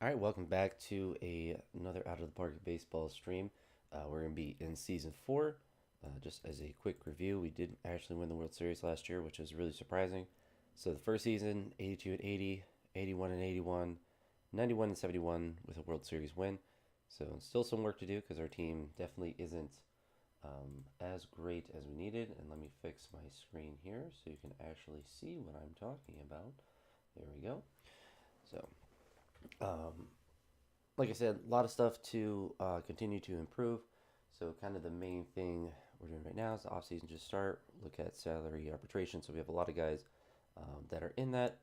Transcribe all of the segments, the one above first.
All right, welcome back to another Out of the Park baseball stream. We're going to be in season four. Just as a quick review, we did actually win the World Series last year, which is really surprising. So the first season, 82 and 80, 81 and 81, 91 and 71 with a World Series win. So still some work to do because our team definitely isn't as great as we needed. And let me fix my screen here so you can actually see what I'm talking about. There we go. So um, like I said, a lot of stuff to continue to improve. So, kind of the main thing we're doing right now is the offseason just start, look at salary arbitration. So, we have a lot of guys that are in that.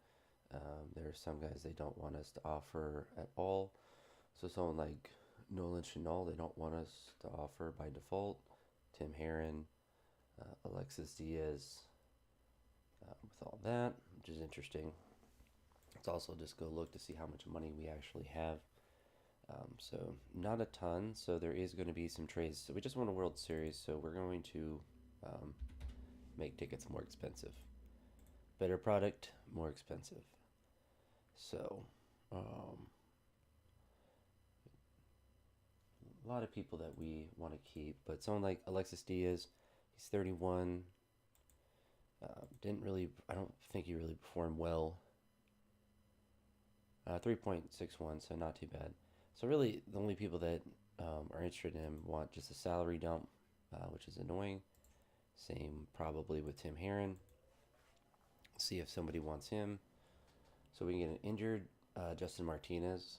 There are some guys they don't want us to offer at all. So, someone like Nolan Chenal, they don't want us to offer by default. Tim Herron, Alexis Diaz, with all that, which is interesting. Let's also just go look to see how much money we actually have. So not a ton. So there is going to be some trades. So we just won a World Series, so we're going to um, make tickets more expensive. Better product, more expensive. So a lot of people that we want to keep, but someone like Alexis Diaz, he's 31. Didn't really, I don't think he really performed well. 3.61, so not too bad. So really, the only people that are interested in him want just a salary dump, which is annoying. Same probably with Tim Herron. See if somebody wants him. So we can get an injured Justin Martinez,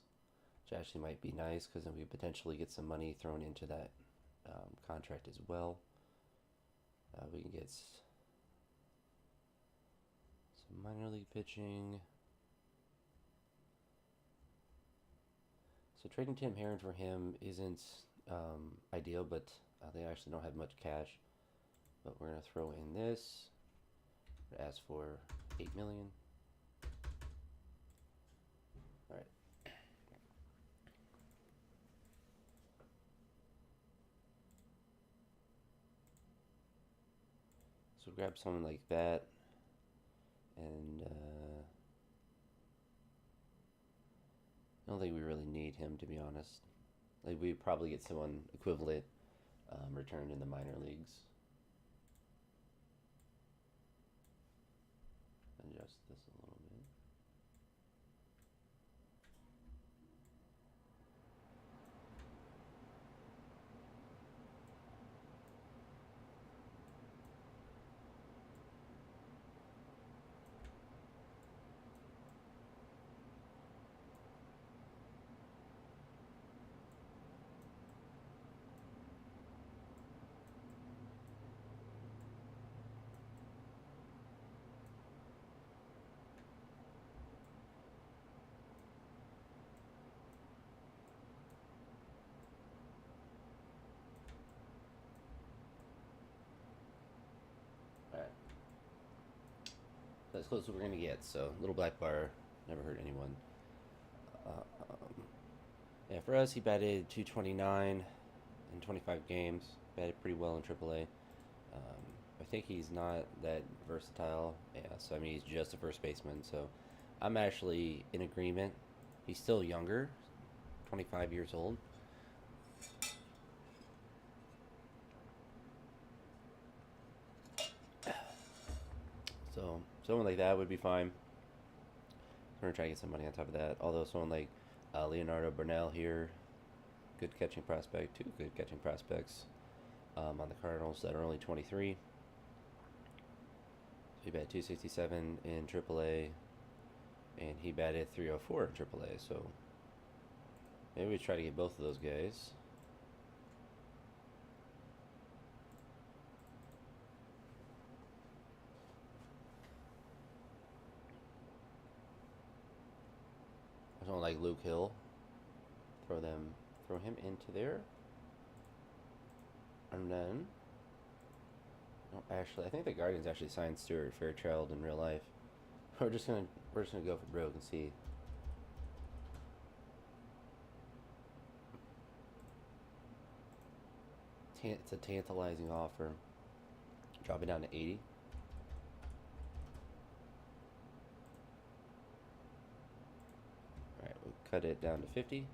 which actually might be nice because then we potentially get some money thrown into that contract as well. We can get some minor league pitching. So trading Tim Herron for him isn't ideal, but they actually don't have much cash. But we're gonna throw in this. Ask for 8 million. All right. So grab someone like that, and I don't think we really need him, to be honest. Like, we probably get someone equivalent returned in the minor leagues. Adjust this a little bit. All right. That's close to what we're gonna get. So little black bar, never hurt anyone. Uh, um, yeah, for us, he batted 229 in 25 games. Batted pretty well in AAA. I think he's not that versatile. Yeah, so I mean he's just a first baseman. So I'm actually in agreement. He's still younger, 25 years old. So someone like that would be fine. We're gonna try to get some money on top of that. Although someone like Leonardo Burnell here, good catching prospect, two good catching prospects on the Cardinals that are only 23. So he batted 267 in AAA, and he batted 304 in AAA. So maybe we try to get both of those guys. Someone like Luke Hill, throw him into there, and then. No, actually, I think the Guardians actually signed Stuart Fairchild in real life. We're just gonna go for broke and see. It's a tantalizing offer. Drop it down to 80. All right, we'll cut it down to 50.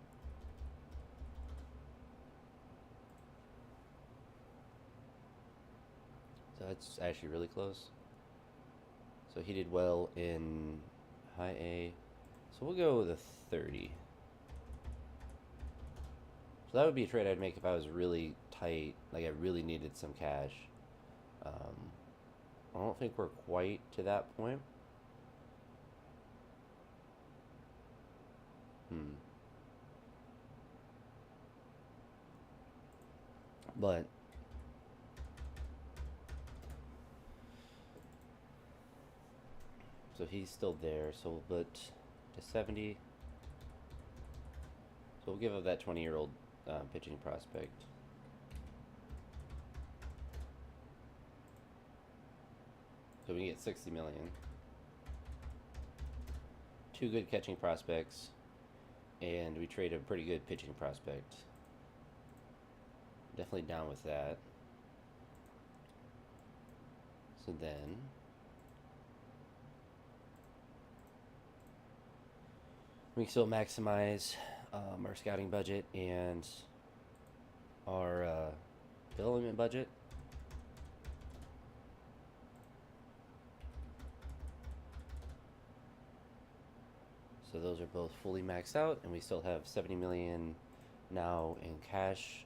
So that's actually really close. So he did well in high A. So we'll go with a 30. So that would be a trade I'd make if I was really tight, like I really needed some cash. Um, I don't think we're quite to that point. Hmm. But so he's still there. So we'll put to 70. So we'll give up that 20-year-old pitching prospect. So we get 60 million. Two good catching prospects, and we trade a pretty good pitching prospect. Definitely down with that. So then we can still maximize our scouting budget and our development budget. So those are both fully maxed out, and we still have 70 million now in cash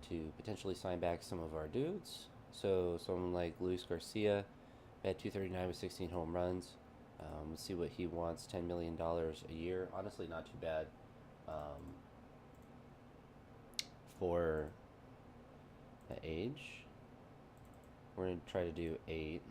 to potentially sign back some of our dudes. So someone like Luis Garcia had 239 with 16 home runs. Let's see what he wants. $10 million a year. Honestly, not too bad for the age. We're going to try to do 8.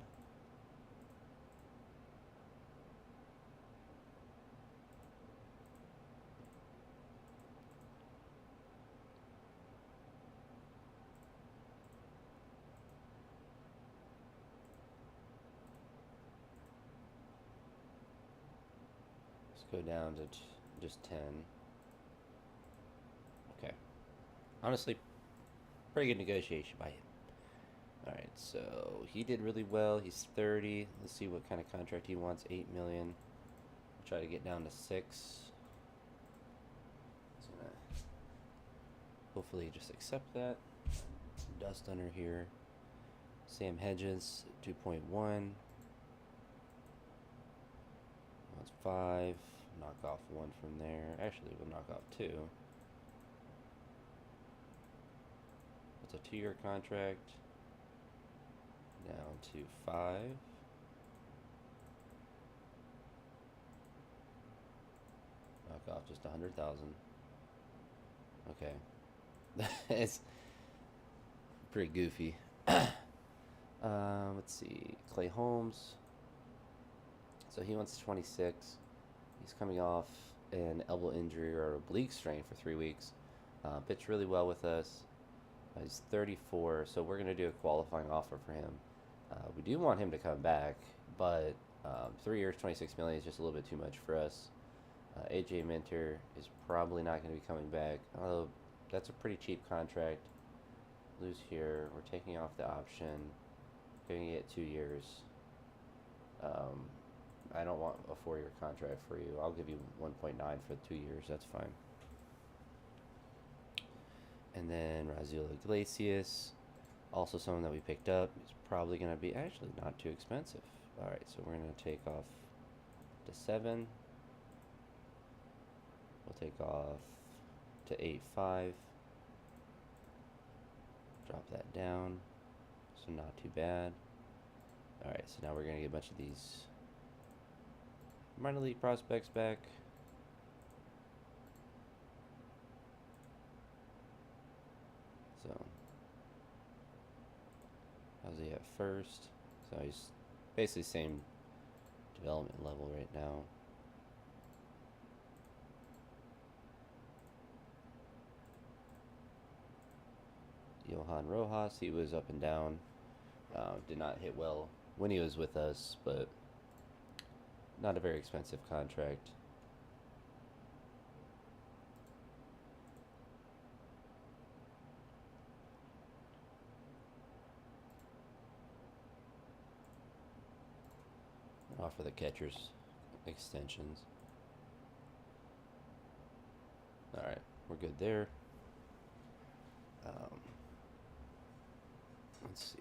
Let's go down to just 10. Okay. Honestly, pretty good negotiation by him. Alright, so he did really well. He's 30. Let's see what kind of contract he wants. 8 million. Try to get down to 6. He's gonna hopefully just accept that. Dust under here. Sam Hedges, 2.1. Wants 5. Knock off 1 from there. Actually, we'll knock off 2. It's a 2-year contract. Down to 5. Knock off just 100,000. Okay. It's pretty goofy. Let's see. Clay Holmes. So he wants 26. He's coming off an elbow injury or a oblique strain for 3 weeks. Pitched really well with us. He's 34, so we're going to do a qualifying offer for him. We do want him to come back, but 3 years, 26 million is just a little bit too much for us. AJ Minter is probably not going to be coming back, although that's a pretty cheap contract. Lose here. We're taking off the option. Going to get 2 years. I don't want a 4-year contract for you. I'll give you 1.9 for 2 years. That's fine. And then Raziel Iglesias, also someone that we picked up. He's probably going to be actually not too expensive. All right, so we're going to take off to 7. We'll take off to 8.5. Drop that down. So not too bad. All right, so now we're going to get a bunch of these minor league prospects back. So, how's he at first? So he's basically same development level right now. Johan Rojas, he was up and down. Did not hit well when he was with us, but not a very expensive contract. Offer the catchers extensions. All right, we're good there. Um, let's see.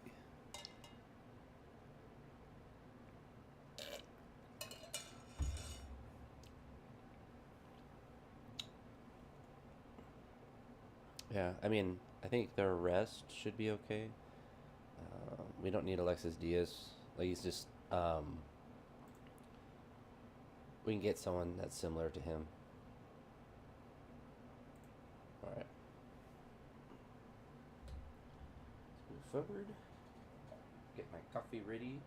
Yeah, I mean, I think their rest should be okay. We don't need Alexis Diaz. Like he's just we can get someone that's similar to him. All right, let's move forward. Get my coffee ready.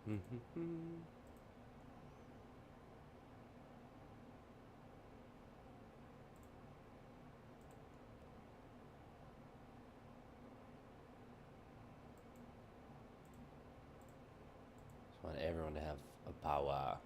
Mm-hmm. Just want everyone to have a power.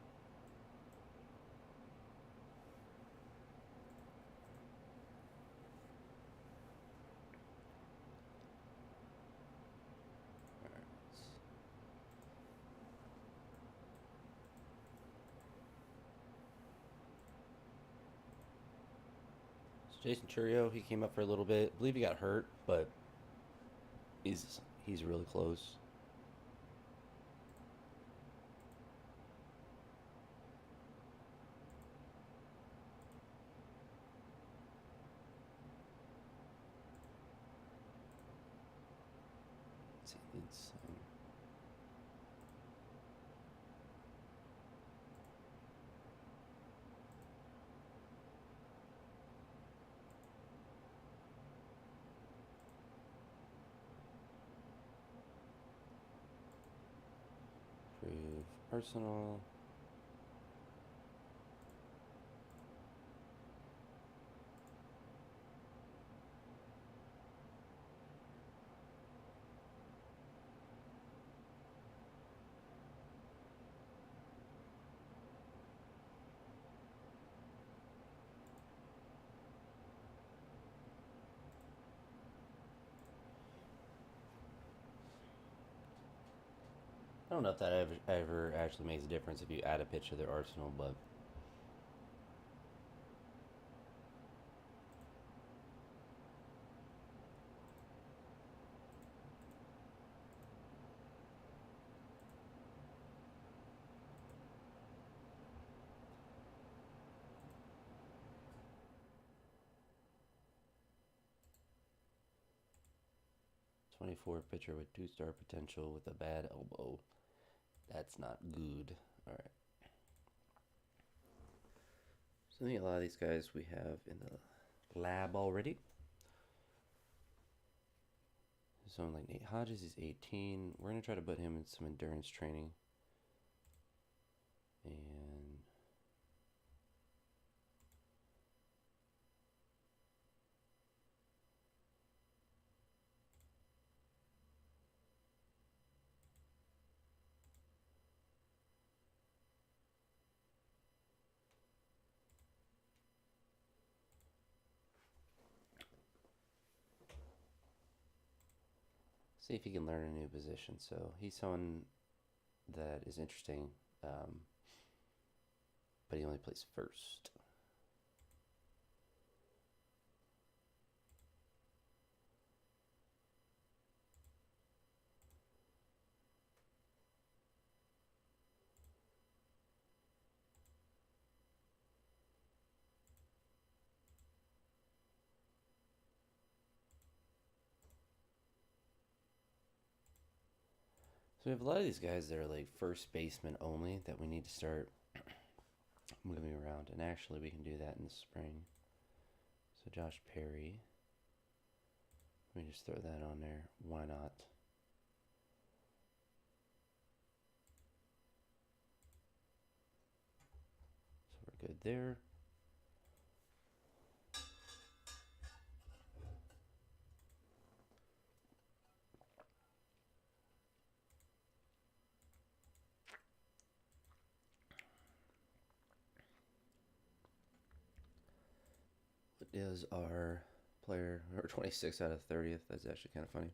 So Jason Churio, he came up for a little bit. I believe he got hurt, but he's really close. It's prove Arsenal. I don't know if that ever actually makes a difference if you add a pitch to their Arsenal, but 24 pitcher with 2-star potential with a bad elbow. That's not good. All right. So I think a lot of these guys we have in the lab already. Someone like Nate Hodges is 18. We're going to try to put him in some endurance training. And See if he can learn a new position. So he's someone that is interesting, but he only plays first. So we have a lot of these guys that are like first baseman only that we need to start moving around. And actually, we can do that in the spring. So Josh Perry. Let me just throw that on there. Why not? So we're good there. What is our player? We're 26 out of 30th. That's actually kind of funny.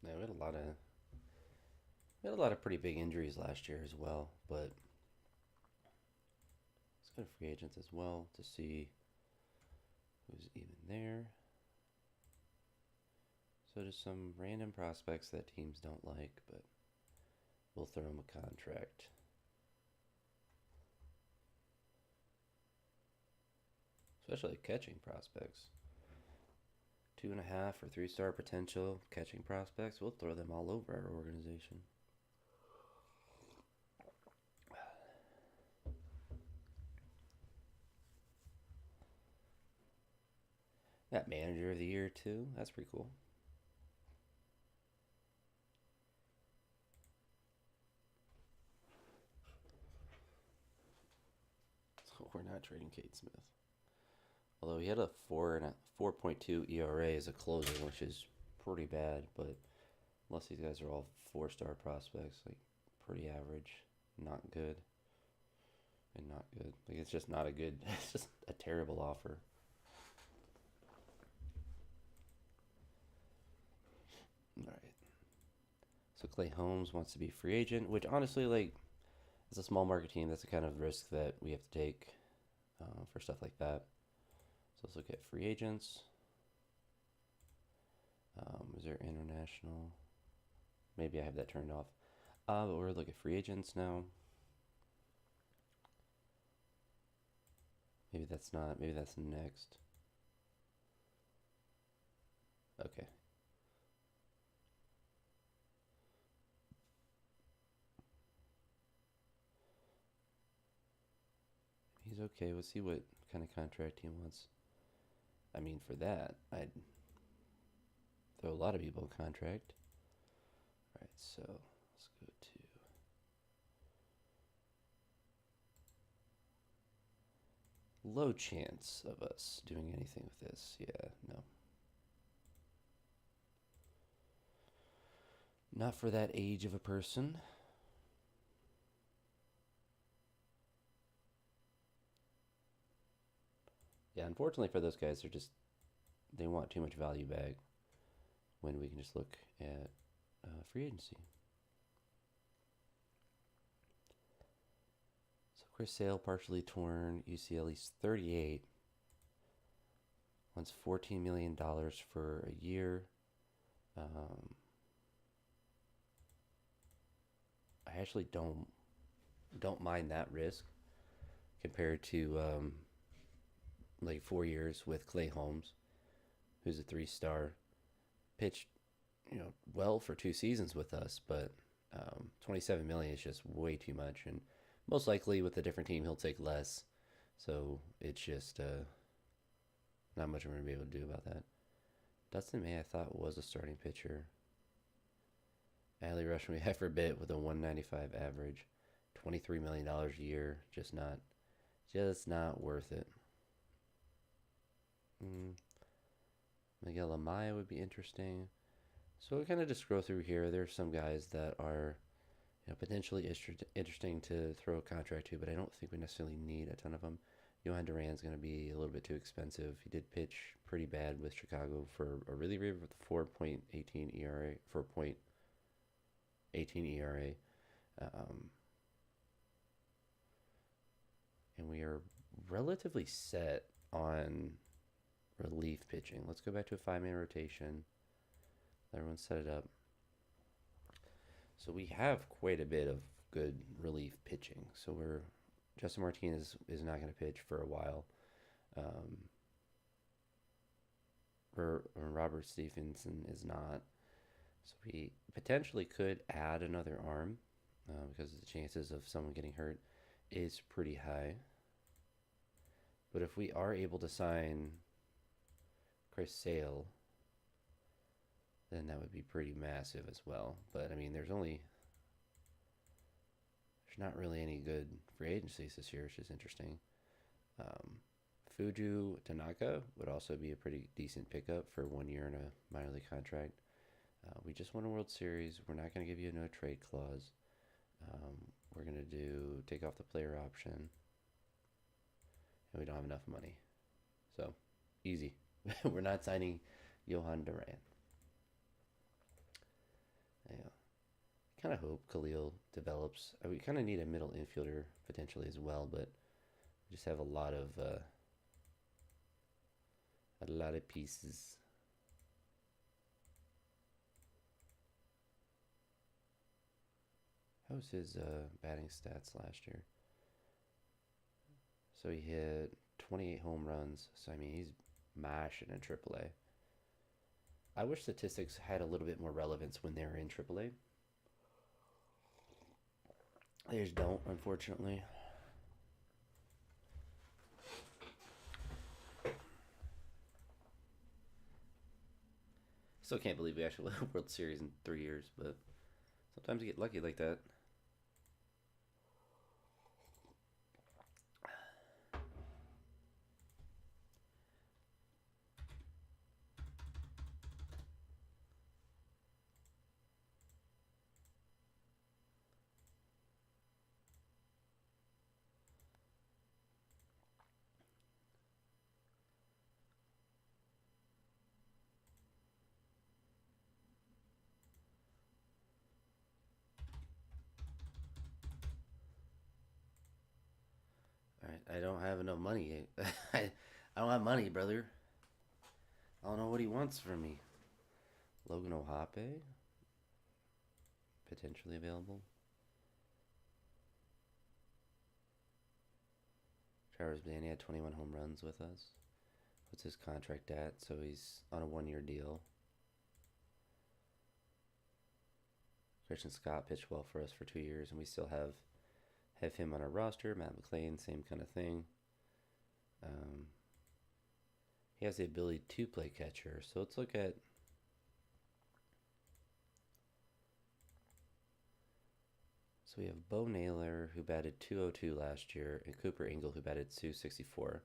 Yeah, we had a lot of pretty big injuries last year as well, but let's go to free agents as well to see who's even there. So just some random prospects that teams don't like, but we'll throw them a contract. Especially catching prospects. 2.5 or 3-star potential catching prospects. We'll throw them all over our organization. That manager of the year too. That's pretty cool. So we're not trading Kate Smith. Although he had a 4.2 ERA as a closer, which is pretty bad, but unless these guys are all 4-star prospects, like pretty average, not good, and not good. Like it's just not a good. It's just a terrible offer. All right. So Clay Holmes wants to be free agent, which honestly, like, as a small market team, that's the kind of risk that we have to take for stuff like that. So let's look at free agents. Is there international? Maybe I have that turned off. But we're looking at free agents now. Maybe that's not. Maybe that's next. Okay. He's okay. We'll see what kind of contract he wants. I mean, for that, I'd throw a lot of people in contract. All right, so let's go to low chance of us doing anything with this. Yeah, no. Not for that age of a person. Yeah, unfortunately for those guys, they want too much value back when we can just look at free agency. So Chris Sale, partially torn UCL, he's 38. Wants $14 million for a year. I actually don't mind that risk compared to like 4 years with Clay Holmes, who's a 3-star, pitched well for 2 seasons with us, but 27 million is just way too much, and most likely with a different team he'll take less. So it's just not much I'm going to be able to do about that. Dustin May I thought was a starting pitcher. Adley Rushman we had for a bit with a 195 average, $23 million a year, just not worth it. Miguel Amaya would be interesting. So we kind of just go through here. There's some guys that are potentially interesting to throw a contract to, but I don't think we necessarily need a ton of them. Johan Duran's going to be a little bit too expensive. He did pitch pretty bad with Chicago for a reliever with a 4.18 ERA, 4.18 ERA. And we are relatively set on relief pitching. Let's go back to a 5-man rotation. Everyone set it up. So we have quite a bit of good relief pitching. So Justin Martinez is not going to pitch for a while. Robert Stephenson is not. So we potentially could add another arm because the chances of someone getting hurt is pretty high. But if we are able to sign Chris Sale, then that would be pretty massive as well. But I mean, there's not really any good free agencies this year, which is interesting. Fuju Tanaka would also be a pretty decent pickup for 1 year in a minor league contract. We just won a World Series. We're not going to give you a no trade clause. We're going to take off the player option. And we don't have enough money. So, easy. We're not signing Johan Duran. Yeah. Kind of hope Khalil develops. We kind of need a middle infielder potentially as well, but we just have a lot of pieces. How was his batting stats last year? So he hit 28 home runs. So I mean, he's mashing in AAA. I wish statistics had a little bit more relevance when they were in AAA. They just don't, unfortunately. Still can't believe we actually won a World Series in 3 years, but sometimes you get lucky like that. I don't have enough money. I don't have money, brother. I don't know what he wants from me. Logan Ohape, potentially available. Travis Banny had 21 home runs with us. What's his contract at? So he's on a 1-year deal. Christian Scott pitched well for us for 2 years, and we still have him on our roster. Matt McClain, same kind of thing. He has the ability to play catcher. So let's look at So we have Bo Naylor, who batted .202 last year, and Cooper Ingle, who batted .264.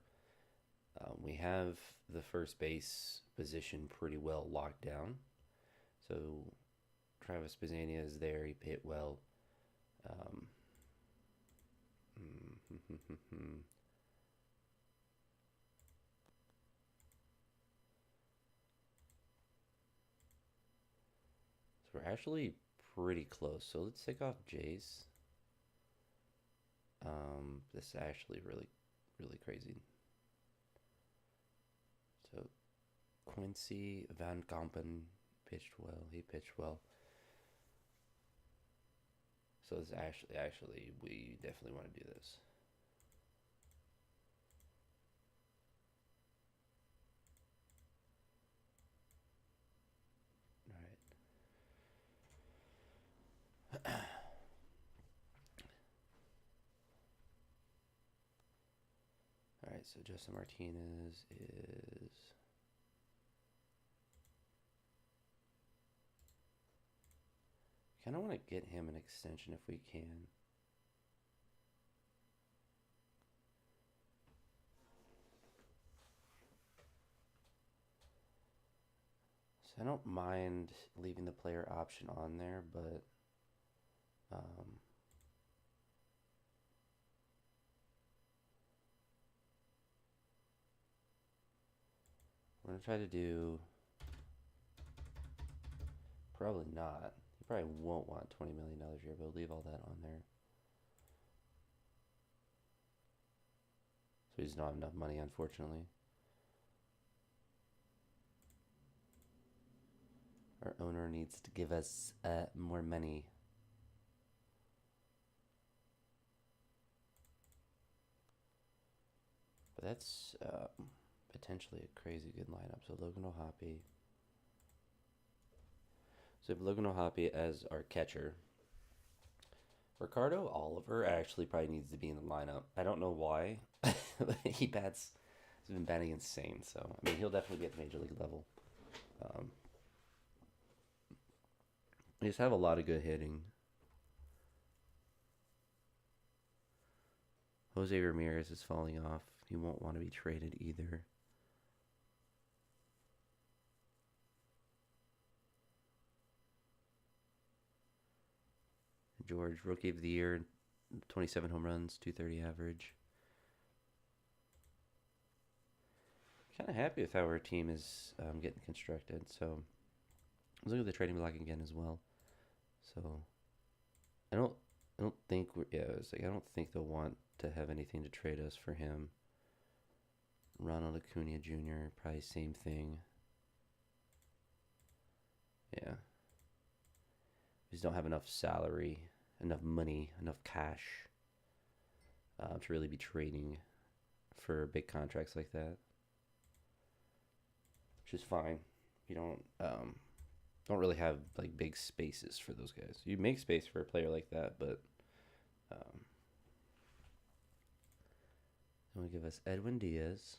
We have the first base position pretty well locked down. So Travis Bazania is there. He hit well. So we're actually pretty close. So let's take off Jace. This is actually really crazy. So Quincy Van Kampen pitched well. He pitched well. So this actually we definitely want to do this. All right. All right. So Justin Martinez is. Kind of want to get him an extension if we can. So I don't mind leaving the player option on there, but we're gonna try to do. Probably not. You probably won't want $20 million a year, but we'll leave all that on there. So he does not have enough money, unfortunately. Our owner needs to give us more money. But that's potentially a crazy good lineup. So Logan O'Hoppe. So we have Logan O'Hoppe as our catcher. Ricardo Oliver actually probably needs to be in the lineup. I don't know why. He's been batting insane. So, I mean, he'll definitely be at the major league level. They just have a lot of good hitting. Jose Ramirez is falling off. He won't want to be traded either. George, Rookie of the Year, 27 home runs, 230 average. Kind of happy with how our team is getting constructed. So let's look at the trading block again as well. So I don't think I don't think they'll want to have anything to trade us for him. Ronald Acuna Jr. probably same thing. Yeah. We just don't have enough salary, enough money, enough cash to really be trading for big contracts like that. Which is fine. You don't really have like big spaces for those guys. You make space for a player like that, but they want to give us Edwin Diaz,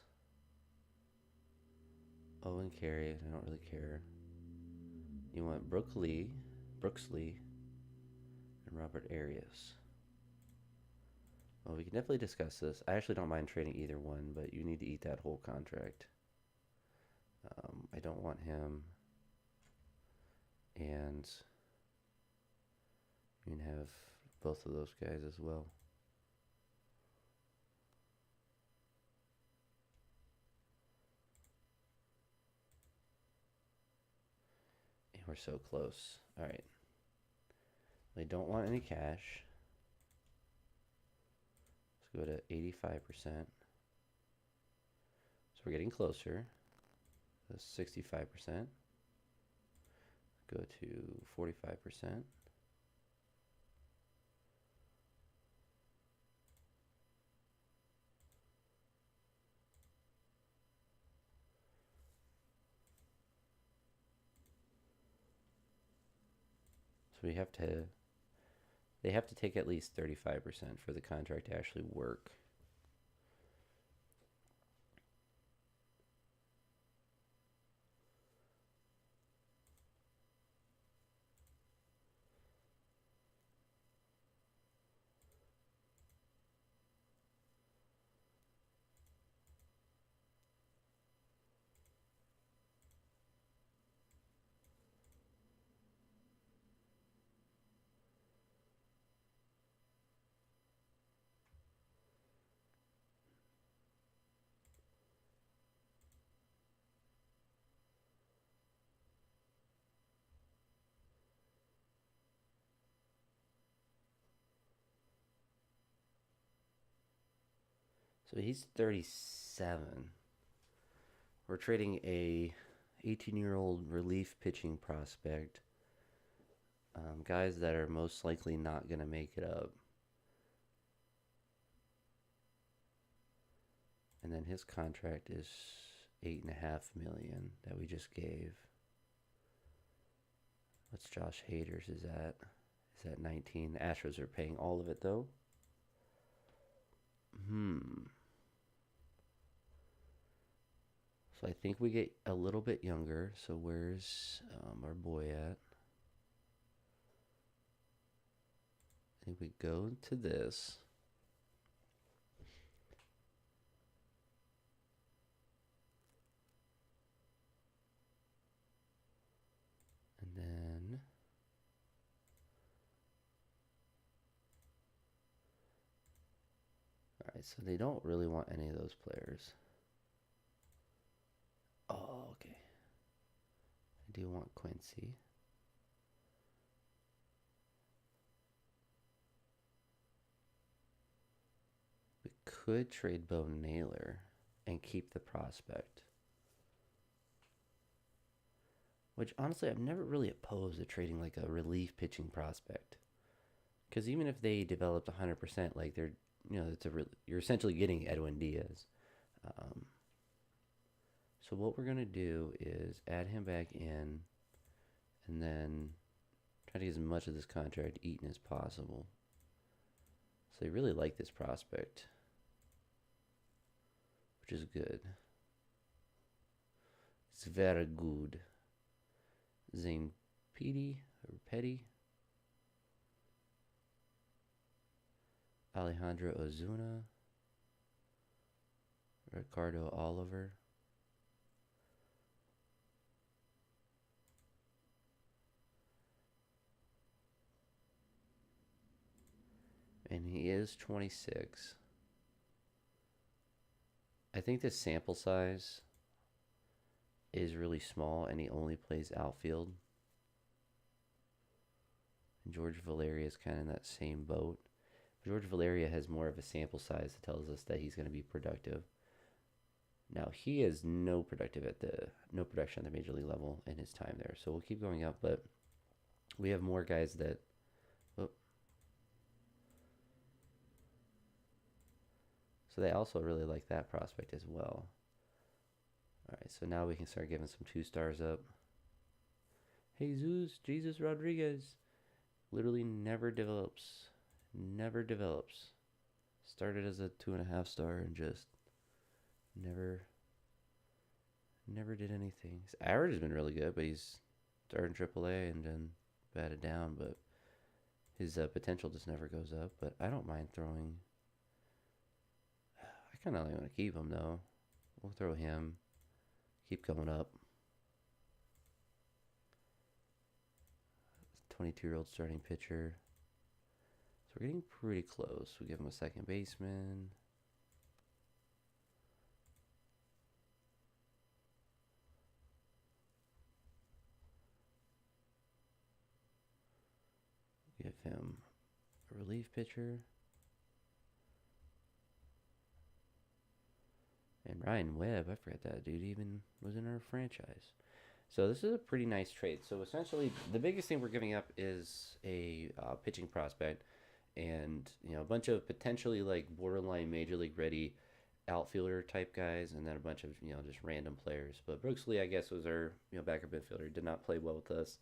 Owen Carey. I don't really care. You want Brooks Lee, and Robert Arias. Well, we can definitely discuss this. I actually don't mind trading either one, but you need to eat that whole contract. I don't want him. And you can have both of those guys as well. And we're so close. All right. They don't want any cash. Let's go to 85%. So we're getting closer. That's 65%. Go to 45%. So they have to take at least 35% for the contract to actually work. So he's 37. We're trading a 18-year-old relief pitching prospect. Guys that are most likely not going to make it up. And then his contract is $8.5 million that we just gave. What's Josh Hader's is at? Is at 19. The Astros are paying all of it though. So I think we get a little bit younger. So where's our boy at? I think we go to this. And then alright, so they don't really want any of those players. Oh, okay. I do want Quincy. We could trade Bo Naylor and keep the prospect. Which honestly, I've never really opposed to trading like a relief pitching prospect. Because even if they developed 100%, like they're, you're essentially getting Edwin Diaz. So what we're gonna do is add him back in, and then try to get as much of this contract eaten as possible. So they really like this prospect, which is good. It's very good. Zane Petty, Alejandro Ozuna, Ricardo Oliver, and he is 26. I think the sample size is really small, and he only plays outfield. And George Valeria is kind of in that same boat. George Valeria has more of a sample size that tells us that he's going to be productive. Now he has no production at the major league level in his time there, so we'll keep going up. But we have more guys that. So they also really like that prospect as well. All right, so now we can start giving some 2-stars up. Jesus Rodriguez literally never develops. Started as a 2.5-star and just never did anything. His average has been really good, but he's started in AAA and then batted down. But his potential just never goes up. But I don't mind throwing. I kind of want to keep him though. We'll throw him. Keep going up. 22-year-old starting pitcher. So we're getting pretty close. We'll give him a second baseman. Give him a relief pitcher. And Ryan Webb, I forgot that dude even was in our franchise. So this is a pretty nice trade. So essentially, the biggest thing we're giving up is a pitching prospect, and a bunch of potentially like borderline major league ready outfielder type guys, and then a bunch of just random players. But Brooks Lee, I guess, was our backup infielder. Did not play well with us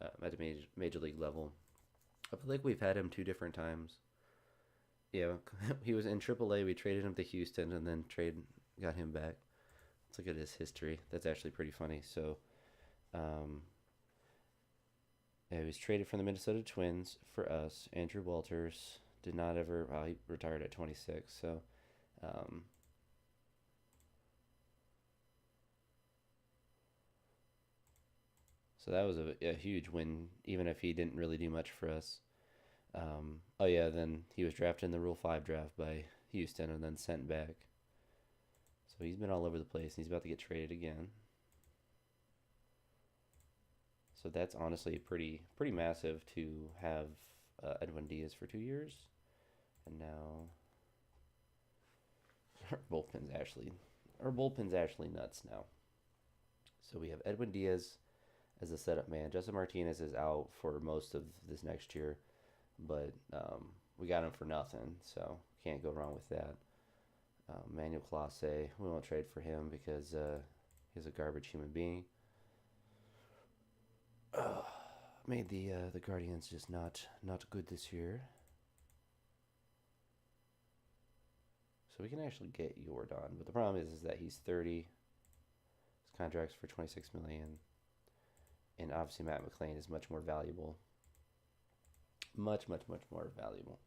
at the major league level. I feel like we've had him 2 different times. Yeah, he was in AAA. We traded him to Houston, and then got him back. Let's look at his history. That's actually pretty funny. So, he was traded from the Minnesota Twins for us. Andrew Walters did not ever. Well, he retired at 26. So, so that was a huge win, even if he didn't really do much for us. Oh yeah, then he was drafted in the Rule 5 draft by Houston and then sent back. So he's been all over the place, and he's about to get traded again. So that's honestly pretty massive to have Edwin Diaz for 2 years, and now Our bullpen's actually nuts now. So we have Edwin Diaz as a setup man. Justin Martinez is out for most of this next year, but we got him for nothing, so can't go wrong with that. Manuel Clase, we won't trade for him because he's a garbage human being. Made the Guardians just not good this year. So we can actually get Jordan, but the problem is that he's 30. His contract's for 26 million, and obviously Matt McLain is much more valuable. Much more valuable.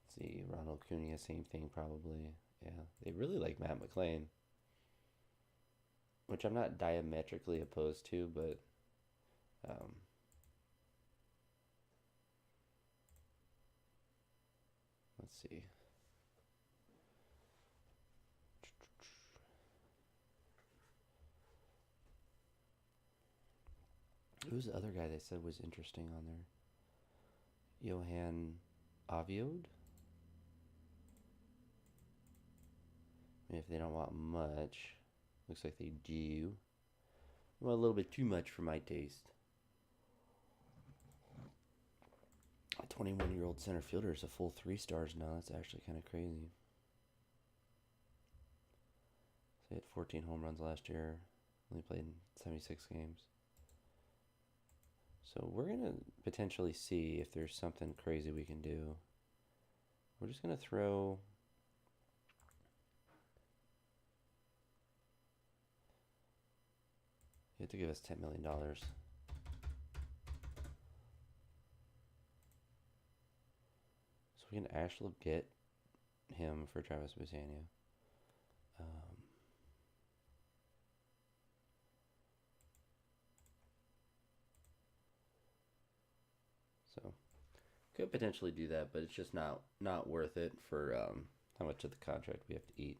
Let's see, Ronald Cunha, same thing probably. Yeah, they really like Matt McLain, which I'm not diametrically opposed to, but um, let's see. Who's the other guy they said was interesting on there? Johan Aviod? I mean, if they don't want much, looks like they do. Well, a little bit too much for my taste. A 21-year-old center fielder is a full 3 stars now. That's actually kind of crazy. So he had 14 home runs last year. Only played 76 games. So we're going to potentially see if there's something crazy we can do. We're just going to throw... You have to give us $10 million. So we can actually get him for Travis Bassania. So could potentially do that, but it's just not worth it for how much of the contract we have to eat.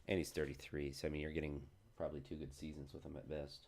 And he's 33, so I mean you're getting probably 2 good seasons with him at best.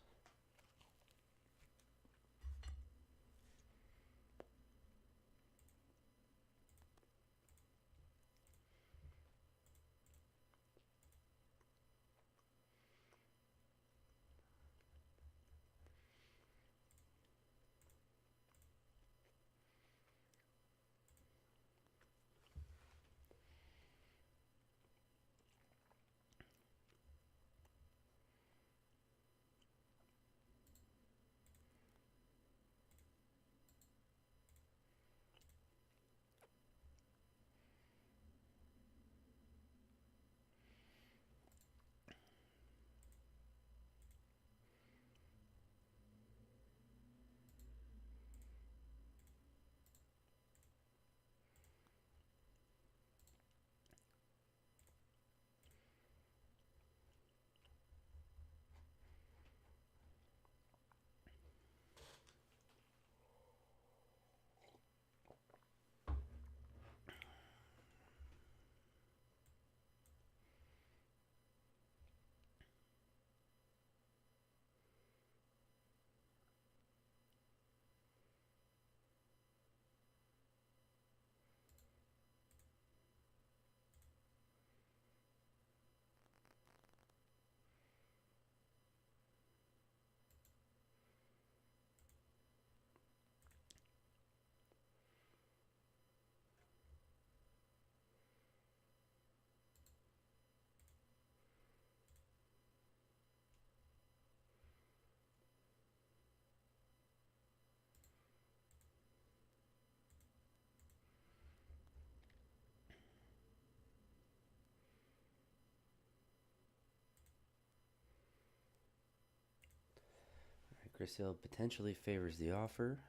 Chris Hill potentially favors the offer.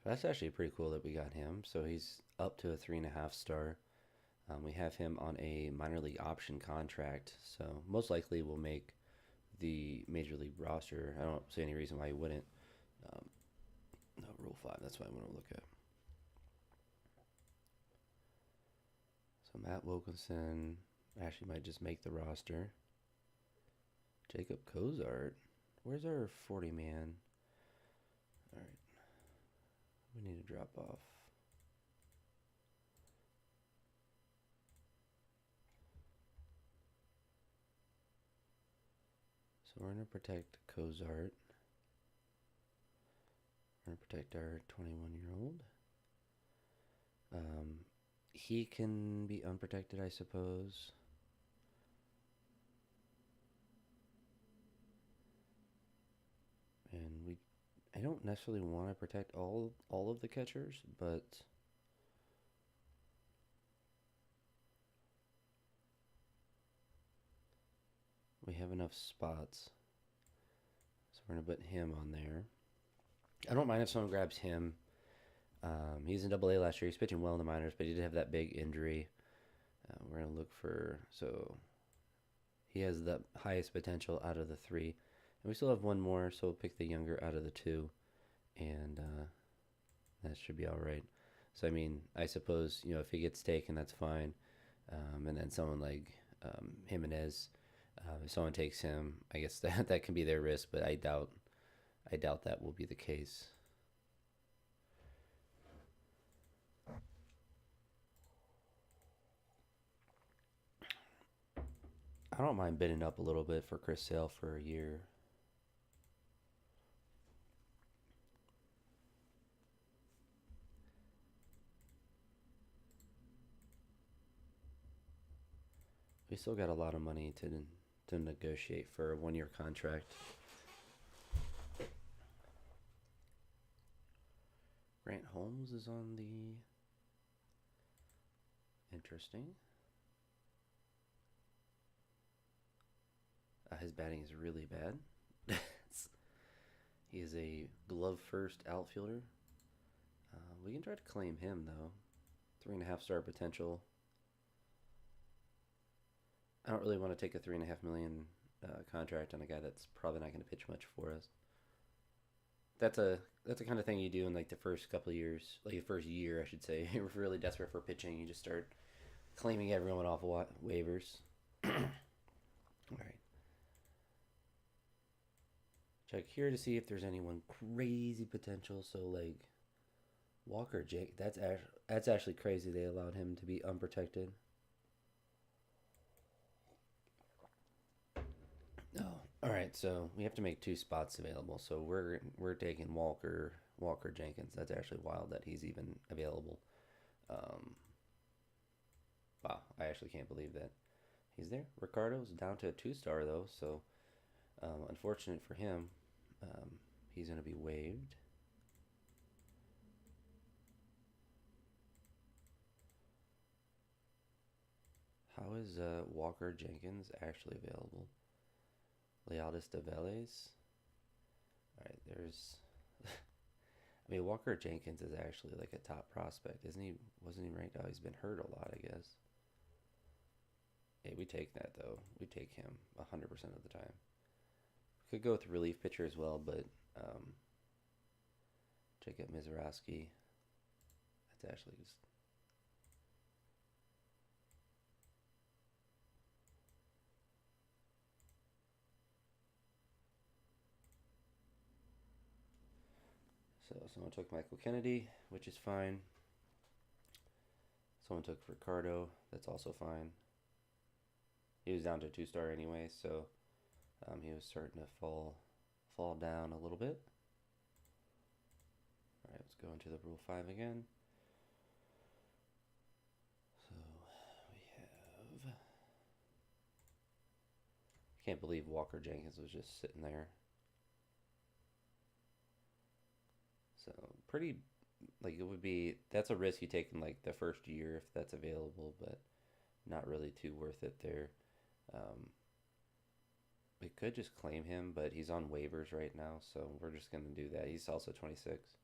That's actually pretty cool that we got him. So he's up to a 3.5 star. We have him on a minor league option contract, so most likely we'll make the major league roster. I don't see any reason why he wouldn't. No, Rule 5, that's what I want to look at. So Matt Wilkinson actually might just make the roster. Jacob Cozart, where's our 40 man? All right, we need to drop off. So we're going to protect Cozart. We're going to protect our 21-year-old. He can be unprotected, I suppose. And I don't necessarily want to protect all of the catchers, but we have enough spots. So we're going to put him on there. I don't mind if someone grabs him. He's in AA last year. He's pitching well in the minors, but he did have that big injury. We're going to look for... So he has the highest potential out of the three. And we still have one more, so we'll pick the younger out of the two. And that should be all right. So, I mean, I suppose, if he gets taken, that's fine. And then someone like Jimenez, if someone takes him, I guess that can be their risk, but I doubt that will be the case. I don't mind bidding up a little bit for Chris Sale for a year. We still got a lot of money to negotiate for a 1-year contract. Grant Holmes is on the... Interesting. His batting is really bad. He is a glove first outfielder. We can try to claim him though. 3.5 star potential. I don't really want to take a $3.5 million contract on a guy that's probably not going to pitch much for us. That's the kind of thing you do in like the first couple of years, like the first year, I should say. You're really desperate for pitching. You just start claiming everyone off waivers. All right. Check here to see if there's anyone crazy potential. So like Walker Jake, that's actually crazy. They allowed him to be unprotected. Oh, all right. So we have to make 2 spots available. So we're taking Walker Jenkins. That's actually wild that he's even available. Wow, I actually can't believe that he's there. Ricardo's down to a 2-star though, so unfortunate for him. He's going to be waived. How is Walker Jenkins actually available? Lealdis de Vélez. All right, there's... I mean, Walker Jenkins is actually like a top prospect, isn't he? Wasn't he ranked? Oh, he's been hurt a lot, I guess. Hey, we take that, though. We take him 100% of the time. Could go with relief pitcher as well, but Jacob Mizorowski. That's actually just... So someone took Michael Kennedy, which is fine. Someone took Ricardo, that's also fine. He was down to 2-star anyway, so he was starting to fall down a little bit. All right, let's go into the Rule 5 again. So we have... I can't believe Walker Jenkins was just sitting there. So pretty, like it would be, that's a risk you take in like the first year if that's available, but not really too worth it there. We could just claim him, but he's on waivers right now, so we're just going to do that. He's also 26.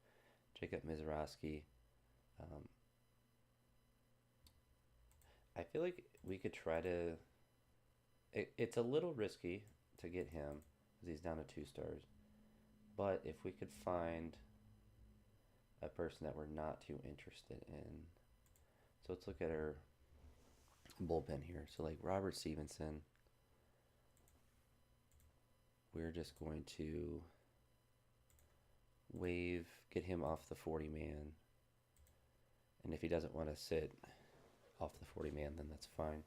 Jacob Mizorowski. I feel like we could try to... It's a little risky to get him because he's down to 2 stars. But if we could find a person that we're not too interested in. So let's look at our bullpen here. So like Robert Stevenson, we're just going to waive, get him off the 40 man. And if he doesn't want to sit off the 40 man, then that's fine.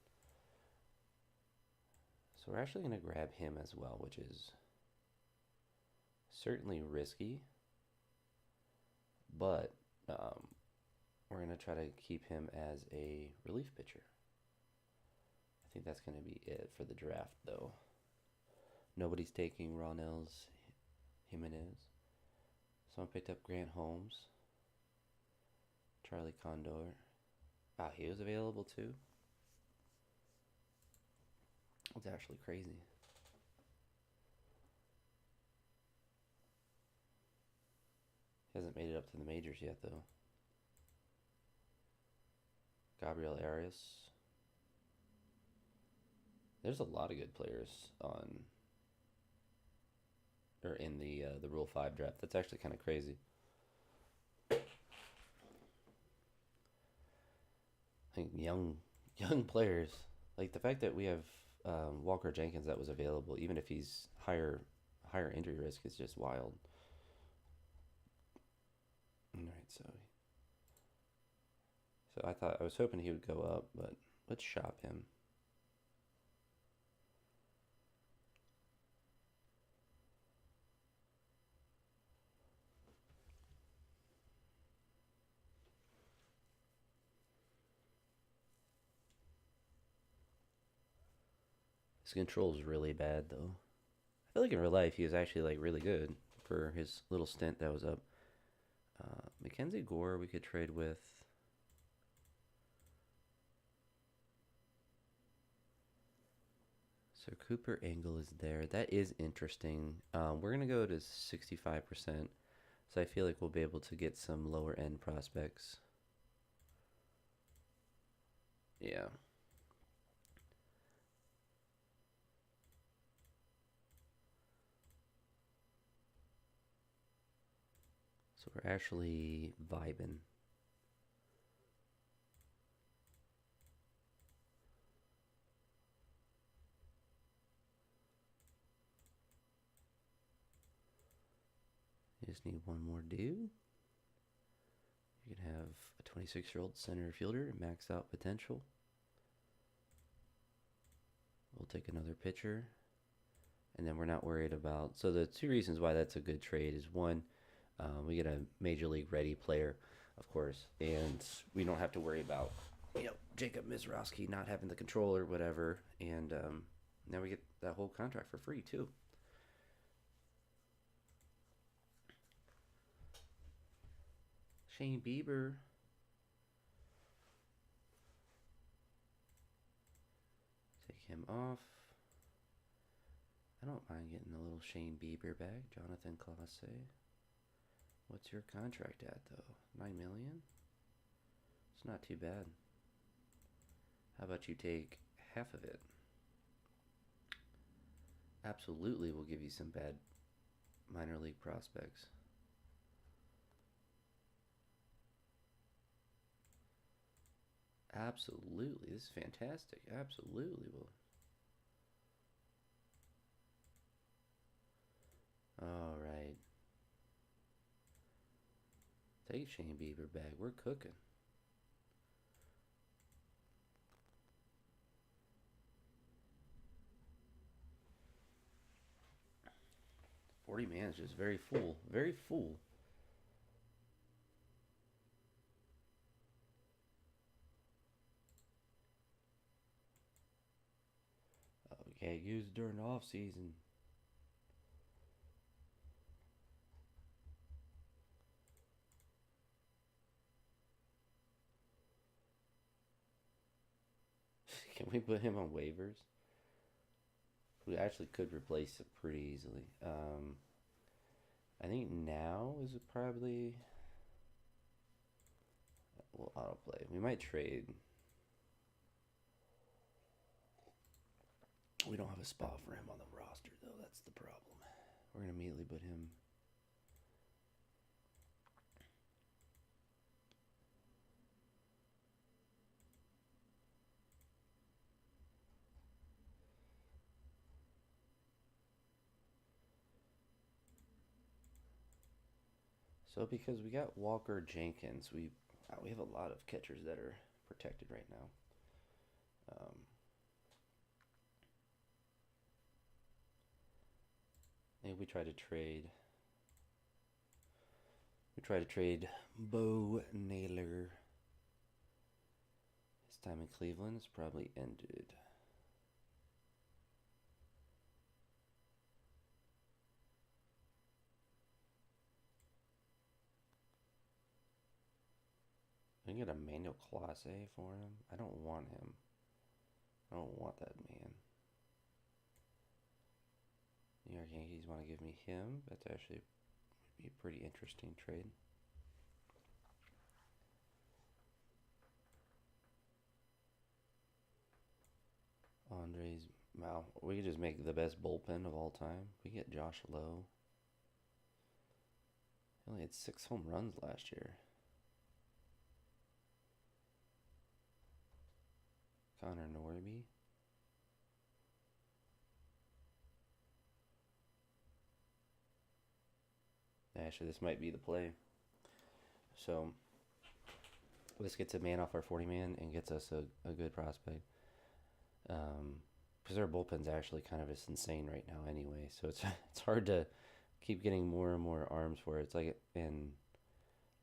So we're actually going to grab him as well, which is certainly risky, but we're going to try to keep him as a relief pitcher. I think that's going to be it for the draft, though. Nobody's taking Ronels Jimenez. Someone picked up Grant Holmes. Charlie Condor. Ah, he was available too. That's actually crazy. He hasn't made it up to the majors yet, though. Gabriel Arias. There's a lot of good players on or in the Rule 5 draft. That's actually kind of crazy. I think young players, like the fact that we have Walker Jenkins that was available, even if he's higher injury risk, is just wild. All right, so I was hoping he would go up, but let's shop him. His control is really bad, though. I feel like in real life he was actually like really good for his little stint that was up. Mackenzie Gore we could trade with. So Cooper Angle is there. That is interesting. We're going to go to 65%. So I feel like we'll be able to get some lower end prospects. Yeah. So we're actually vibing. You just need one more dude. You can have a 26-year-old center fielder, max out potential. We'll take another pitcher. And then we're not worried about... So the two reasons why that's a good trade is one, we get a major league ready player, of course, and we don't have to worry about, Jacob Mizrowski not having the control or whatever. And now we get that whole contract for free too. Shane Bieber. Take him off. I don't mind getting a little Shane Bieber back. Jonathan Clase. What's your contract at, though? $9 million? It's not too bad. How about you take half of it? Absolutely, we'll give you some bad minor league prospects. Absolutely. This is fantastic. Absolutely will. All right. Take Shane Bieber back. We're cooking. $40 is just very full. Very full. We can't use it during the off season. Can we put him on waivers? We actually could replace it pretty easily. I think now is probably... We'll autoplay. We might trade. We don't have a spot for him on the roster, though. That's the problem. We're going to immediately put him... So because we got Walker Jenkins, we have a lot of catchers that are protected right now. And we try to trade. We try to trade Bo Naylor. His time in Cleveland has probably ended. I can get Emmanuel Clase for him. I don't want him. I don't want that man. New York Yankees want to give me him. That's actually be a pretty interesting trade. Andres, wow, we could just make the best bullpen of all time. We get Josh Lowe. He only had 6 home runs last year. Connor Norby. Actually, this might be the play. So, this gets a man off our 40 man and gets us a good prospect. Because our bullpen's actually kind of just insane right now anyway. So, it's hard to keep getting more and more arms for it. It's like, and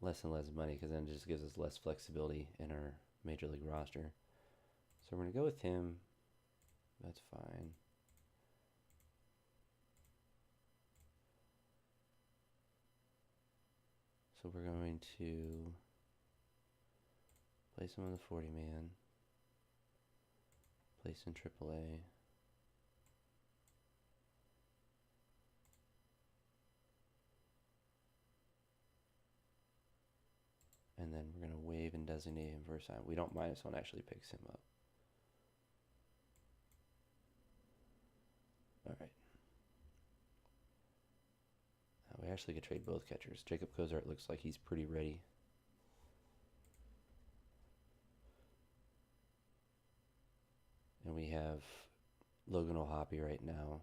less money, because then it just gives us less flexibility in our major league roster. So, we're going to go with him. That's fine. So we're going to place him on the 40 man, place in AAA. And then we're going to waive and designate him for a sign. We don't mind if someone actually picks him up. All right. We actually could trade both catchers. Jacob Cozart looks like he's pretty ready. And we have Logan O'Hoppe right now.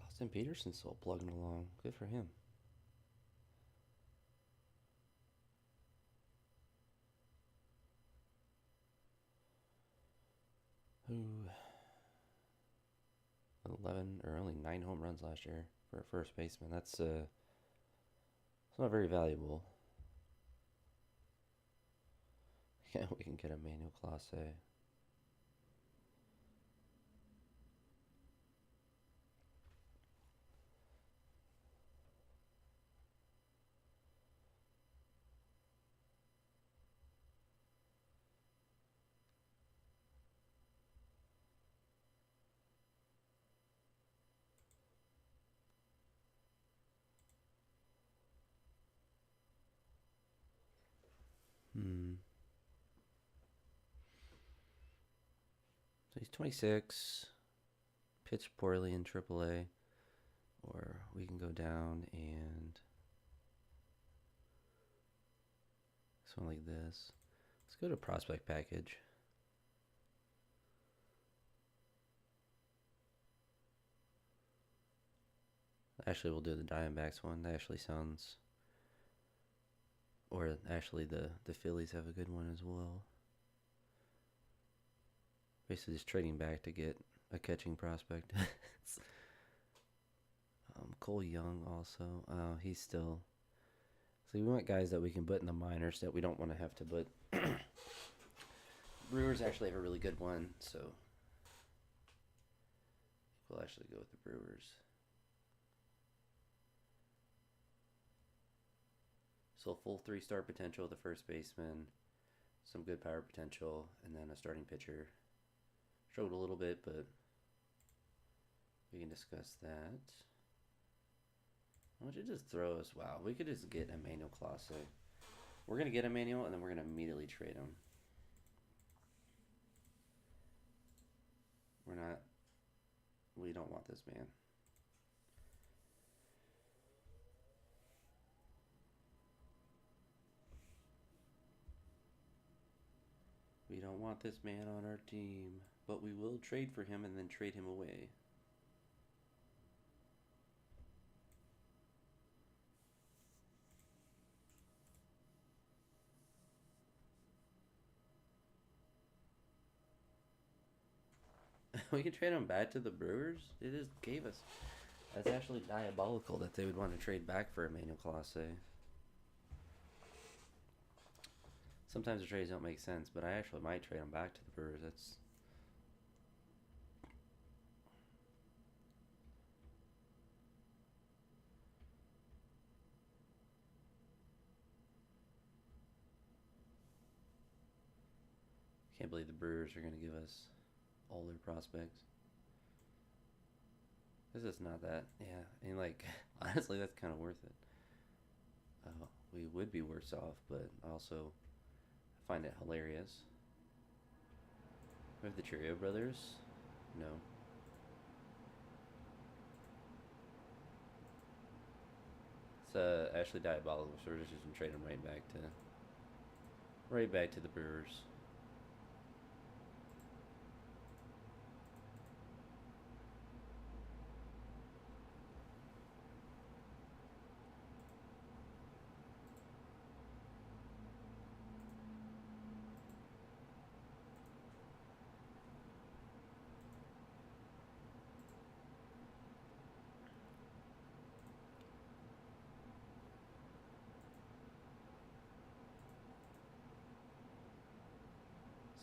Austin Peterson's still plugging along. Good for him. Who 11 or only 9 home runs last year for a first baseman. That's it's not very valuable. Yeah, we can get Emmanuel Clase. So he's 26, pitched poorly in AAA, or we can go down and something like this. Let's go to prospect package. Actually, we'll do the Diamondbacks one. That actually sounds, or actually the Phillies have a good one as well. Basically just trading back to get a catching prospect. Cole Young also. He's still. So we want guys that we can put in the minors that we don't want to have to put. Brewers actually have a really good one, so we'll actually go with the Brewers. So full 3-star potential, the first baseman, some good power potential, and then a starting pitcher. Showed a little bit, but we can discuss that. Why don't you just throw us? Wow, we could just get Emmanuel Clase. We're going to get Emmanuel, and then we're going to immediately trade him. We don't want this man. don't want this man on our team, but we will trade for him and then trade him away. We can trade him back to the Brewers? It just gave us. That's actually diabolical that they would want to trade back for Emmanuel Clase. Sometimes the trades don't make sense, but I actually might trade him back to the Brewers. That's. Can't believe the Brewers are going to give us all their prospects. This is not that. Yeah, I mean, like, honestly, that's kind of worth it. We would be worse off, but also find it hilarious. We have the Trio brothers? No. It's actually diabolical, so we're just gonna trade them right back to the Brewers.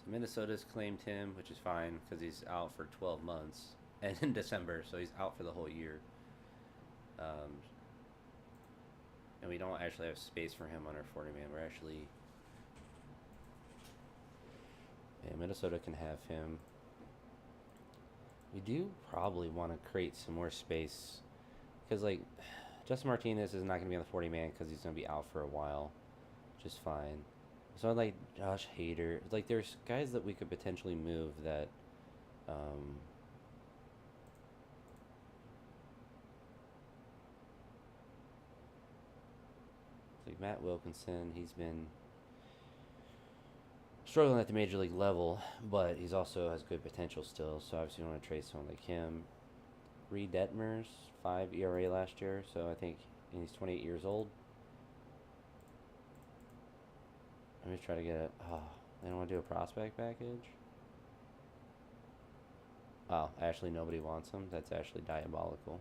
So Minnesota's claimed him, which is fine because he's out for 12 months and in December, so he's out for the whole year. Um, and we don't actually have space for him on our 40 man. We're actually. Yeah, Minnesota can have him. We do probably want to create some more space because, like, Justin Martinez is not going to be on the 40 man because he's going to be out for a while, which is fine. So, like, Josh Hader. Like, there's guys that we could potentially move that. Like Matt Wilkinson, he's been struggling at the major league level, but he's also has good potential still. So obviously, you want to trade someone like him. Reed Detmers, 5 ERA last year, so I think he's 28 years old. Let me try to get it. Oh, they don't want to do a prospect package. Oh, actually, nobody wants him. That's actually diabolical.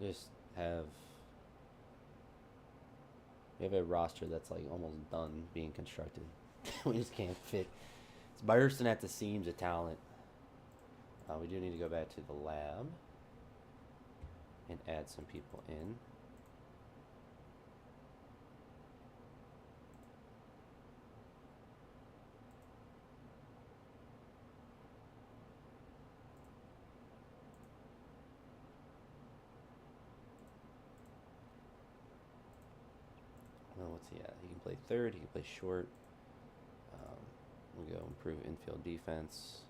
Just have we have a roster that's like almost done being constructed. We just can't fit. It's bursting at the seams of talent. We do need to go back to the lab and add some people in. Oh, what's he at? He can play third. He can play short. We'll go improve infield defense.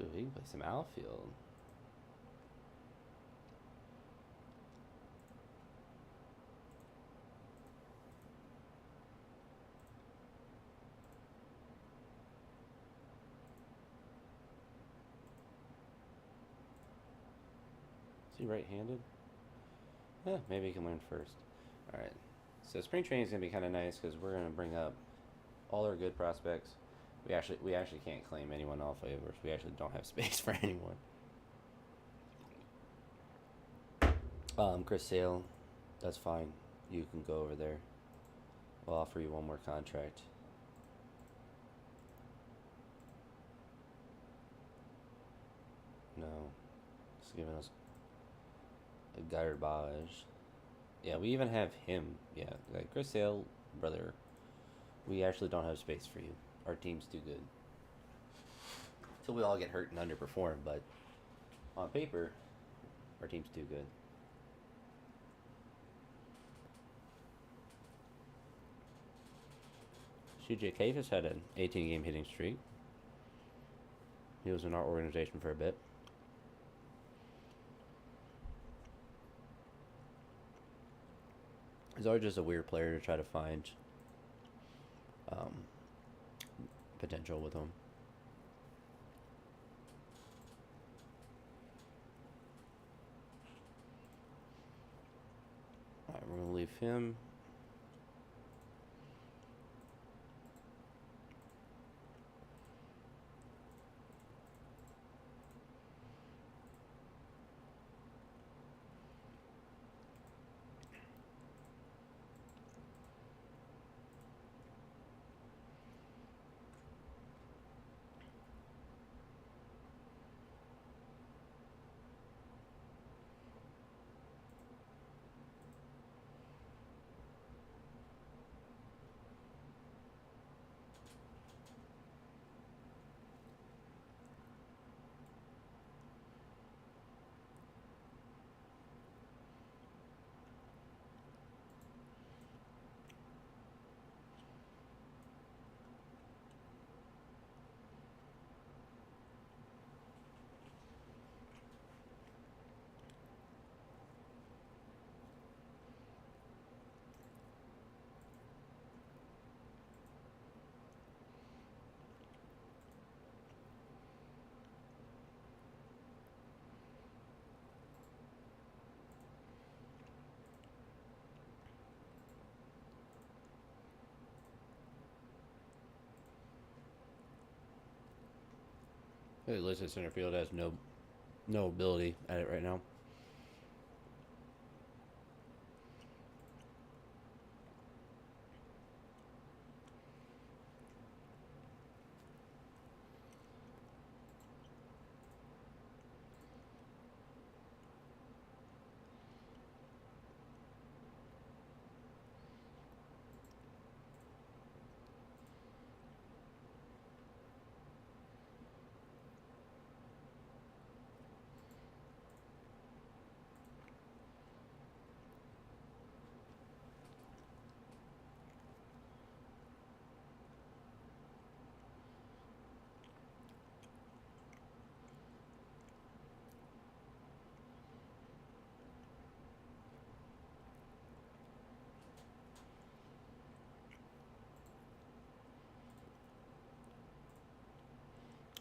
Ooh, he can play some outfield. Is he right-handed? Yeah, maybe he can learn first. All right. So spring training is gonna be kind of nice because we're gonna bring up all our good prospects. We actually can't claim anyone off waivers. We actually don't have space for anyone. Chris Sale, that's fine. You can go over there. We'll offer you one more contract. No, it's giving us a garbage. Yeah, we even have him. Yeah, like Chris Sale, brother. We actually don't have space for you. Our team's too good. Till we all get hurt and underperform, but on paper, our team's too good. CJ Cafis had an 18 game hitting streak. He was in our organization for a bit. He's always just a weird player to try to find um, potential with him. Alright, we're going to leave him. It listed center field has no ability at it right now.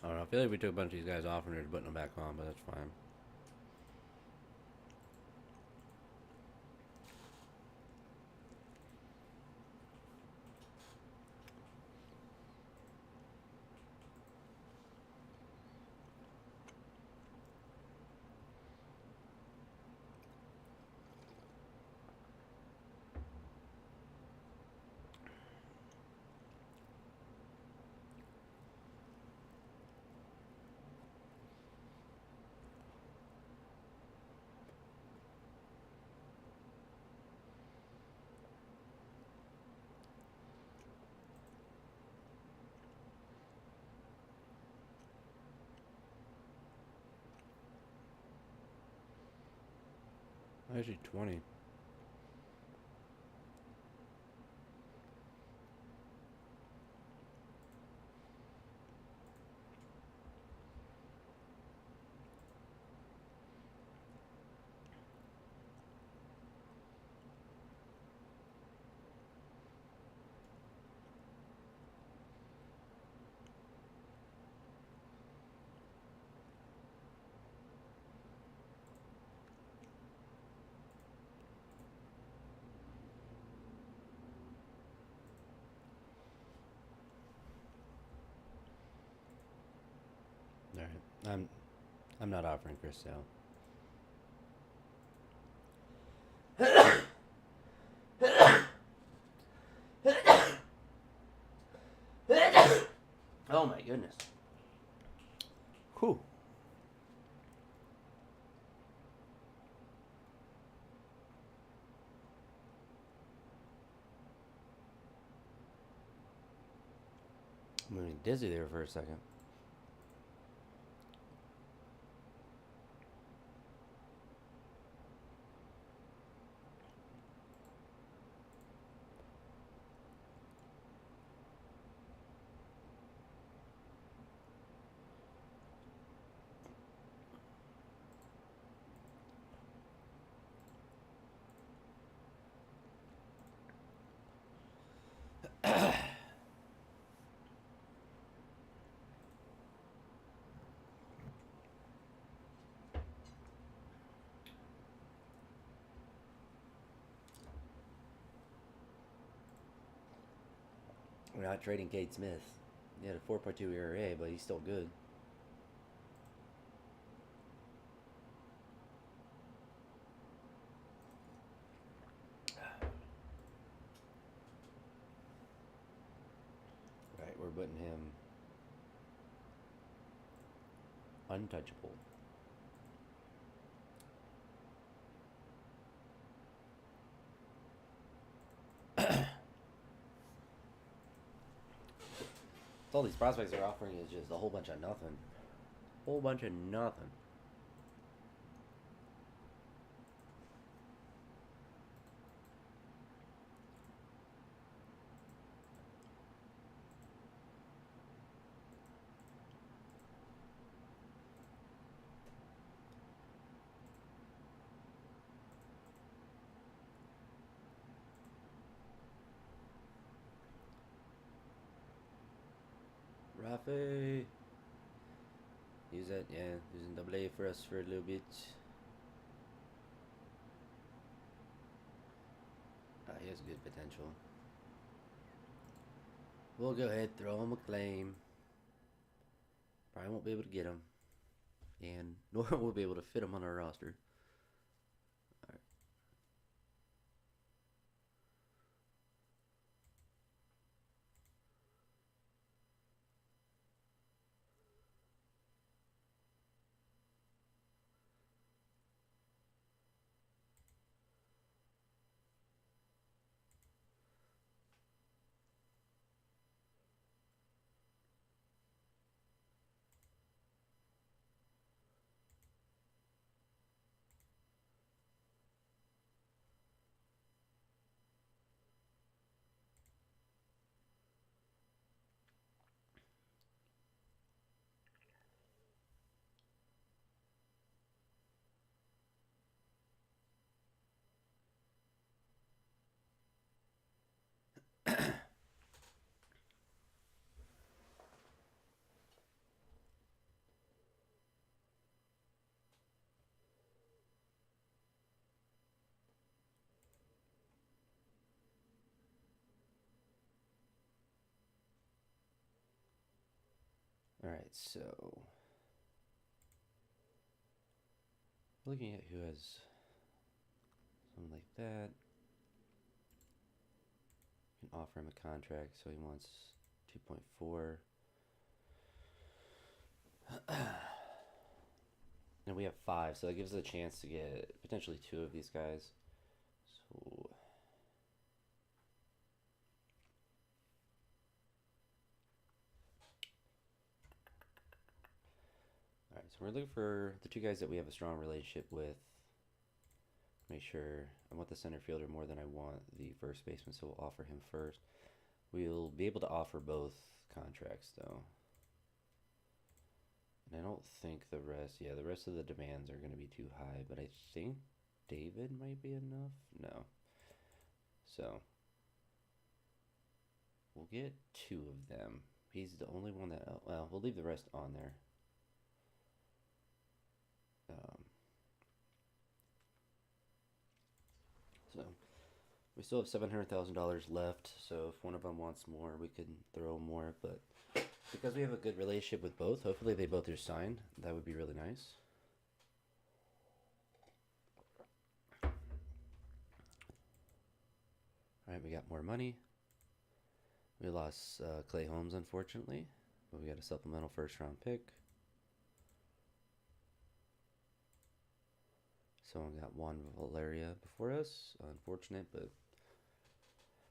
I don't know. I feel like we took a bunch of these guys off and they're putting them back on, but that's fine. Actually, 20. All right. I'm not offering Chris Sale. Oh my goodness. Whew. I'm getting dizzy there for a second. We're not trading Cade Smith. He had a 4.2 ERA, but he's still good. Right, we're putting him untouchable. All these prospects are offering is just a whole bunch of nothing. Whole bunch of nothing. Rafi. Use that, yeah. Using double A for us for a little bit. He has good potential. We'll go ahead, throw him a claim. Probably won't be able to get him. And nor will be able to fit him on our roster. Alright. Alright, so looking at who has something like that. You can offer him a contract, so he wants 2.4. And we have 5, so that gives us a chance to get potentially 2 of these guys. So alright, so we're looking for the 2 guys that we have a strong relationship with. Make sure I want the center fielder more than I want the first baseman, so we'll offer him first. We'll be able to offer both contracts though. And I don't think the rest of the demands are going to be too high, but I think David might be enough. No. So we'll get 2 of them. He's the only one that, well, we'll leave the rest on there. So we still have $700,000 left, so if one of them wants more, we could throw more, but because we have a good relationship with both, hopefully they both are signed. That would be really nice. Alright, we got more money. We lost Clay Holmes, unfortunately. But we got a supplemental first round pick. Someone got Juan Valeria before us. Unfortunate, but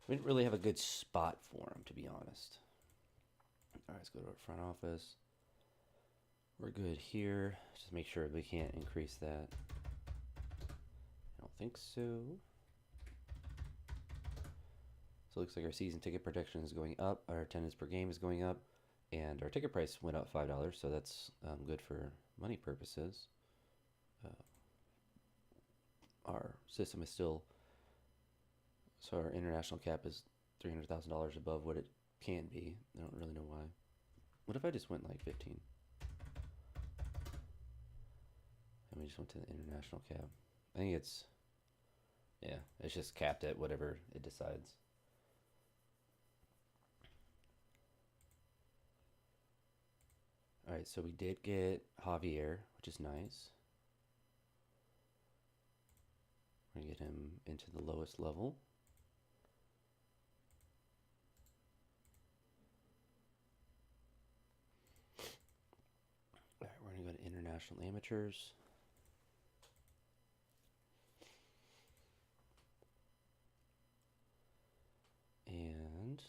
we didn't really have a good spot for him, to be honest. All right, let's go to our front office. We're good here. Just make sure we can't increase that. I don't think so. So it looks like our season ticket protection is going up. Our attendance per game is going up. And our ticket price went up $5, so that's good for money purposes. Our system is still, so our international cap is $300,000 above what it can be. I don't really know why. What if I just went like 15? And we just went to the international cap. I think it's, yeah, it's just capped at whatever it decides. All right, so we did get Javier, which is nice. We're going to get him into the lowest level. All right, we're going to go to international amateurs. And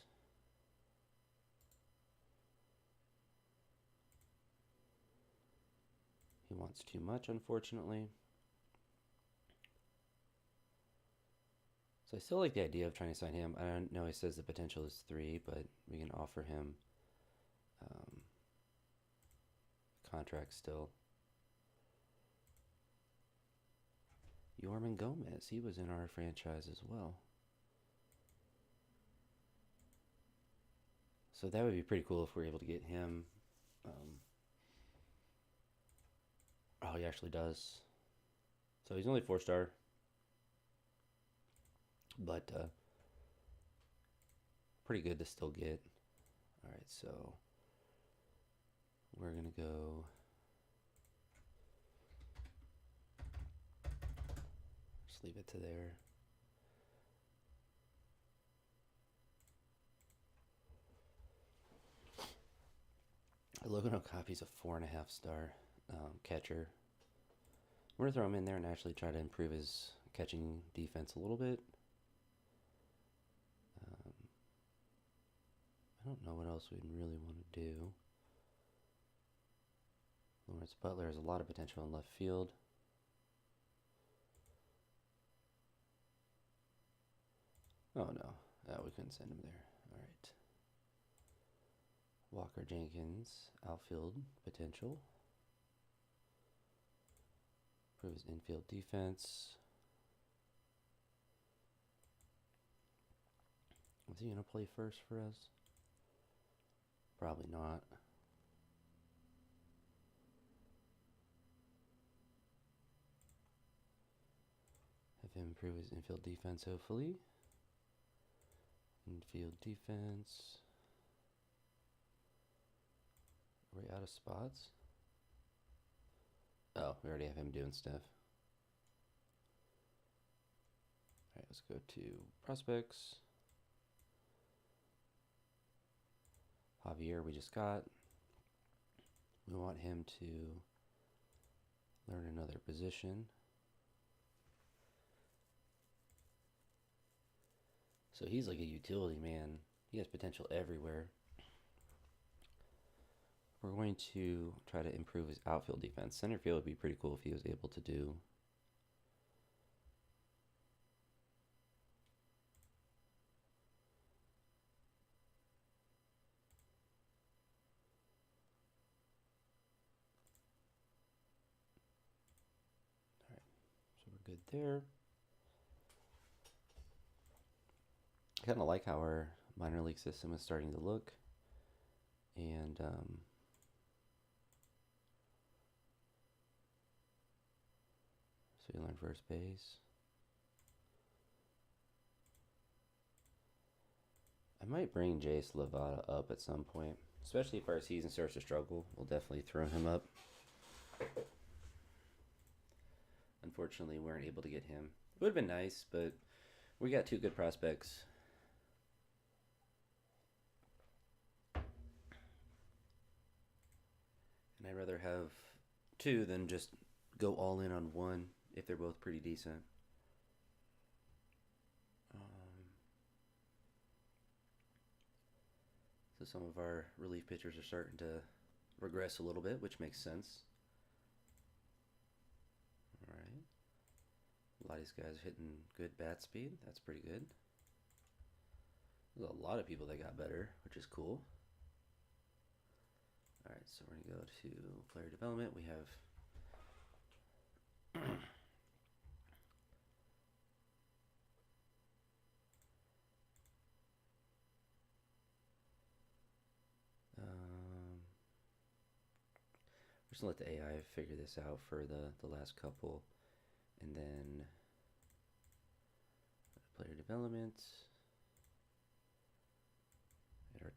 he wants too much, unfortunately. So I still like the idea of trying to sign him. I don't know, he says the potential is 3, but we can offer him contract still. Yorman Gomez, he was in our franchise as well. So that would be pretty cool if we're able to get him. Oh, he actually does. So he's only 4-star. But pretty good to still get. All right, so we're going to go. Just leave it to there. Logan Okapi's a 4.5-star catcher. We're going to throw him in there and actually try to improve his catching defense a little bit. I don't know what else we'd really want to do. Lawrence Butler has a lot of potential in left field. Oh no, we couldn't send him there. All right. Walker Jenkins, outfield potential. Improve his infield defense. Is he going to play first for us? Probably not. Have him improve his infield defense, hopefully. Infield defense. Are we out of spots? Oh, we already have him doing stuff. Alright, let's go to prospects. Javier we just got. We want him to learn another position. So he's like a utility man. He has potential everywhere. We're going to try to improve his outfield defense. Center field would be pretty cool if he was able to do. All right, so we're good there. I kind of like how our minor league system is starting to look. And so we learn first base. I might bring Jace Levada up at some point, especially if our season starts to struggle. We'll definitely throw him up. Unfortunately, we weren't able to get him. It would have been nice, but we got 2 good prospects. I'd rather have two than just go all in on one if they're both pretty decent. So some of our relief pitchers are starting to regress a little bit, which makes sense. All right. A lot of these guys are hitting good bat speed. That's pretty good. There's a lot of people that got better, which is cool. All right, so we're going to go to player development. We have we're just going to let the AI figure this out for the last couple. And then player development. And our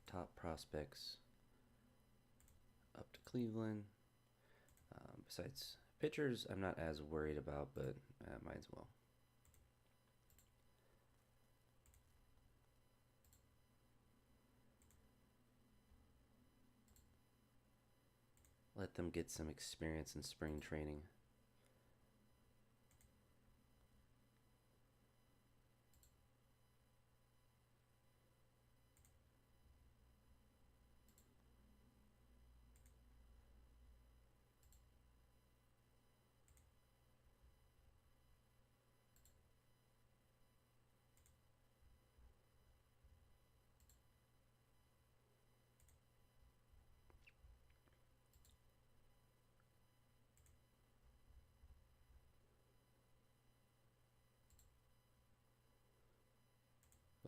top prospects up to Cleveland. Besides pitchers, I'm not as worried about, but might as well. Let them get some experience in spring training.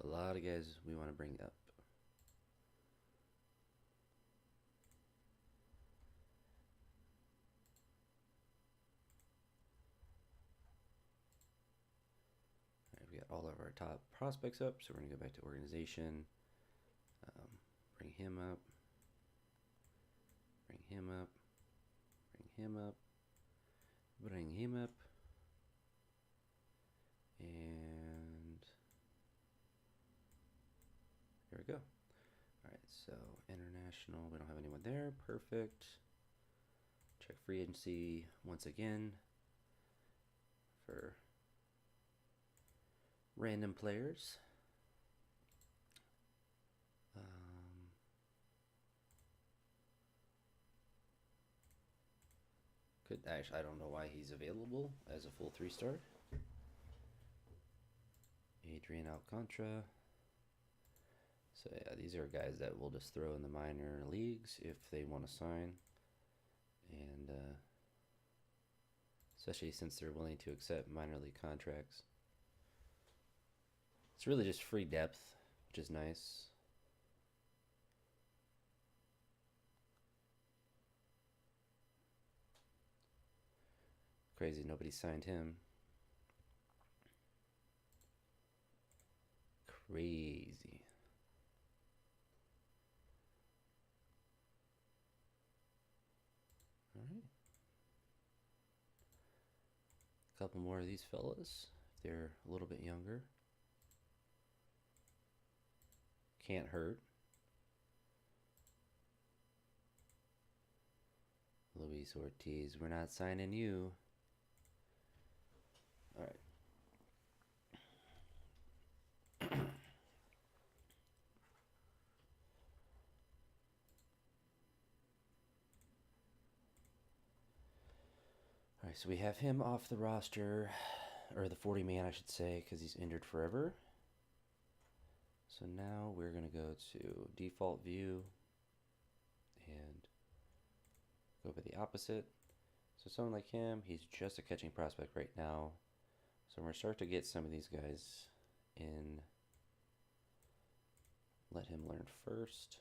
A lot of guys we want to bring up. Right, we got all of our top prospects up, so we're going to go back to organization. Bring him up. Bring him up. Bring him up. Bring him up. And there we go. All right, so international, we don't have anyone there. Perfect. Check free agency once again for random players. Could actually, I don't know why he's available as a full 3-star. Adrian Alcantara. So yeah, these are guys that we'll just throw in the minor leagues if they want to sign, and especially since they're willing to accept minor league contracts. It's really just free depth, which is nice. Crazy, nobody signed him. Crazy. All right. A couple more of these fellas, if they're a little bit younger. Can't hurt. Luis Ortiz, we're not signing you. All right. All right, so we have him off the roster, or the 40-man, I should say, because he's injured forever. So now we're going to go to default view and go over the opposite. So someone like him, he's just a catching prospect right now. So we're going to start to get some of these guys in. Let him learn first.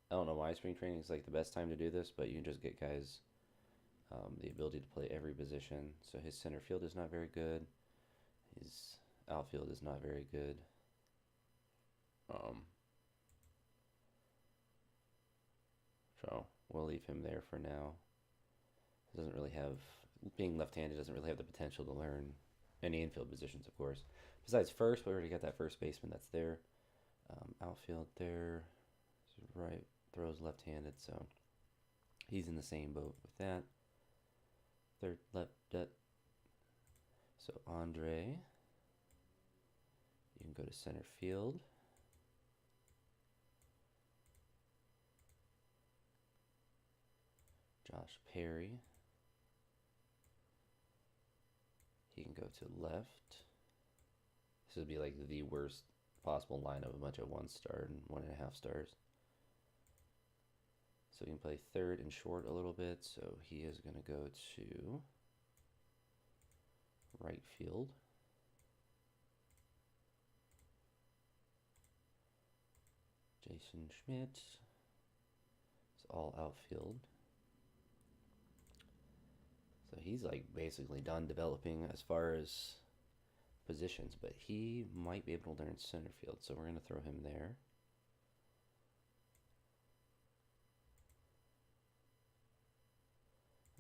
I don't know why spring training is like the best time to do this, but you can just get guys the ability to play every position. So his center field is not very good. His outfield is not very good. So we'll leave him there for now. He doesn't really have, being left-handed, doesn't really have the potential to learn any infield positions, of course. Besides first, we already got that first baseman that's there. Outfield there, right, throws left-handed, so he's in the same boat with that. Third left. So Andre, you can go to center field. Josh Perry, he can go to left. This would be like the worst possible line of a bunch of 1-star and 1.5 stars. So he can play third and short a little bit. So he is going to go to right field. Jason Schmidt. It's all outfield. So he's like basically done developing as far as positions, but he might be able to learn center field. So we're going to throw him there.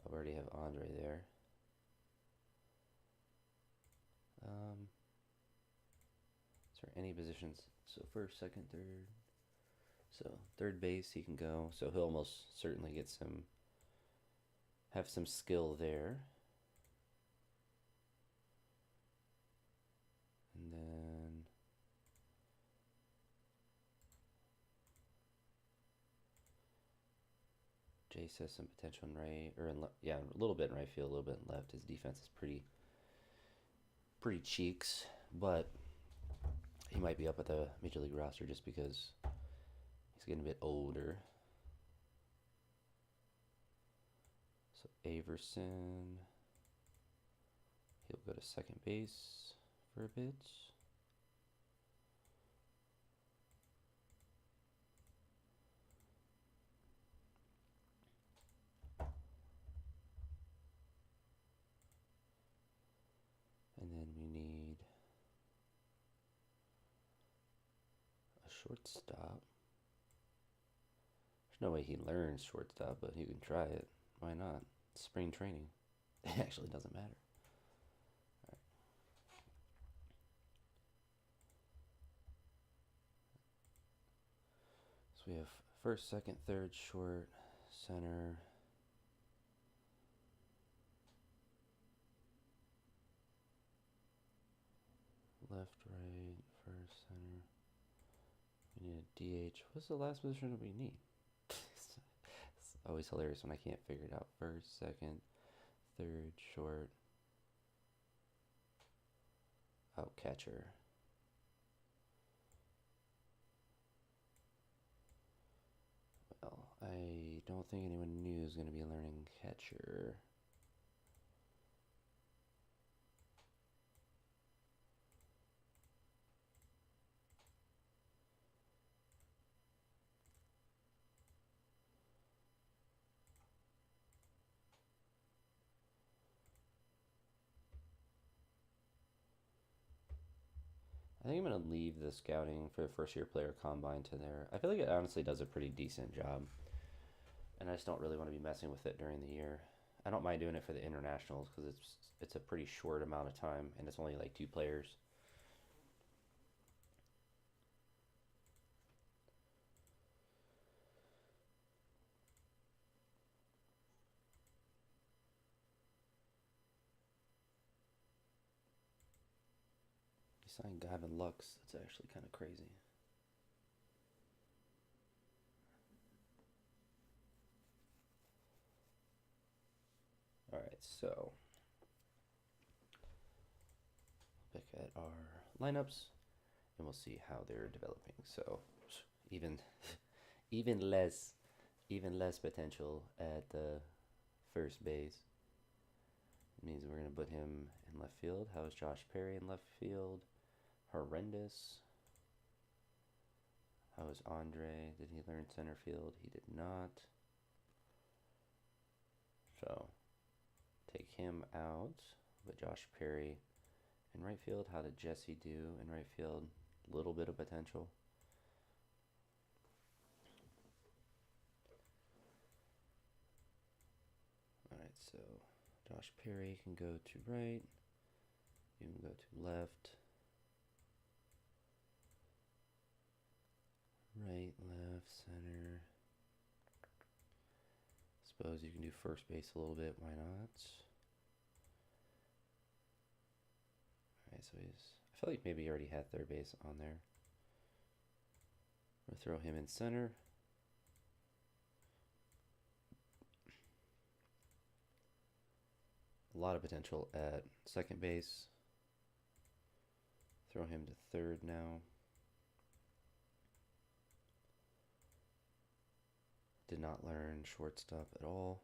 I already have Andre there. Is there any positions? So first, second, third. So third base he can go. So he'll almost certainly get have some skill there. And then Jace has some potential in right, or in yeah, a little bit in right field, a little bit in left. His defense is pretty cheeks, but he might be up at the major league roster just because he's getting a bit older. So Averson, he'll go to second base for a bit. And then we need a shortstop. There's no way he learns shortstop, but he can try it. Why not? It's spring training. It actually doesn't matter. All right. So we have first, second, third, short, center. Left, right, first, center. We need a DH. What's the last position that we need? It's always hilarious when I can't figure it out. First, second, third, short. Oh, catcher. Well, I don't think anyone new is going to be learning catcher. I think I'm going to leave the scouting for the first year player combine to there. I feel like it honestly does a pretty decent job. And I just don't really want to be messing with it during the year. I don't mind doing it for the internationals because it's a pretty short amount of time and it's only like 2 players. Signed Gavin Lux. That's actually kind of crazy. All right, so look at our lineups, and we'll see how they're developing. So even even less potential at the first base. It means we're gonna put him in left field. How is Josh Perry in left field? Horrendous. How is Andre? Did he learn center field? He did not. So take him out. But Josh Perry in right field. How did Jesse do in right field? Little bit of potential. Alright, so Josh Perry can go to right. You can go to left. Right, left, center. suppose you can do first base a little bit. Why not? Alright, so I feel like maybe he already had third base on there. We'll throw him in center. A lot of potential at second base. Throw him to third now. Did not learn shortstop at all.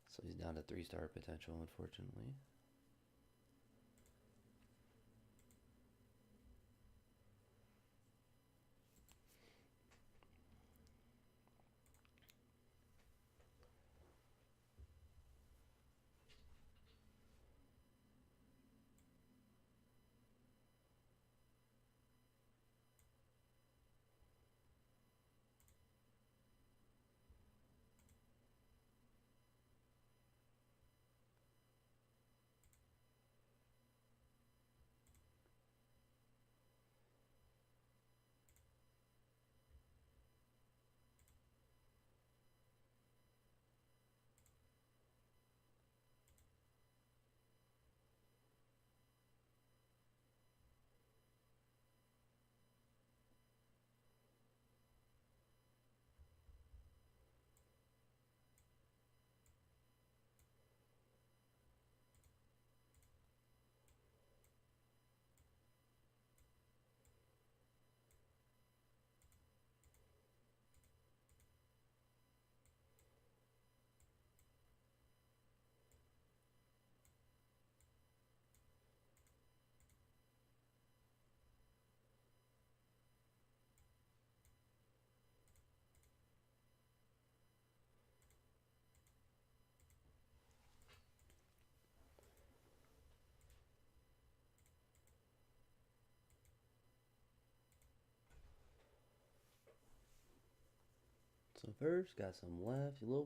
So he's down to 3-star potential, unfortunately. So first, got some left, a little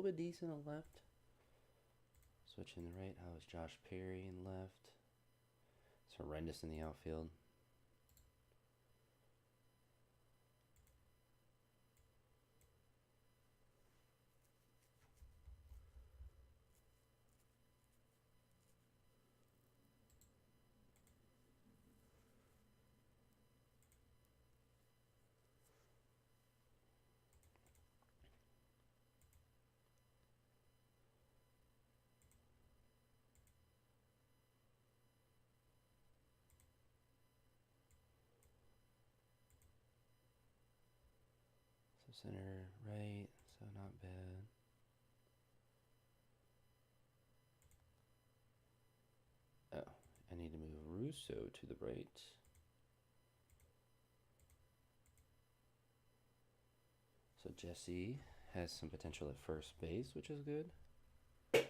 bit decent on left. Switching the right, how is Josh Perry in left? It's horrendous in the outfield. So center right, so not bad. Oh, I need to move Russo to the right. So Jesse has some potential at first base, which is good. Does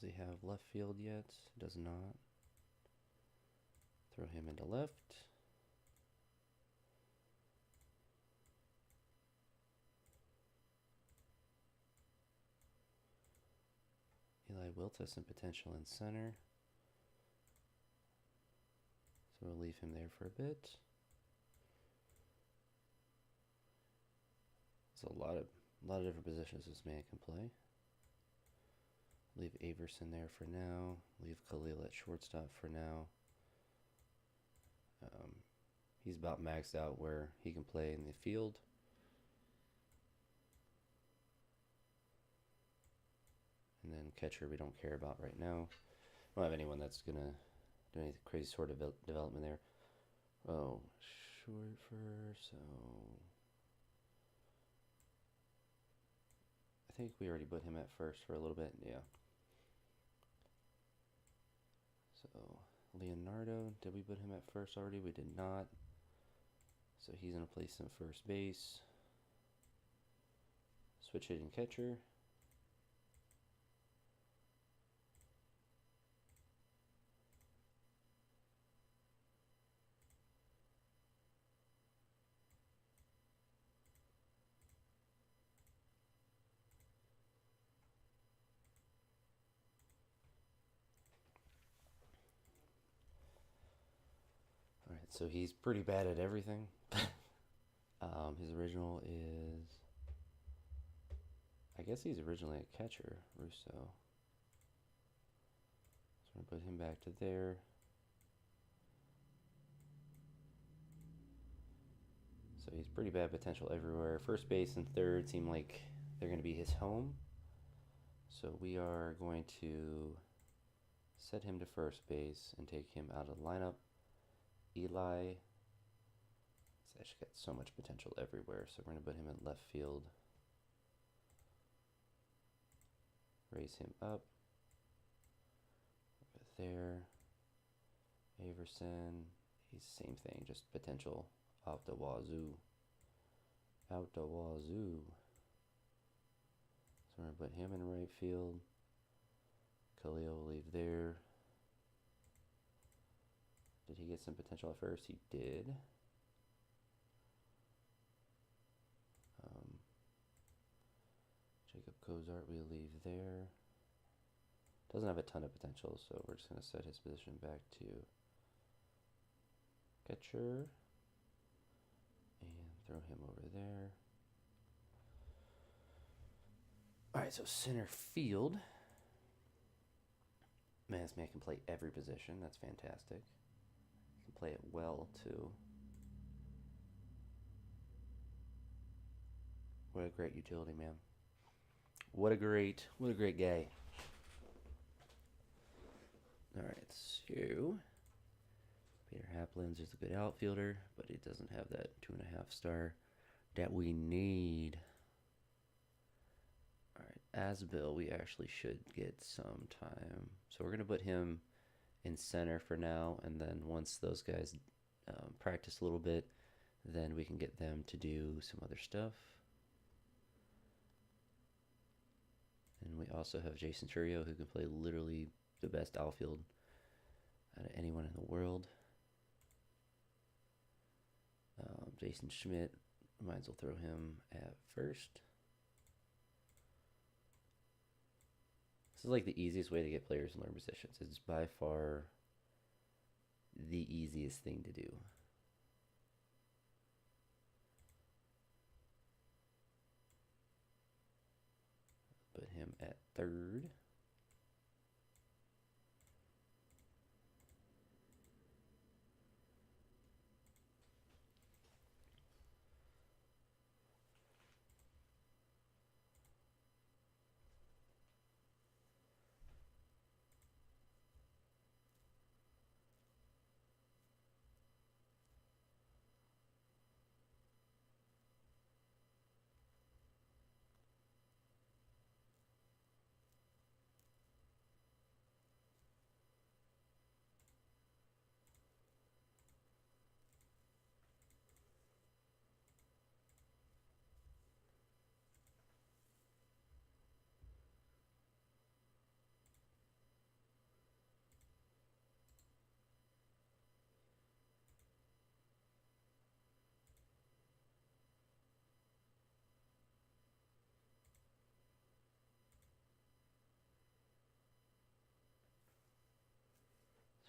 he have left field yet? Does not. Throw him into left. Eli Wilt has some potential in center. So we'll leave him there for a bit. There's a lot of different positions this man can play. Leave Averson there for now. Leave Khalil at shortstop for now. He's about maxed out where he can play in the field. And then catcher we don't care about right now. We don't have anyone that's going to do any crazy sort of development there. Oh, short for, so... I think we already put him at first for a little bit, yeah. So, Leonardo, did we put him at first already? We did not. So he's going to place him first base. Switch hitting catcher. So he's pretty bad at everything. His original is, I guess he's originally a catcher, Russo. So I'm going to put him back to there. So he's pretty bad potential everywhere. First base and third seem like they're going to be his home. So we are going to set him to first base and take him out of the lineup. Eli, he's actually got so much potential everywhere. So we're going to put him in left field. Raise him up. Over there. Averson, he's same thing, just potential out the wazoo. Out the wazoo. So we're going to put him in right field. Khalil will leave there. Did he get some potential at first? He did. Jacob Cozart we leave there. Doesn't have a ton of potential, so we're just going to set his position back to catcher. And throw him over there. Alright, so center field. Man, this man can play every position. That's fantastic. He can play it well, too. What a great utility man. What a great guy. Alright, so Peter Haplin's is a good outfielder, but he doesn't have that 2.5 star that we need. Alright, Asbill, we actually should get some time. So we're going to put him in center for now, and then once those guys practice a little bit, then we can get them to do some other stuff. And we also have Jason Churio, who can play literally the best outfield out of anyone in the world. Jason Schmidt, might as well throw him at first. This is like the easiest way to get players in learn positions. It's by far the easiest thing to do. Put him at third.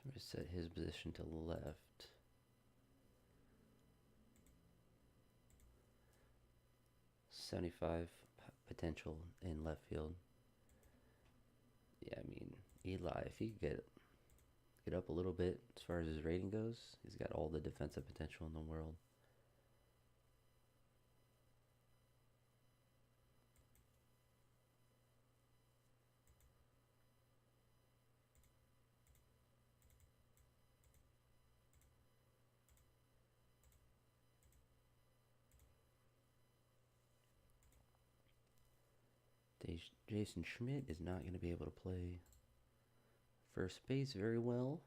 So we set his position to left. .75 potential in left field. Yeah, I mean, Eli, if he could get up a little bit as far as his rating goes, he's got all the defensive potential in the world. Jason Schmidt is not going to be able to play first base very well.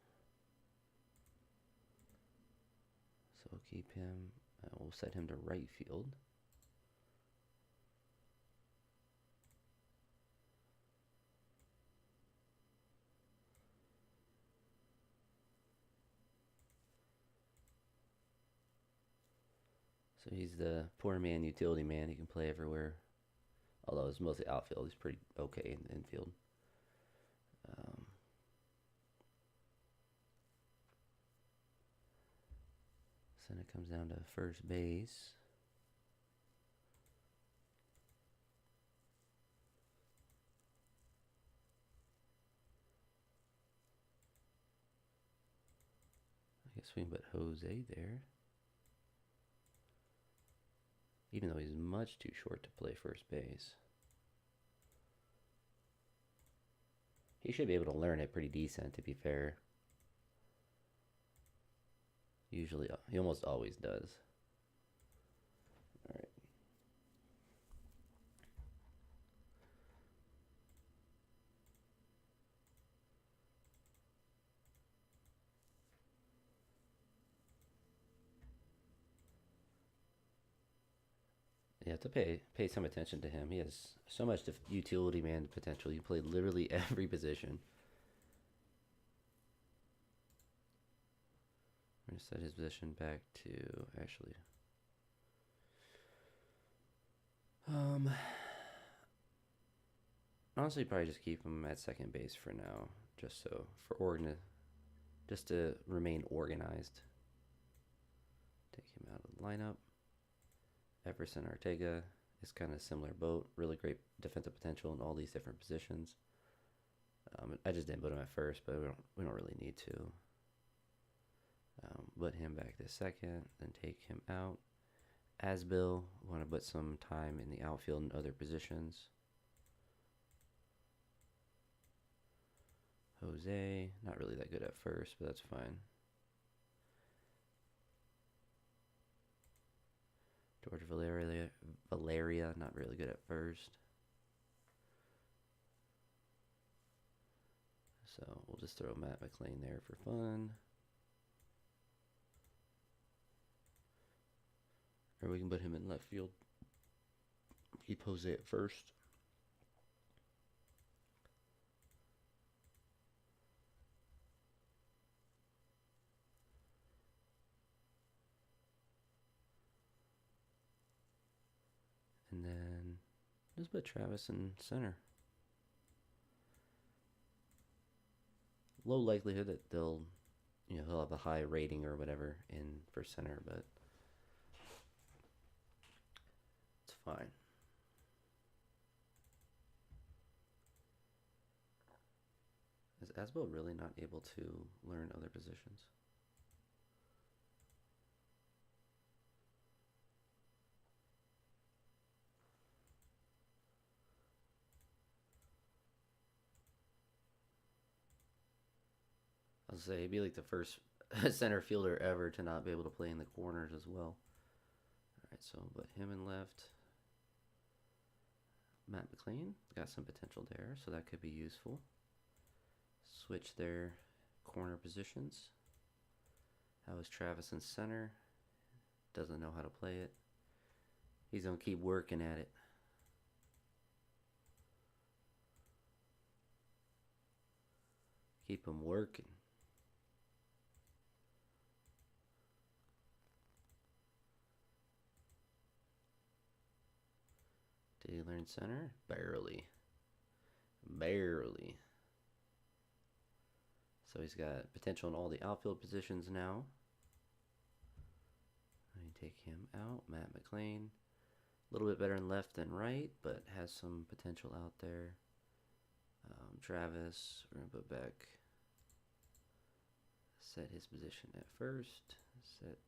So we'll keep him. We'll set him to right field. So he's the poor man utility man. He can play everywhere. Although it's mostly outfield. He's pretty okay in the infield. So then it comes down to first base. I guess we can put Jose there. Even though he's much too short to play first base. He should be able to learn it pretty decent, to be fair. Usually, he almost always does. All right. You have to pay some attention to him. He has so much utility man potential. He played literally every position. I'm going to set his position back to, actually, honestly, probably just keep him at second base for now, just so just to remain organized. Take him out of the lineup. Everson Ortega is kind of similar boat. Really great defensive potential in all these different positions. I just didn't put him at first, but we don't really need to. Put him back to second, then take him out. Asbill, want to put some time in the outfield and other positions. Jose, not really that good at first, but that's fine. George Valeria, not really good at first. So we'll just throw Matt McLean there for fun. Or we can put him in left field. Keep Jose at first. And then just put Travis in center. Low likelihood that he'll have a high rating or whatever in for center, but it's fine. Is Asbo really not able to learn other positions? I'll say he'd be like the first center fielder ever to not be able to play in the corners as well. Alright, so put him in left. Matt McLean got some potential there, so that could be useful. Switch their corner positions. How is Travis in center? Doesn't know how to play it. He's going to keep working at it. Keep him working. Did he learn center? Barely. Barely. So he's got potential in all the outfield positions now. Let me take him out. Matt McLean. A little bit better in left than right, but has some potential out there. Travis, we're going to put back. Set his position at first. Set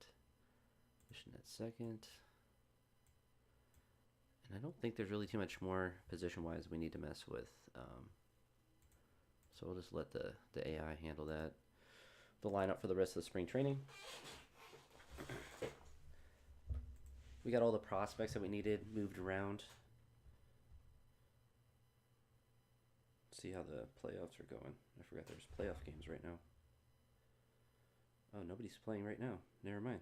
position at second. And I don't think there's really too much more position-wise we need to mess with. So we'll just let the AI handle that. The lineup for the rest of the spring training. We got all the prospects that we needed moved around. See how the playoffs are going. I forgot there's playoff games right now. Oh, nobody's playing right now. Never mind.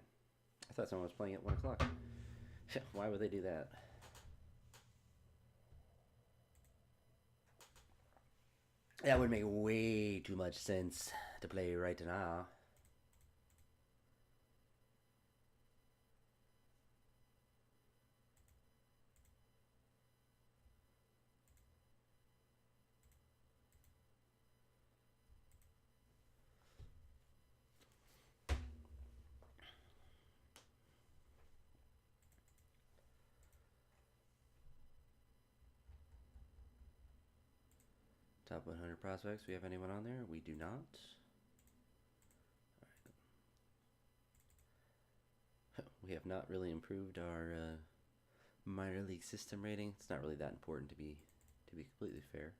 I thought someone was playing at 1 o'clock. Why would they do that? That would make way too much sense to play right now. Top 100 prospects. We have anyone on there? We do not. We have not really improved our minor league system rating. It's not really that important to be completely fair.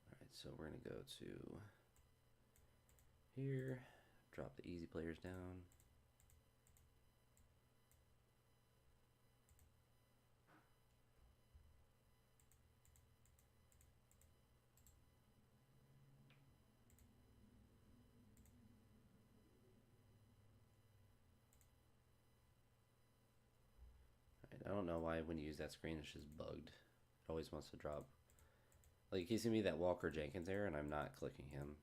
All right, so we're gonna go to here. Drop the easy players down. I don't know why when you use that screen it's just bugged. It always wants to drop. Like it keeps giving me that Walker Jenkins error and I'm not clicking him.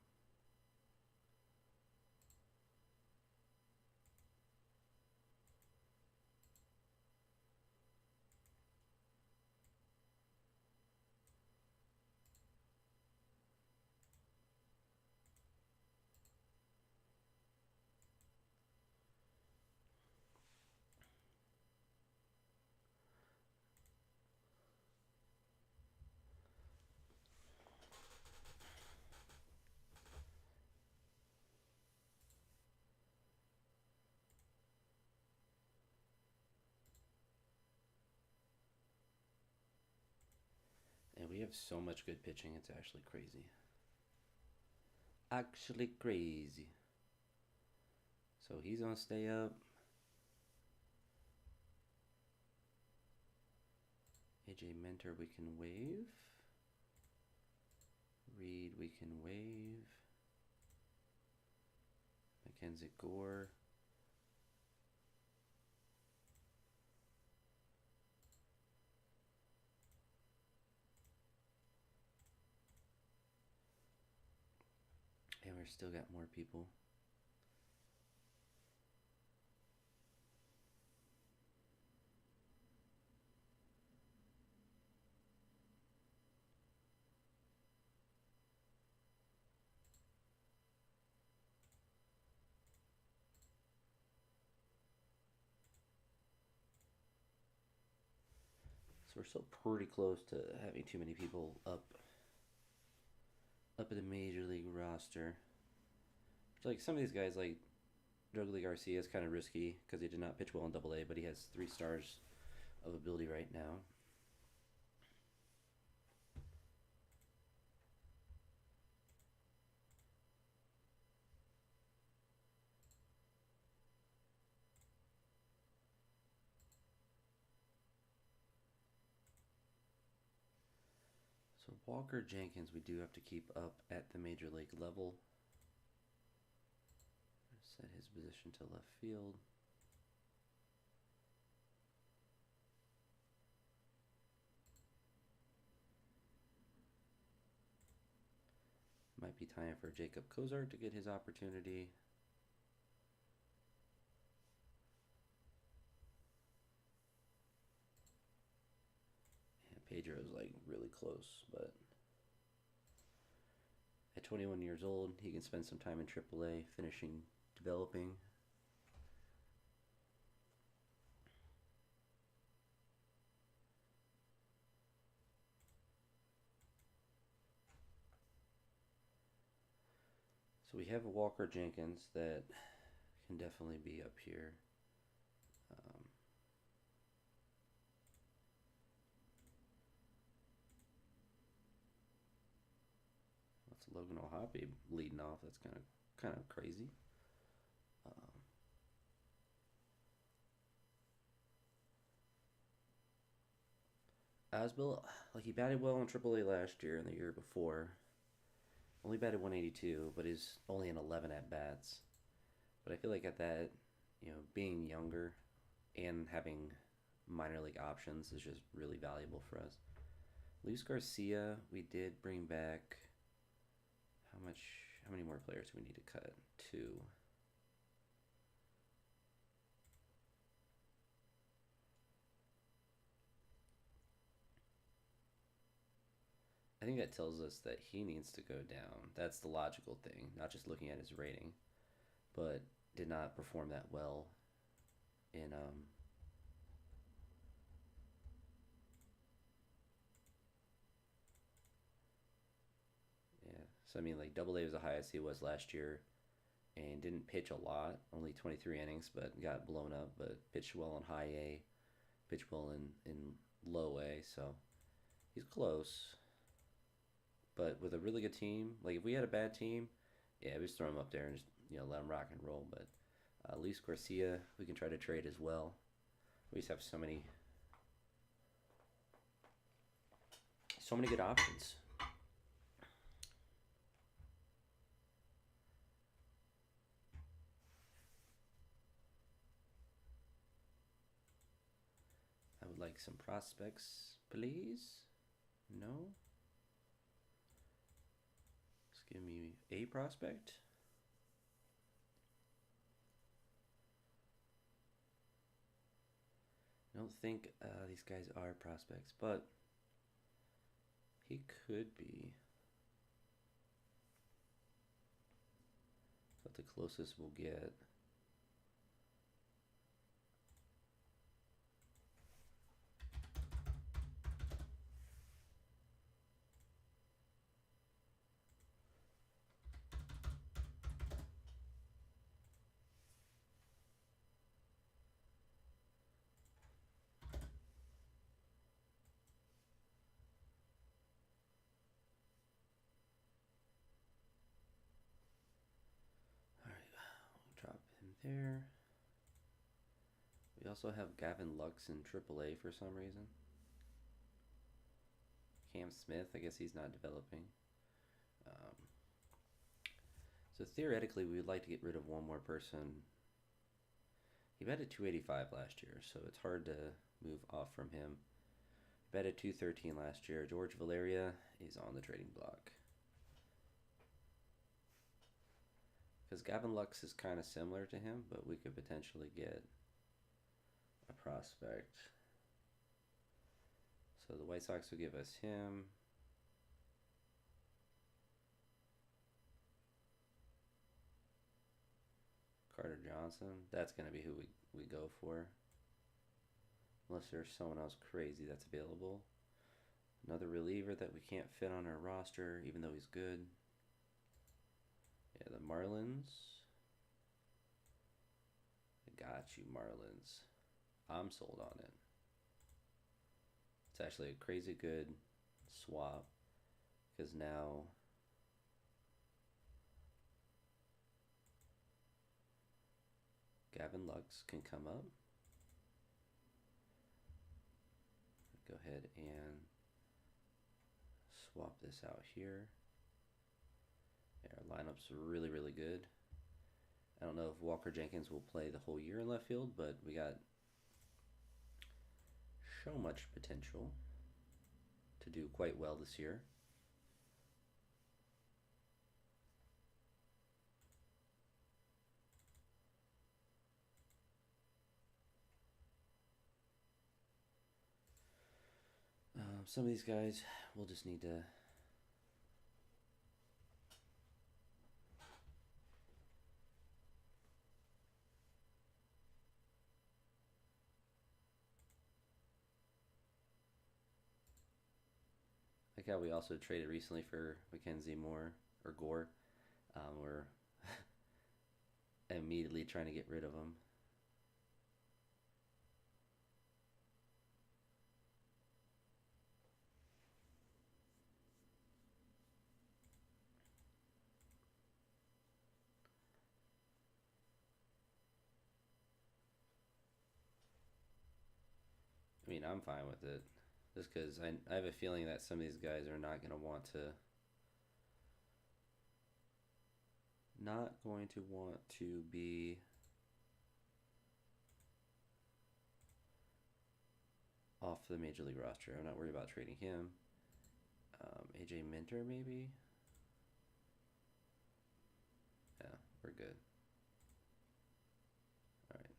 And we have so much good pitching, it's actually crazy. Actually crazy. So he's gonna stay up. AJ Mentor we can waive. Reed we can waive. Mackenzie Gore. And we're still got more people. So we're still pretty close to having too many people up in the major league roster. Like some of these guys, like Joely Garcia, is kind of risky because he did not pitch well in AA, but he has 3 stars of ability right now. So Walker Jenkins we do have to keep up at the major league level. Set his position to left field. Might be time for Jacob Kozar to get his opportunity. Pedro's like really close, but at 21 years old, he can spend some time in AAA, finishing developing. So we have a Walker Jenkins that can definitely be up here. That's Logan O'Hoppe leading off. That's kind of crazy. Asbel, like he batted well in AAA last year and the year before. Only batted 182, but is only in 11 at bats. But I feel like at that, being younger and having minor league options is just really valuable for us. Luis Garcia, we did bring back. How many more players do we need to cut? 2. I think that tells us that he needs to go down. That's the logical thing, not just looking at his rating, but did not perform that well in So I mean, like Double A was the highest he was last year, and didn't pitch a lot, only 23 innings, but got blown up. But pitched well in High A, pitched well in Low A, so he's close. But with a really good team, like if we had a bad team, yeah, we just throw him up there and just let him rock and roll. But Luis Garcia, we can try to trade as well. We just have so many good options. I would like some prospects, please. No? Just give me a prospect. I don't think these guys are prospects, but he could be. But the closest we'll get. Drop him there. We also have Gavin Lux in AAA for some reason. Cam Smith, I guess he's not developing. Um, so theoretically, we would like to get rid of one more person. He batted 285 last year, so it's hard to move off from him. He batted 213 last year. George Valeria is on the trading block. Because Gavin Lux is kind of similar to him, but we could potentially get a prospect. So the White Sox will give us him. Carter Johnson. That's going to be who we go for. Unless there's someone else crazy that's available. Another reliever that we can't fit on our roster, even though he's good. Yeah, the Marlins. I got you, Marlins. I'm sold on it. It's actually a crazy good swap because now Gavin Lux can come up. Go ahead and swap this out here. Yeah, our lineup's really, really good. I don't know if Walker Jenkins will play the whole year in left field, but we got so much potential to do quite well this year. Some of these guys will just need to like how we also traded recently for Mackenzie Moore or Gore. We're immediately trying to get rid of him. I mean, I'm fine with it. Just because I have a feeling that some of these guys are not going to want to be off the major league roster. I'm not worried about trading him. AJ Minter, maybe? Yeah, we're good. All right.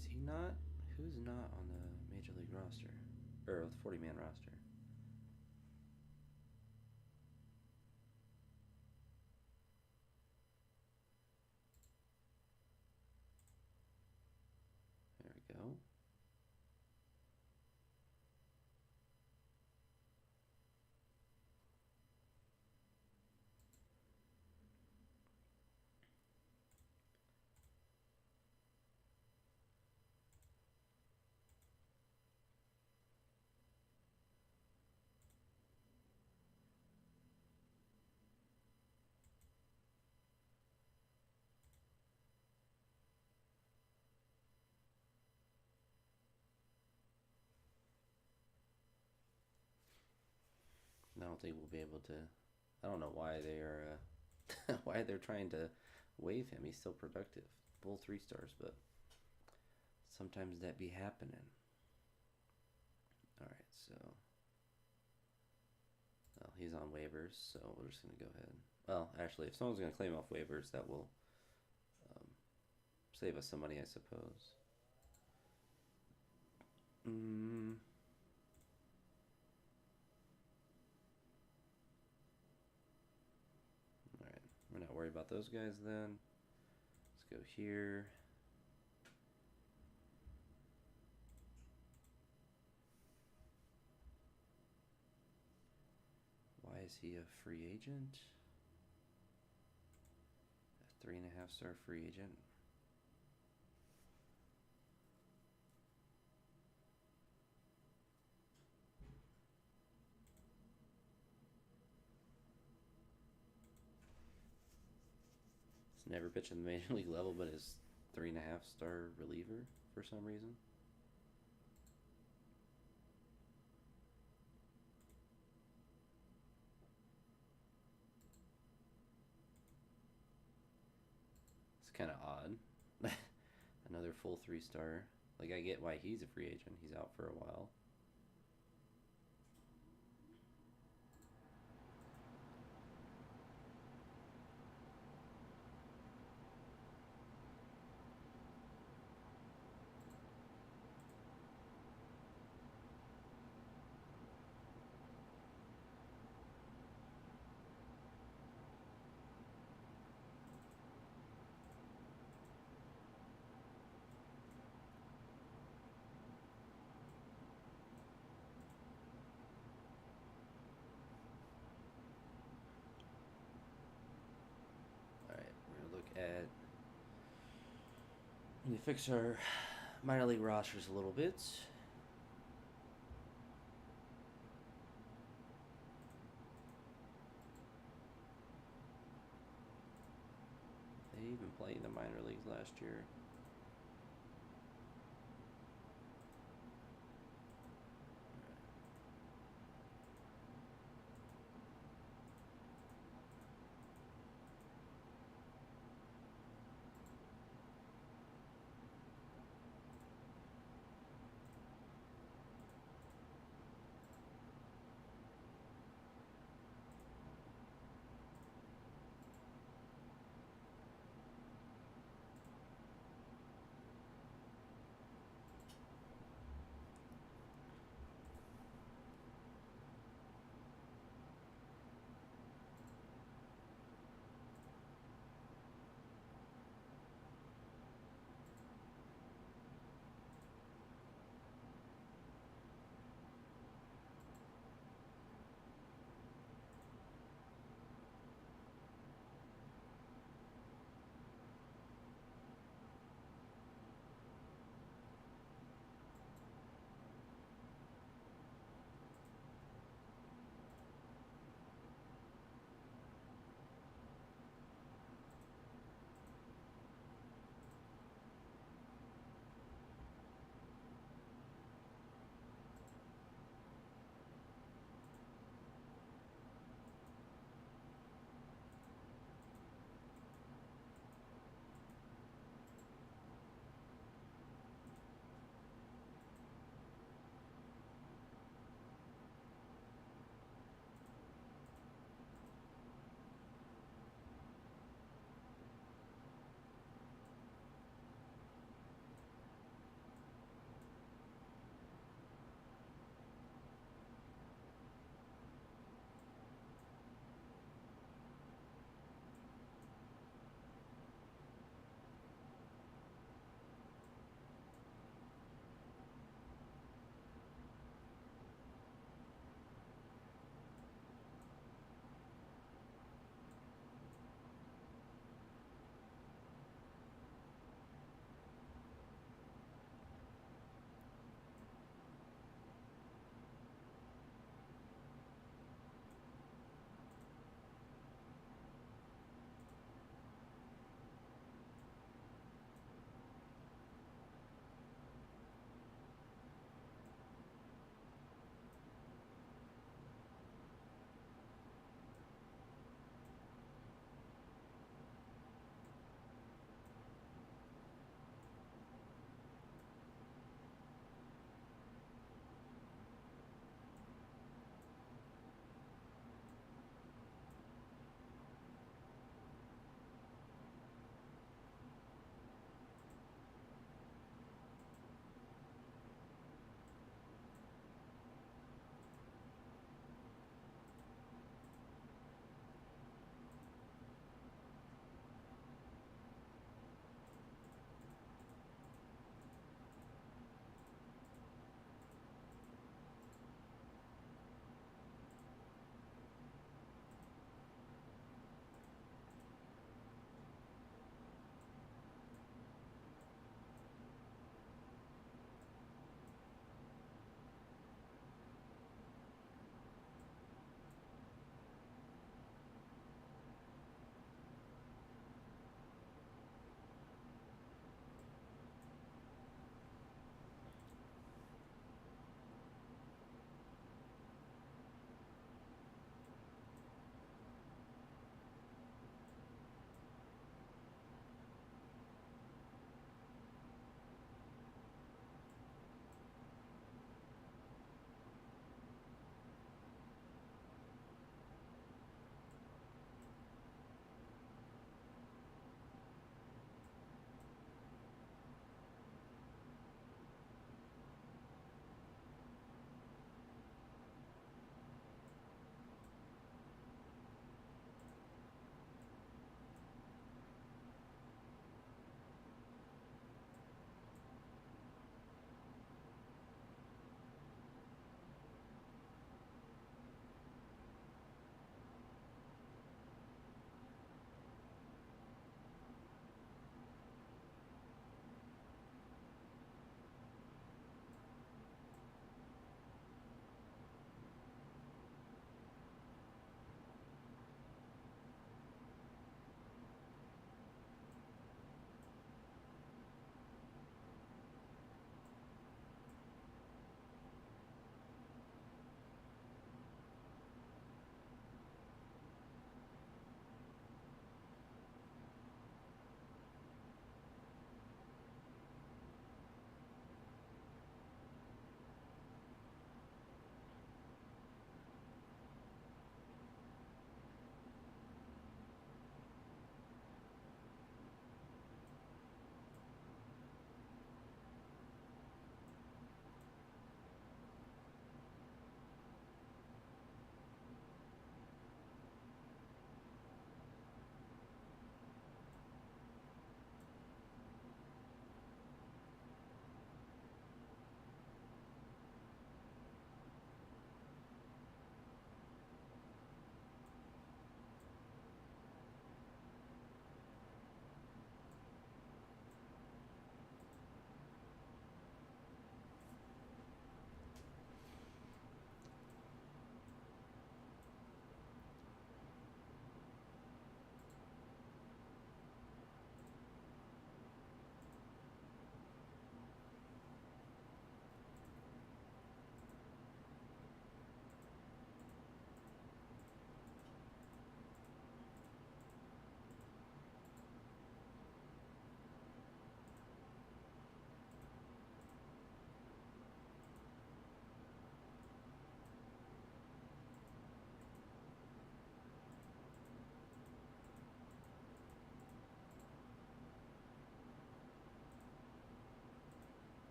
Is he not? Who's not on the Major League roster? Or the 40-man roster? There we go. I don't think we'll be able to. I don't know why they are. Why they're trying to waive him. He's still productive. Full 3 stars, but sometimes that be happening. All right, so well, he's on waivers, so we're just gonna go ahead. Well, actually, if someone's gonna claim off waivers, that will um, save us some money, I suppose. Mm, all right, we're not worried about those guys then. Let's go here. Why is he a free agent? A 3.5 star free agent. He's never pitched in the major league level, but is 3.5 star reliever for some reason. It's kind of odd. Another full 3 star. Like, I get why he's a free agent. He's out for a while. All right, we're gonna look at. Let me fix our minor league rosters a little bit. They even played in the minor leagues last year.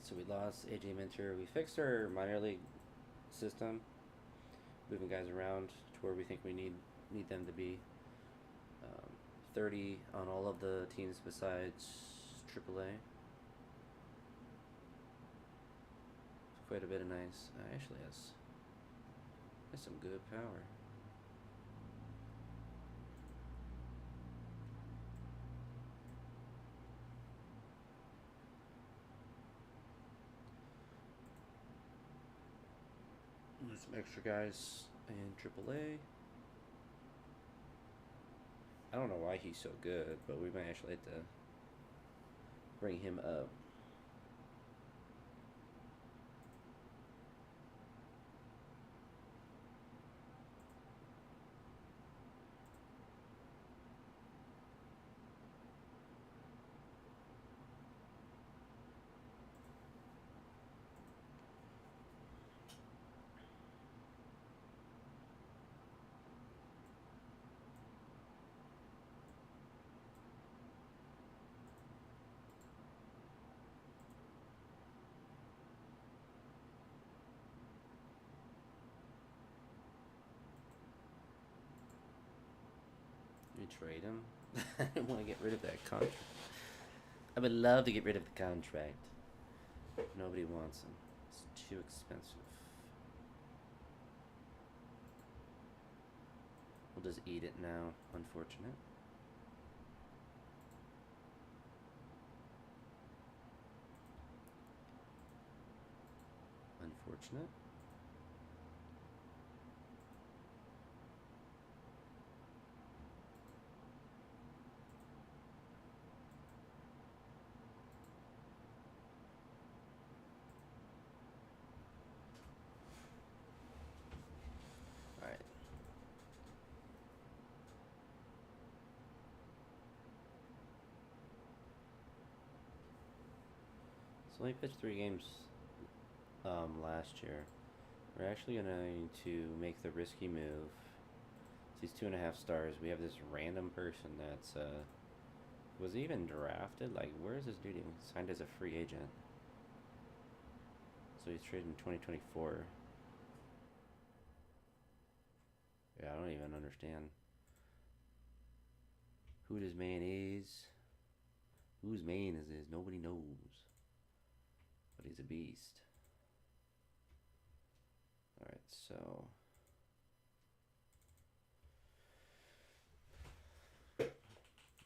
so we lost AJ Minter. We fixed our minor league system, moving guys around to where we think we need them to be. 30 on all of the teams besides AAA. It's quite a bit of nice. Actually, has some good power. There's some extra guys in AAA. I don't know why he's so good, but we might actually have to bring him up. We trade him. I want to get rid of that contract. I would love to get rid of the contract. Nobody wants him. It's too expensive. We'll just eat it now. Unfortunate. Unfortunate. Alright. So we pitched 3 games last year. We're actually going to make the risky move. These 2.5 stars. We have this random person that's was he even drafted? Like, where is this dude even signed as a free agent? So he's traded in 2024. Yeah, I don't even understand who this man is. Whose man is this? Nobody knows. But he's a beast. Alright, so now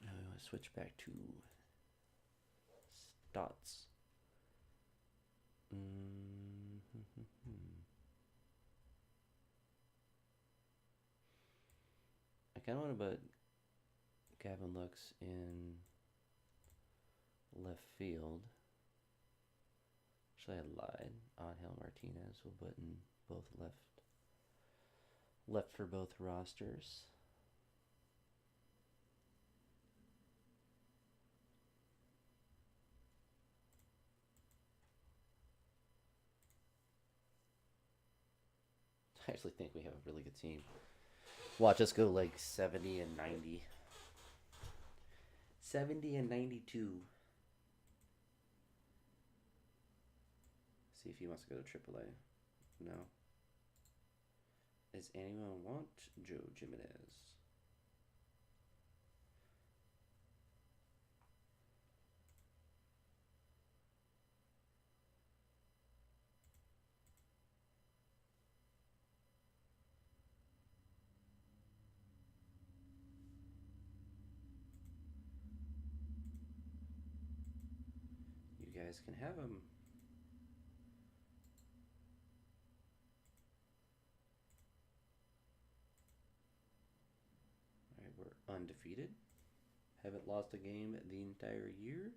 we want to switch back to stats. I kind of want to put Gavin Lux in left field. Actually, I lied. Angel Martinez will put in both left. Left for both rosters. I actually think we have a really good team. Watch us go like 70 and 90. 70 and 92. See if he wants to go to AAA. No. Does anyone want Joe Jimenez? You guys can have him. Alright, we're undefeated. Haven't lost a game the entire year.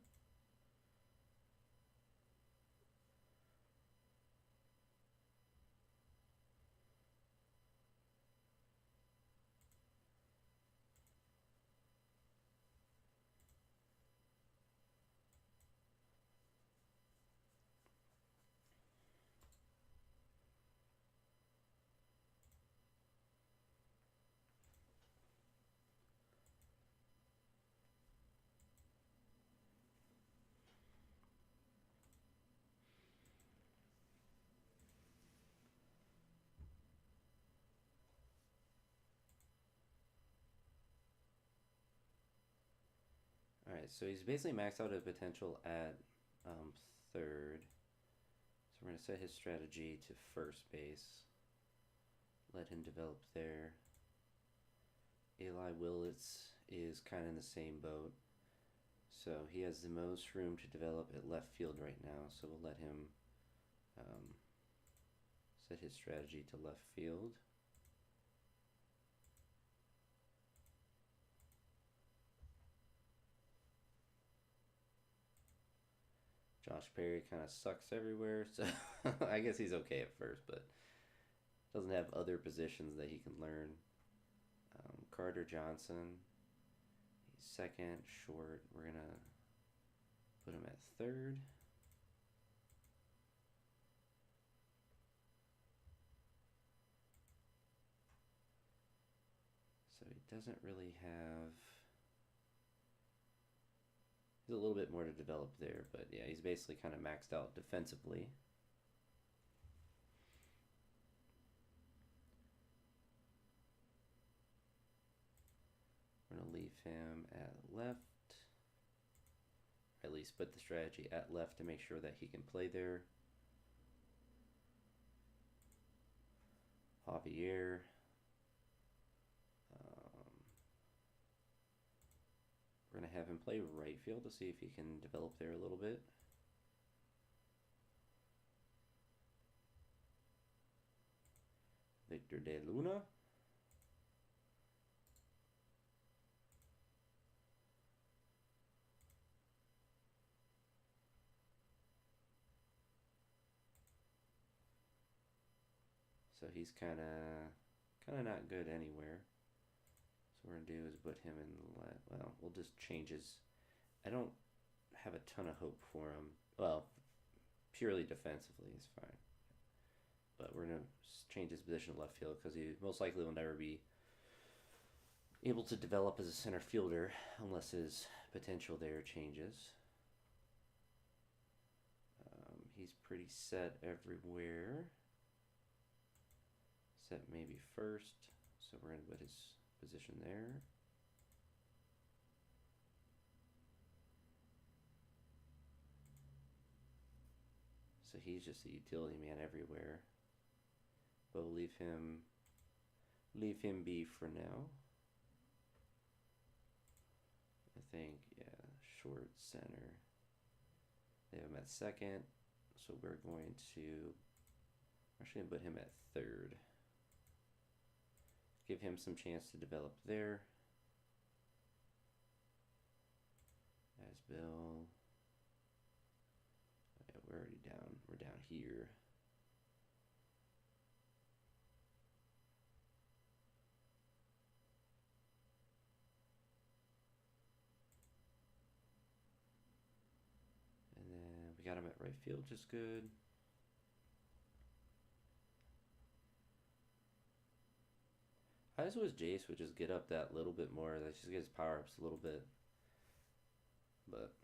Alright, so he's basically maxed out his potential at third. So we're going to set his strategy to first base. Let him develop there. Eli Willits is kind of in the same boat. So he has the most room to develop at left field right now. So we'll let him set his strategy to left field. Josh Perry kind of sucks everywhere, so I guess he's okay at first, but doesn't have other positions that he can learn. Carter Johnson, he's second, short. We're going to put him at third. So he doesn't really have... He's a little bit more to develop there, but yeah, he's basically kind of maxed out defensively. We're going to leave him at left. Or at least put the strategy at left to make sure that he can play there. Javier. We're going to have him play right field to see if he can develop there a little bit. Victor De Luna. So he's kind of not good anywhere. So what we're gonna do is put him in. Well, we'll just change his. I don't have a ton of hope for him. Well, purely defensively is fine. But we're gonna change his position to left field because he most likely will never be able to develop as a center fielder unless his potential there changes. He's pretty set everywhere. Set maybe first, so we're going to put his position there. So he's just a utility man everywhere. But we'll leave him be for now. I think, yeah, short center. They have him at second, so we're going to actually put him at third. Give him some chance to develop there. As Bill. Yeah, we're already down. We're down here. And then we got him at right field, which is good. I just wish Jace would just get up that little bit more. That just get his power ups a little bit. But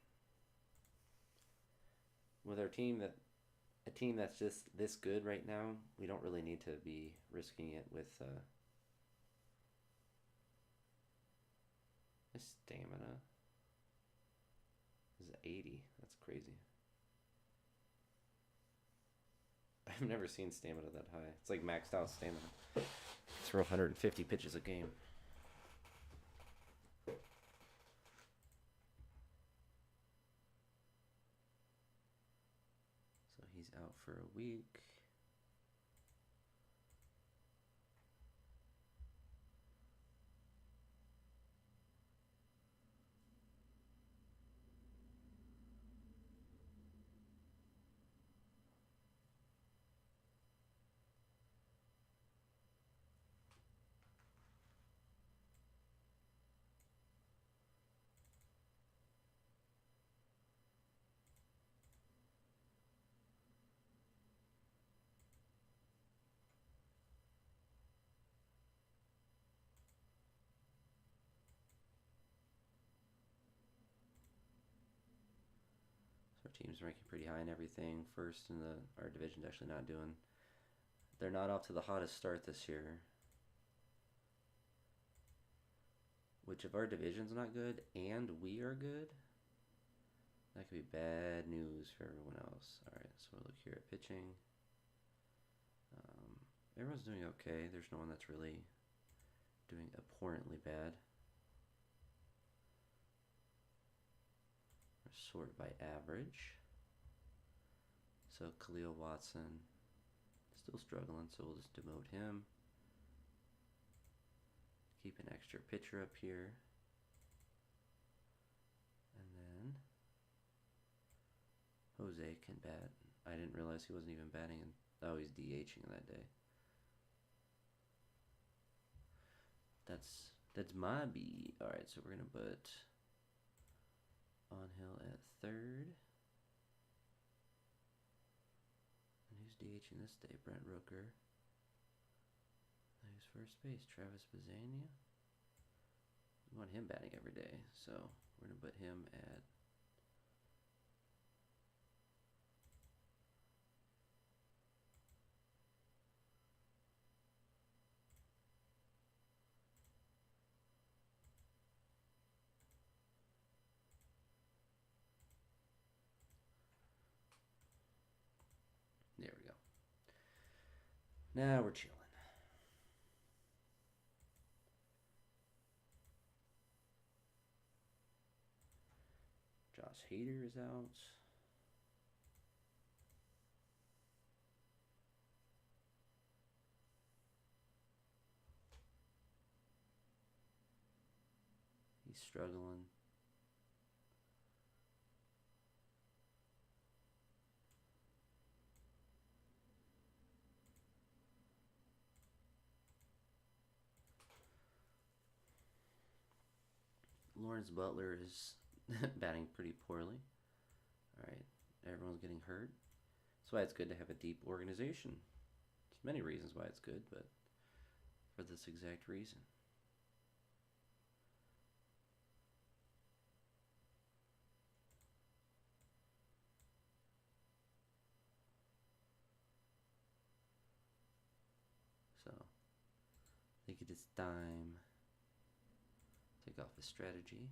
with our team a team that's just this good right now, we don't really need to be risking it with his stamina. This is 80. That's crazy. I've never seen stamina that high. It's like maxed out stamina. Throw 150 pitches a game. So he's out for a week. Our team's ranking pretty high in everything. First in our division's actually not doing. They're not off to the hottest start this year. Which if our division's not good and we are good, That could be bad news for everyone else. All right, so we'll look here at pitching. Everyone's doing okay. There's no one that's really doing abhorrently bad. Sort by average. So Khalil Watson still struggling, so we'll just demote him. Keep an extra pitcher up here. And then Jose can bat. I didn't realize he wasn't even batting. Oh, he's DHing that day. That's my B. All right, so we're gonna put On Hill at third. And who's DHing this day? Brent Rooker. Who's first base? Travis Bazzania. We want him batting every day, so we're gonna put him at there we go. Now we're chilling. Josh Hader is out. He's struggling. Lawrence Butler is batting pretty poorly. All right, everyone's getting hurt. That's why it's good to have a deep organization. There's many reasons why it's good, but for this exact reason. So, I think it is time to take off the strategy.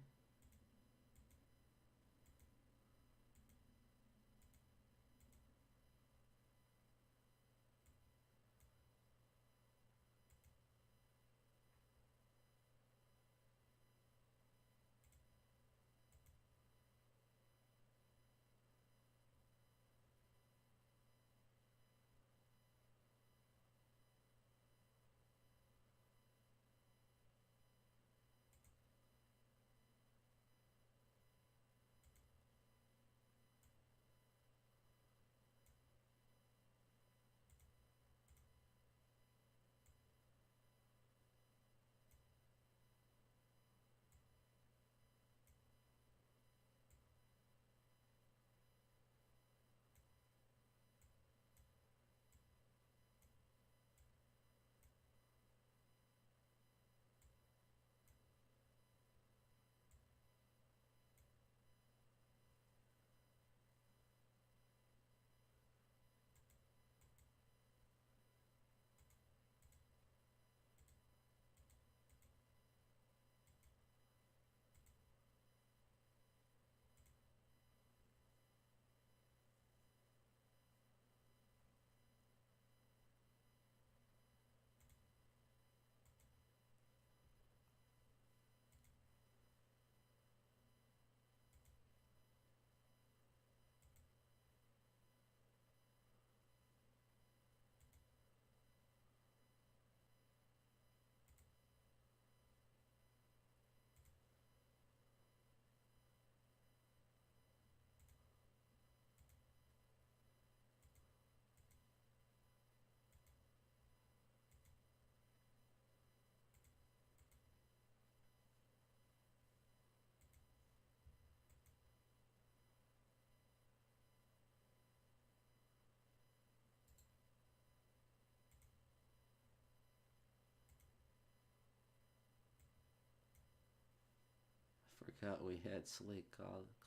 Forgot we had Slade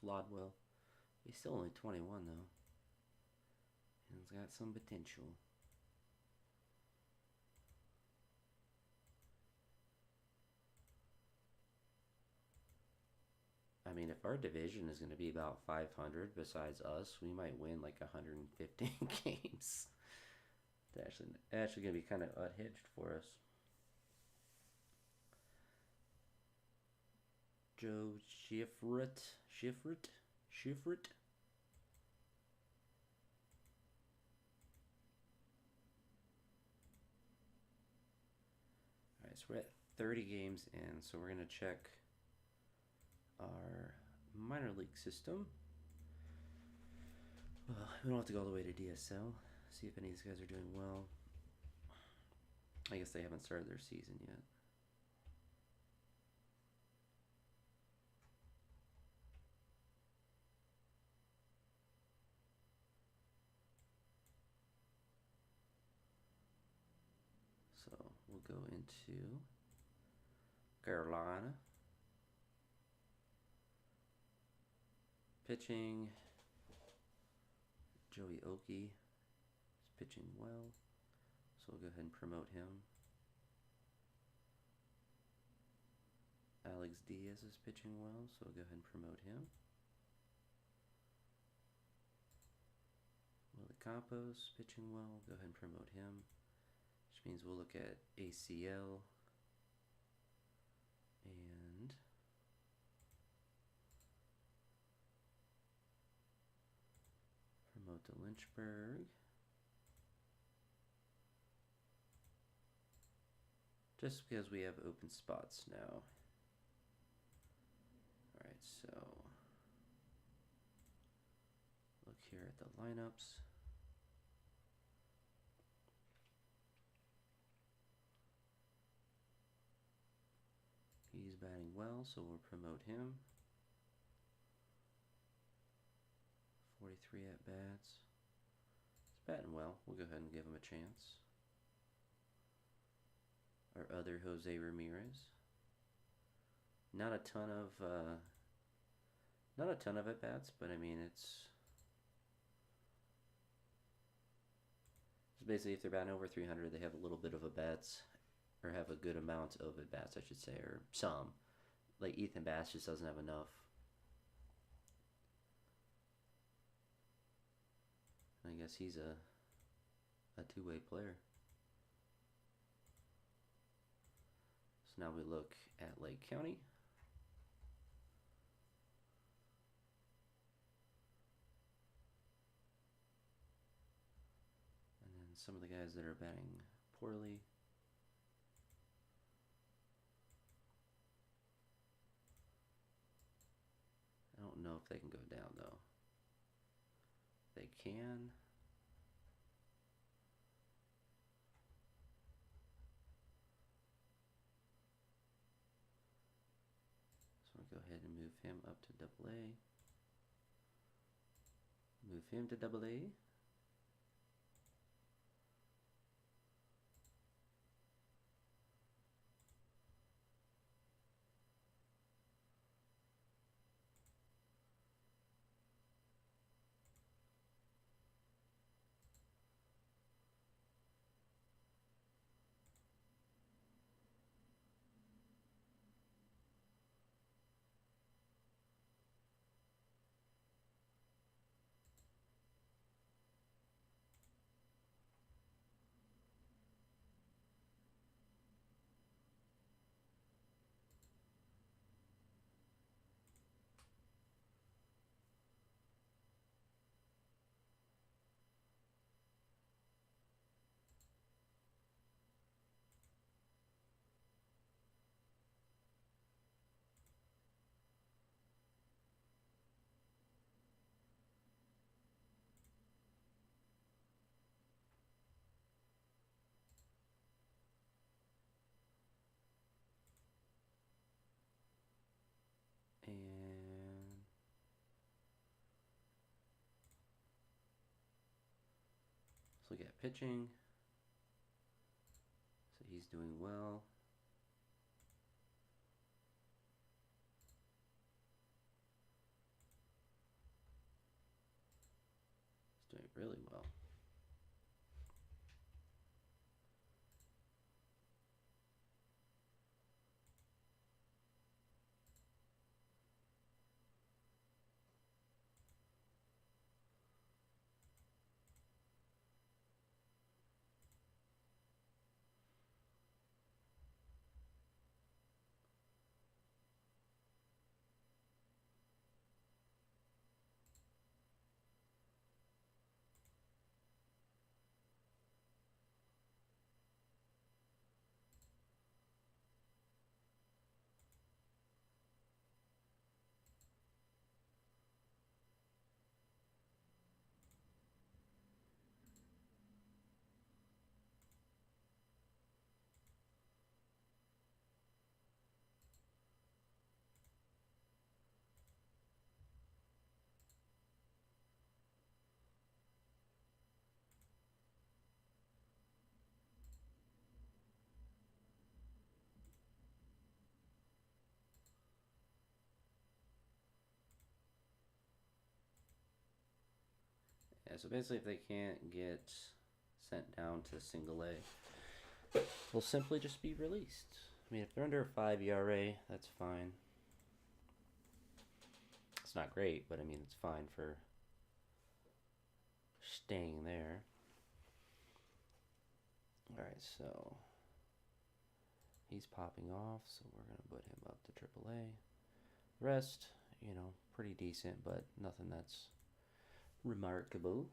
Clodwell. He's still only 21 though. He's got some potential. I mean, if our division is going to be about 500 besides us, we might win like 115 games. It's actually going to be kind of unhinged for us. Joe Shifrit. All right, so we're at 30 games in, so we're going to check our minor league system. Well, we don't have to go all the way to DSL. See if any of these guys are doing well. I guess they haven't started their season yet. So we'll go into Carolina. Pitching, Joey Oki is pitching well, so we'll go ahead and promote him. Alex Diaz is pitching well, so we'll go ahead and promote him. Willie Campos pitching well, we'll go ahead and promote him, which means we'll look at ACL and promote to Lynchburg. Just because we have open spots now. Alright, so look here at the lineups. He's batting well, so we'll promote him. 43 at bats. He's batting well. We'll go ahead and give him a chance. Our other Jose Ramirez. Not a ton of at bats, but I mean it's basically if they're batting over 300, they have a little bit of at bats, or have a good amount of at bats, I should say, or some. Like Ethan Bass just doesn't have enough. I guess he's a two-way player. So now we look at Lake County. And then some of the guys that are batting poorly. I don't know if they can go down though. They can. So I'll go ahead and move him up to AA. Move him to AA. And let's look at pitching. So he's doing well. He's doing really well. Yeah, so basically if they can't get sent down to single A, they'll simply just be released. I mean, if they're under a 5 ERA, that's fine. It's not great, but I mean, it's fine for staying there. Alright, so he's popping off, so we're going to put him up to AAA. Rest, you know, pretty decent, but nothing that's remarkable.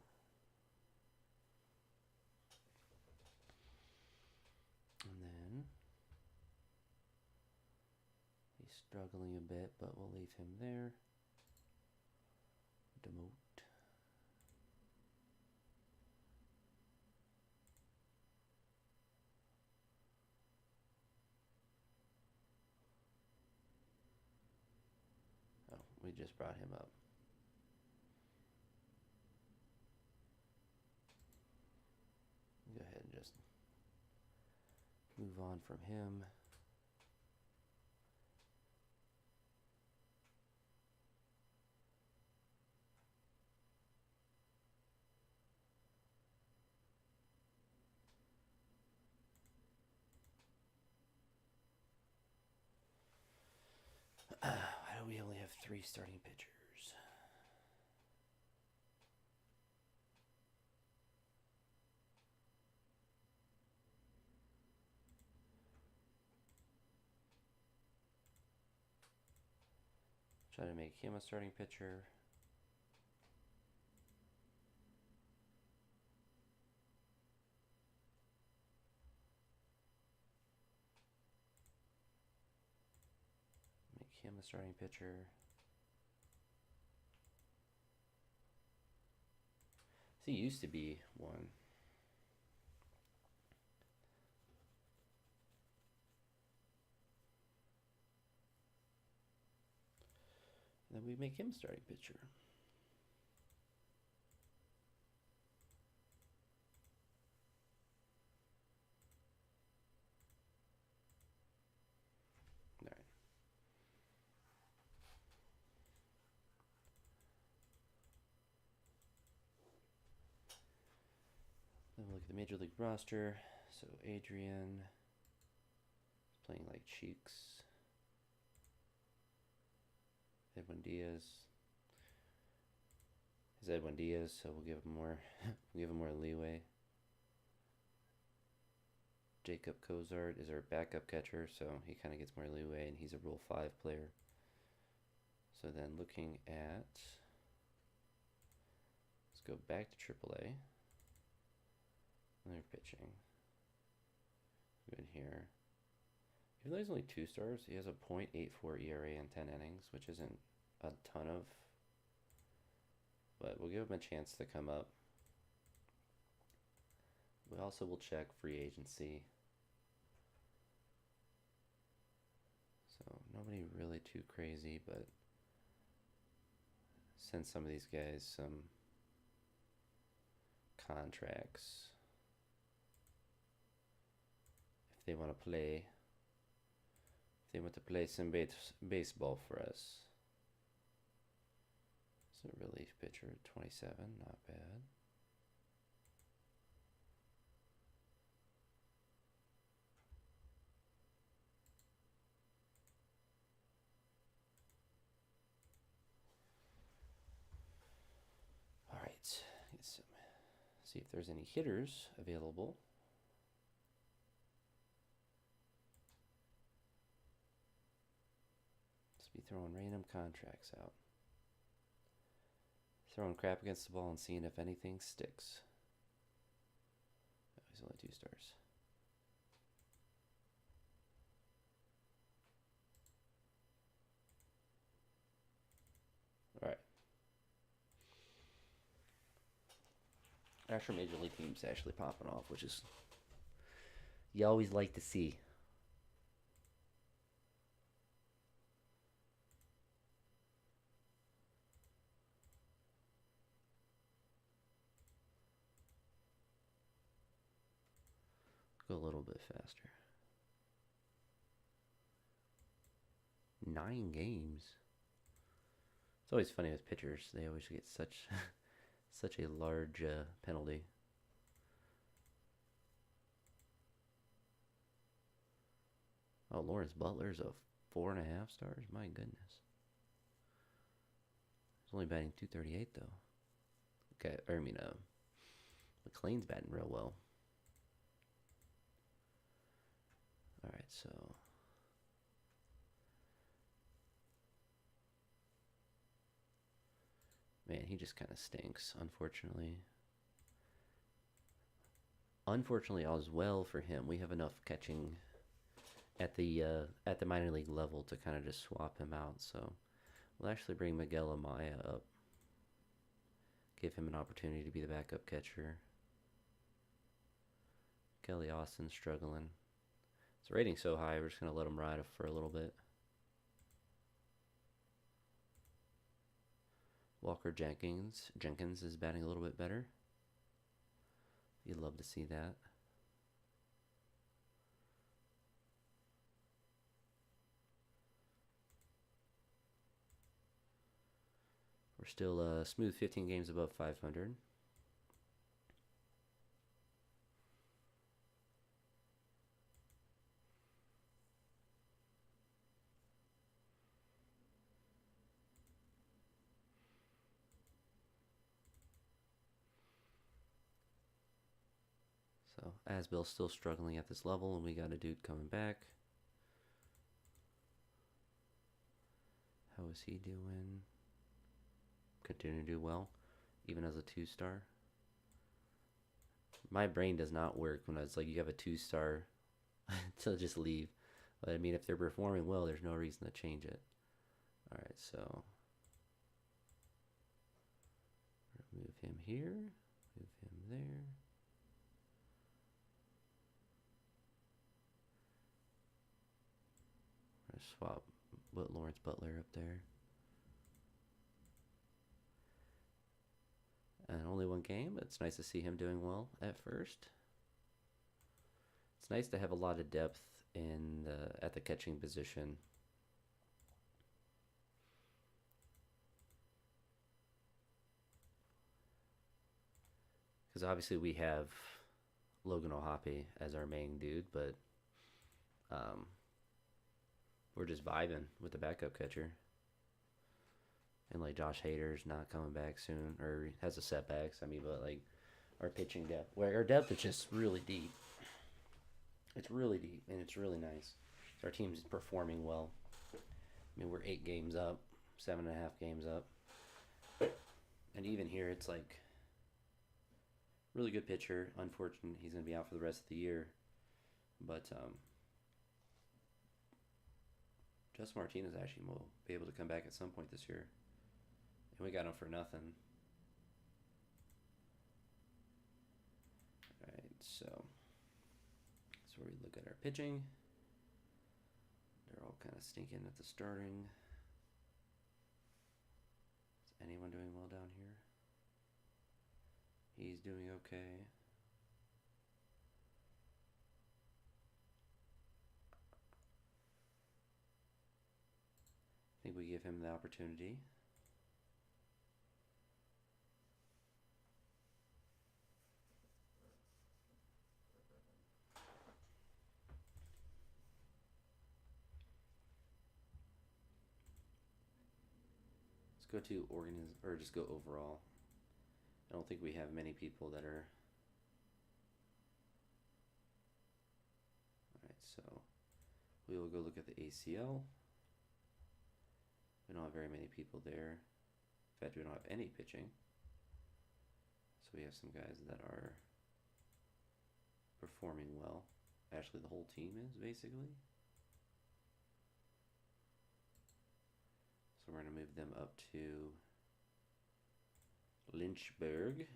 And then he's struggling a bit, but we'll leave him there. Demote. Oh, we just brought him up. Go ahead and just move on from him. Why do we only have 3 starting pitchers? Try to make him a starting pitcher. Make him a starting pitcher. He used to be one. And then we make him starting pitcher. All right. Then we'll look at the Major League roster. So Adrian is playing like Cheeks. Edwin Diaz is Edwin Diaz, so we'll give him more we'll give him more leeway. Jacob Cozart is our backup catcher, so he kind of gets more leeway, and he's a Rule 5 player. So then looking at, let's go back to AAA. They're pitching. Good here. Even though he's only 2 stars, he has a .84 ERA in 10 innings, which isn't a ton of, but we'll give him a chance to come up. We also will check free agency. So nobody really too crazy, but send some of these guys some contracts if they want to play. If they want to play some baseball for us. So relief pitcher, 27, not bad. All right, see if there's any hitters available. Let's be throwing random contracts out. Throwing crap against the ball and seeing if anything sticks. Oh, he's only 2 stars. All right. Actual Major League teams actually popping off, which is you always like to see. Go a little bit faster. 9 games. It's always funny with pitchers. They always get such Such a large penalty. Oh, Lawrence Butler's a 4.5 stars? My goodness. He's only batting 238 though. Okay, or I mean, McLean's batting real well. All right, so man, he just kind of stinks, unfortunately. Unfortunately, as well for him, we have enough catching at the minor league level to kind of just swap him out. So we'll actually bring Miguel Amaya up, give him an opportunity to be the backup catcher. Kelly Austin's struggling. His rating's so high, we're just gonna let him ride for a little bit. Walker Jenkins is batting a little bit better. You'd love to see that. We're still smooth 15 games above 500. So Asbill's still struggling at this level, and we got a dude coming back. How is he doing? Continue to do well, even as a 2-star. My brain does not work when it's like you have a 2-star to just leave. But I mean, if they're performing well, there's no reason to change it. All right, so move him here, move him there. Swap put Lawrence Butler up there. And only one game. It's nice to see him doing well at first. It's nice to have a lot of depth at the catching position. Because obviously we have Logan O'Hoppe as our main dude, but we're just vibing with the backup catcher. And like Josh Hader's not coming back soon, or has a setbacks. I mean, but like our pitching depth, where our depth is just really deep. It's really deep, and it's really nice. So our team's performing well. I mean, we're 8 games up, 7.5 games up, and even here, it's like really good pitcher. Unfortunate, he's gonna be out for the rest of the year, but Justin Martinez actually will be able to come back at some point this year. And we got him for nothing. Alright, so that's where we look at our pitching. They're all kind of stinking at the starting. Is anyone doing well down here? He's doing okay. I think we give him the opportunity. Go to or just go overall. I don't think we have many people that are. Alright, so we will go look at the ACL. We don't have very many people there. In fact, we don't have any pitching. So we have some guys that are performing well. Actually, the whole team is basically. So we're going to move them up to Lynchburg.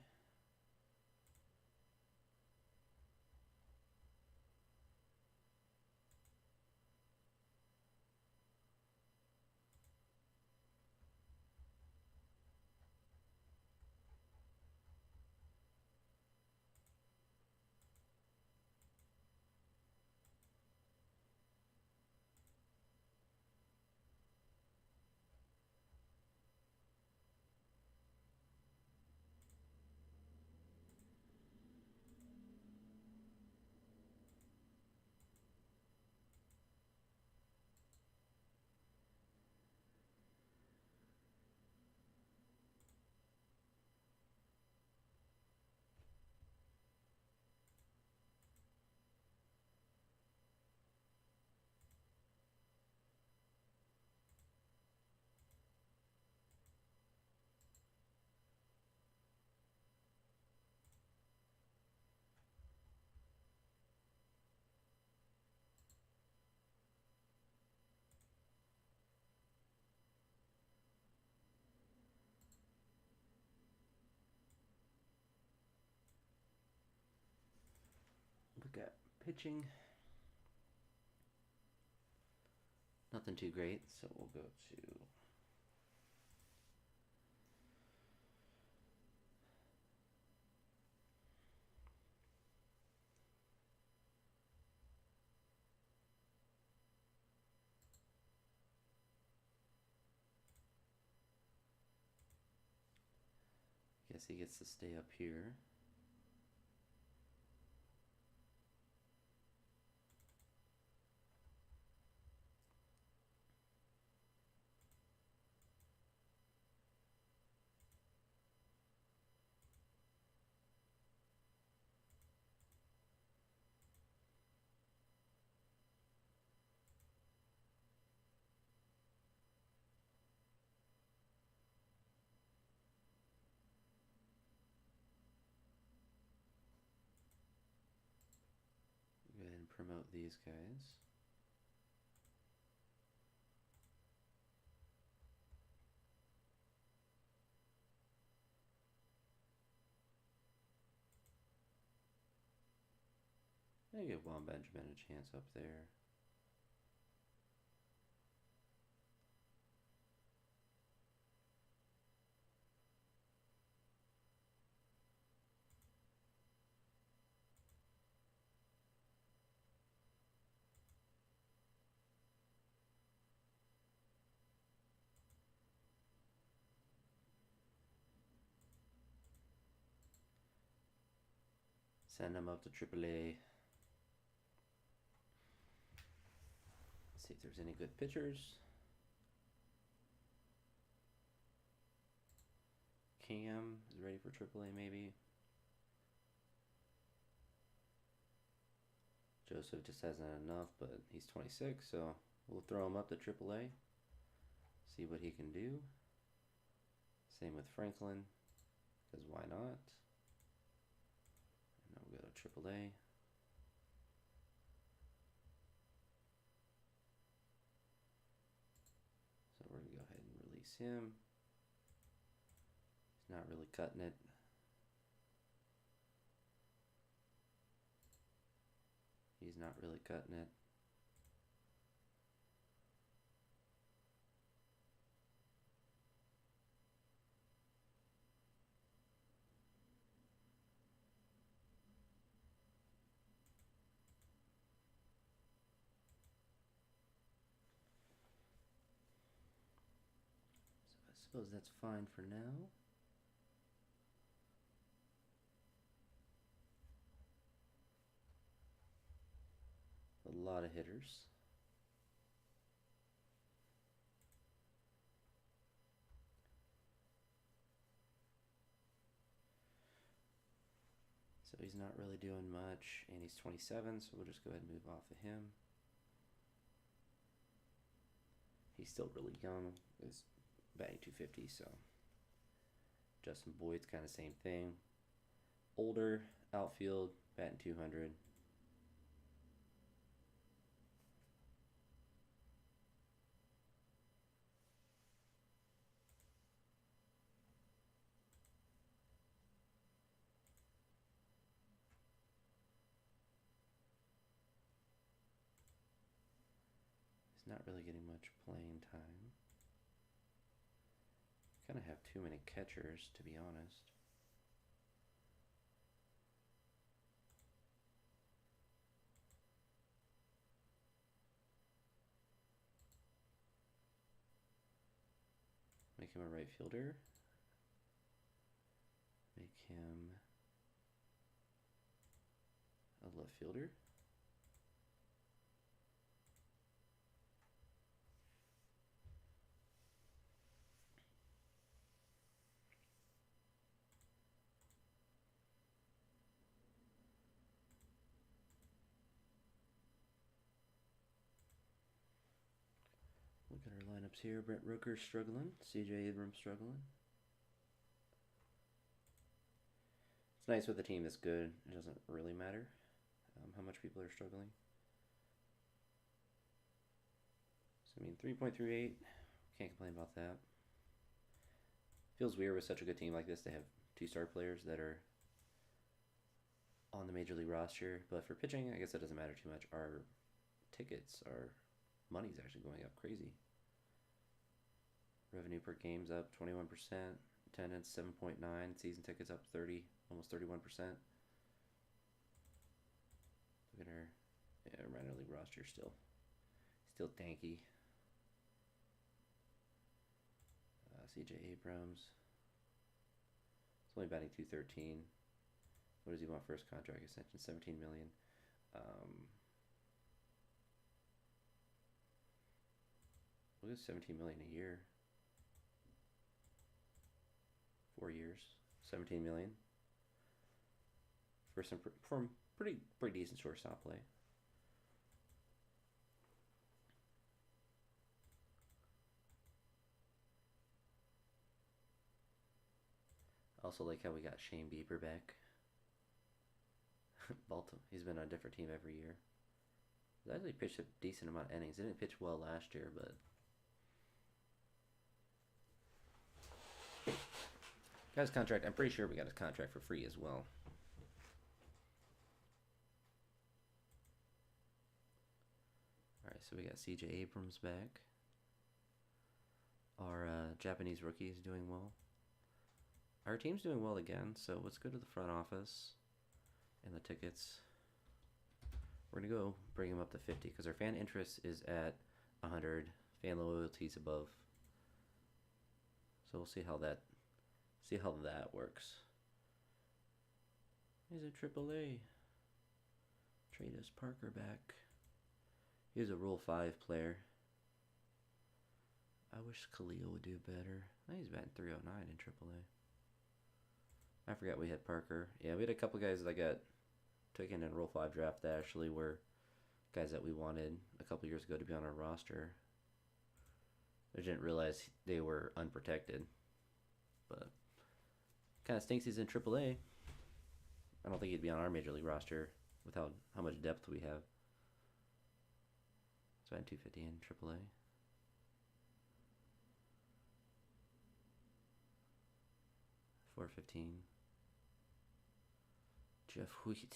got pitching. Nothing too great, so we'll go to guess he gets to stay up here. Go ahead and promote these guys. I give Juan Benjamin a chance up there. Send him up to AAA. See if there's any good pitchers. Cam is ready for AAA maybe. Joseph just hasn't enough, but he's 26, so we'll throw him up to AAA. See what he can do. Same with Franklin, because why not? And now we'll go to AAA. So we're going to go ahead and release him. He's not really cutting it. He's not really cutting it. So I suppose that's fine for now. A lot of hitters. So he's not really doing much, and he's 27, so we'll just go ahead and move off of him. He's still really young. He's batting 250, so Justin Boyd's kind of same thing. Older, outfield, batting 200. Not really getting much playing time. Kind of have too many catchers, to be honest. Make him a right fielder. Make him a left fielder. Look at our lineups here. Brent Rooker struggling. CJ Abrams struggling. It's nice with a team that's good. It doesn't really matter how much people are struggling. So, I mean, 3.38. Can't complain about that. Feels weird with such a good team like this to have two star players that are on the major league roster. But for pitching, I guess that doesn't matter too much. Our tickets, our money's actually going up crazy. Revenue per game's up 21%. Attendance 7.9. Season tickets up 30, almost 31%. Look at our minor league roster still danky. CJ Abrams. It's only batting 213. What does he want first contract extension? 17 million. Look at 17 million a year. 4 years, 17 million for some pretty decent shortstop play. Also like how we got Shane Bieber back. Baltimore. He's been on a different team every year. He actually pitched a decent amount of innings. He didn't pitch well last year, but got his contract. I'm pretty sure we got his contract for free as well. Alright, so we got CJ Abrams back. Our Japanese rookie is doing well. Our team's doing well again, so let's go to the front office and the tickets. We're going to go bring them up to 50 because our fan interest is at 100. Fan loyalty's above. So we'll see how that works. He's a AAA. Trade us Parker back. He's a Rule 5 player. I wish Khalil would do better. I think he's batting 309 in AAA. I forgot we had Parker. Yeah, we had a couple guys that got taken in Rule 5 draft that actually were guys that we wanted a couple years ago to be on our roster. I didn't realize they were unprotected. But kind of stinks he's in AAA. I don't think he'd be on our major league roster with how much depth we have. So I had 250 in AAA. $415. Jeff Wheat.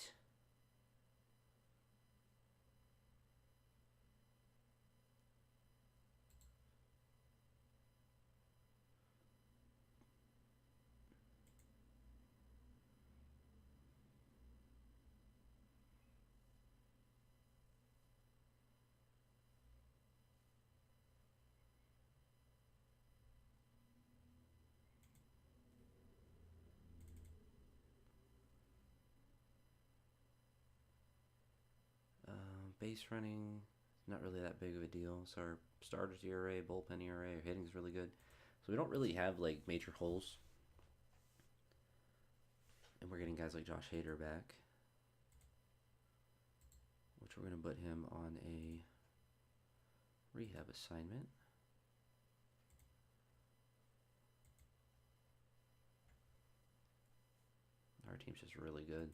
Base running, not really that big of a deal. So our starters ERA, bullpen ERA, our hitting's really good. So we don't really have like major holes. And we're getting guys like Josh Hader back, which we're going to put him on a rehab assignment. Our team's just really good.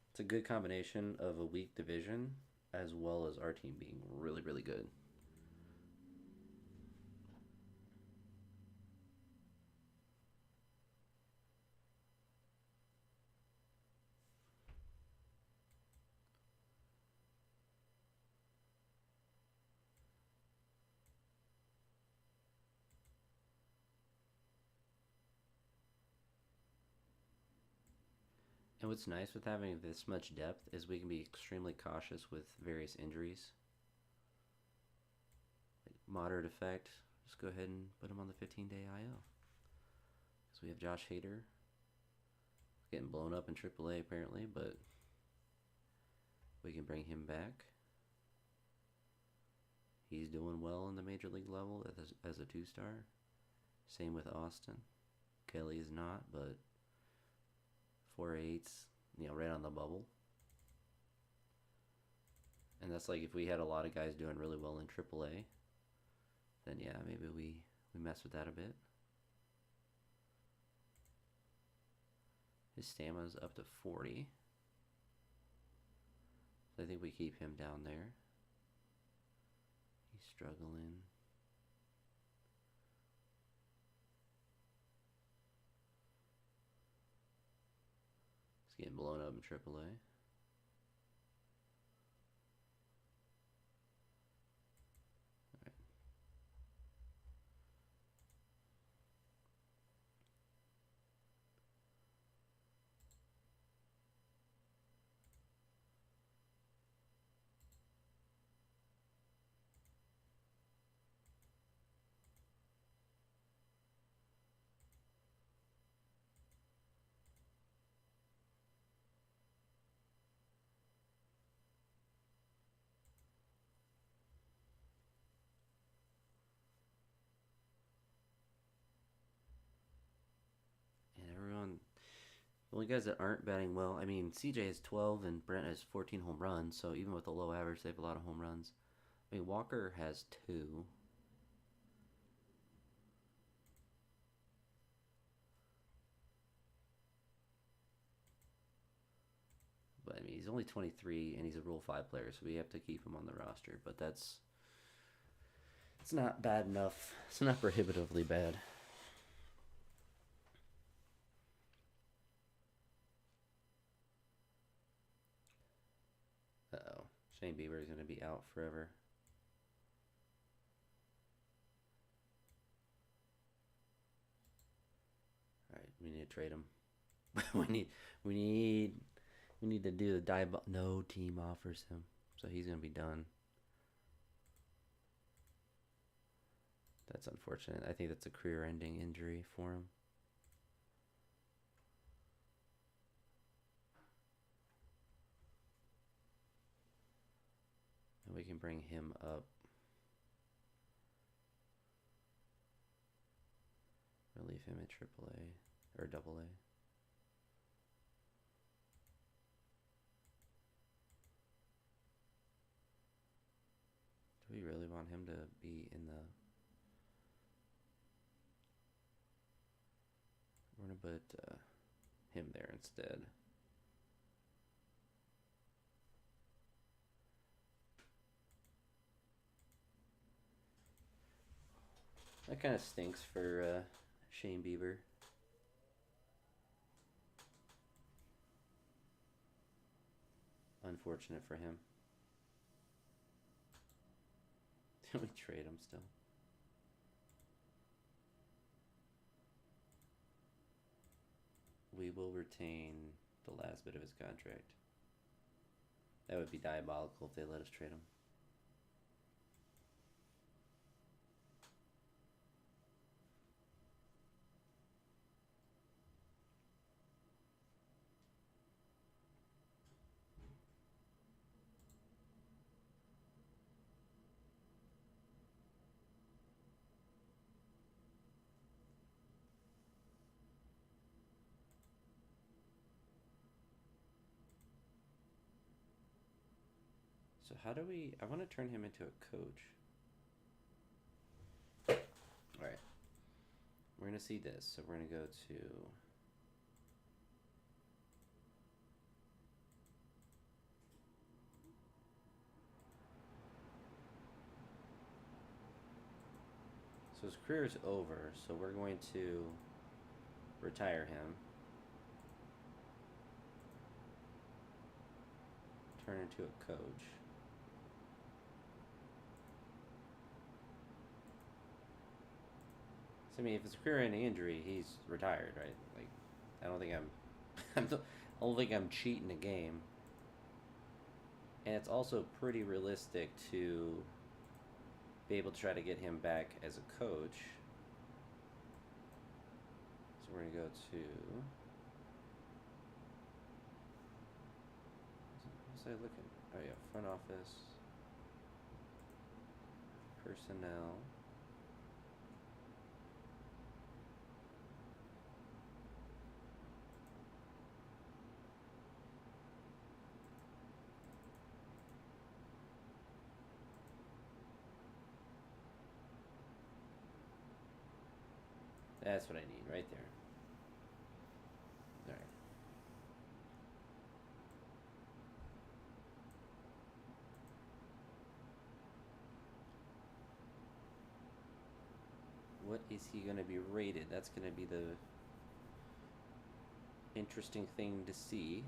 It's a good combination of a weak division as well as our team being really, really good. And what's nice with having this much depth is we can be extremely cautious with various injuries. Like moderate effect, just go ahead and put him on the 15-day IL. Because we have Josh Hader getting blown up in AAA apparently, but we can bring him back. He's doing well in the major league level as a 2-star. Same with Austin. Kelly is not, but 4.8s, right on the bubble. And that's like if we had a lot of guys doing really well in AAA, then yeah, maybe we mess with that a bit. His stamina's up to 40. So I think we keep him down there. He's struggling. getting blown up in AAA. And everyone, the only guys that aren't batting well, I mean, CJ has 12 and Brent has 14 home runs, so even with a low average, they have a lot of home runs. I mean, Walker has 2. But I mean, he's only 23 and he's a Rule 5 player, so we have to keep him on the roster. But it's not bad enough. It's not prohibitively bad. Uh-oh. Shane Bieber is going to be out forever. All right, we need to trade him. we need to do the die. No team offers him, so he's going to be done. That's unfortunate. I think that's a career-ending injury for him. And we can bring him up. Or leave him at AAA or AA. Do we really want him to be in the... We're going to put him there instead. That kind of stinks for Shane Bieber. Unfortunate for him. Can we trade him still? We will retain the last bit of his contract. That would be diabolical if they let us trade him. So how do we... I want to turn him into a coach. Alright. We're going to see this. So we're going to go to... So his career is over. So we're going to retire him. Turn into a coach. I mean, if it's a career-ending injury, he's retired, right? Like, I don't think I don't think I'm cheating the game. And it's also pretty realistic to be able to try to get him back as a coach. So we're gonna go to... What was I looking? Oh yeah, front office, personnel. That's what I need right there. Alright. What is he going to be rated? That's going to be the interesting thing to see.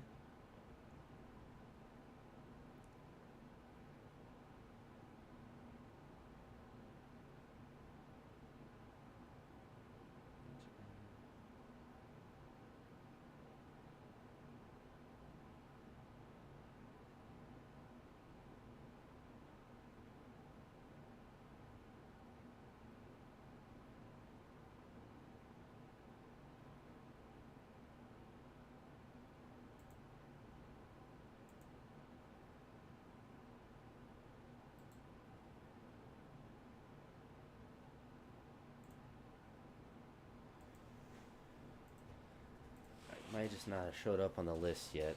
Might just not have showed up on the list yet,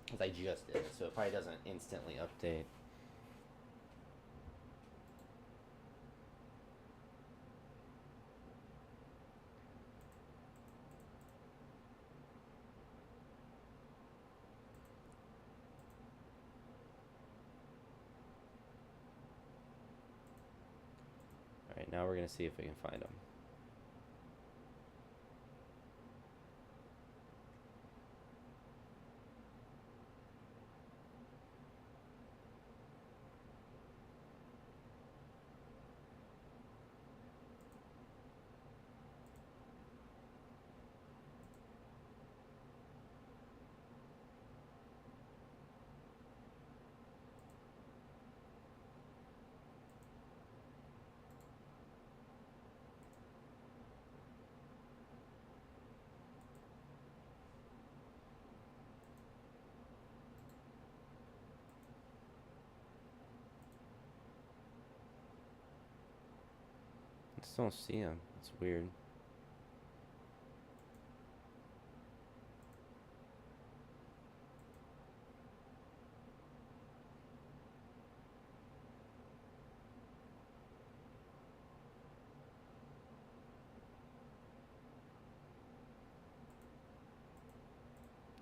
because I just did it, so it probably doesn't instantly update. Alright, now we're going to see if we can find them. I just don't see them. It's weird.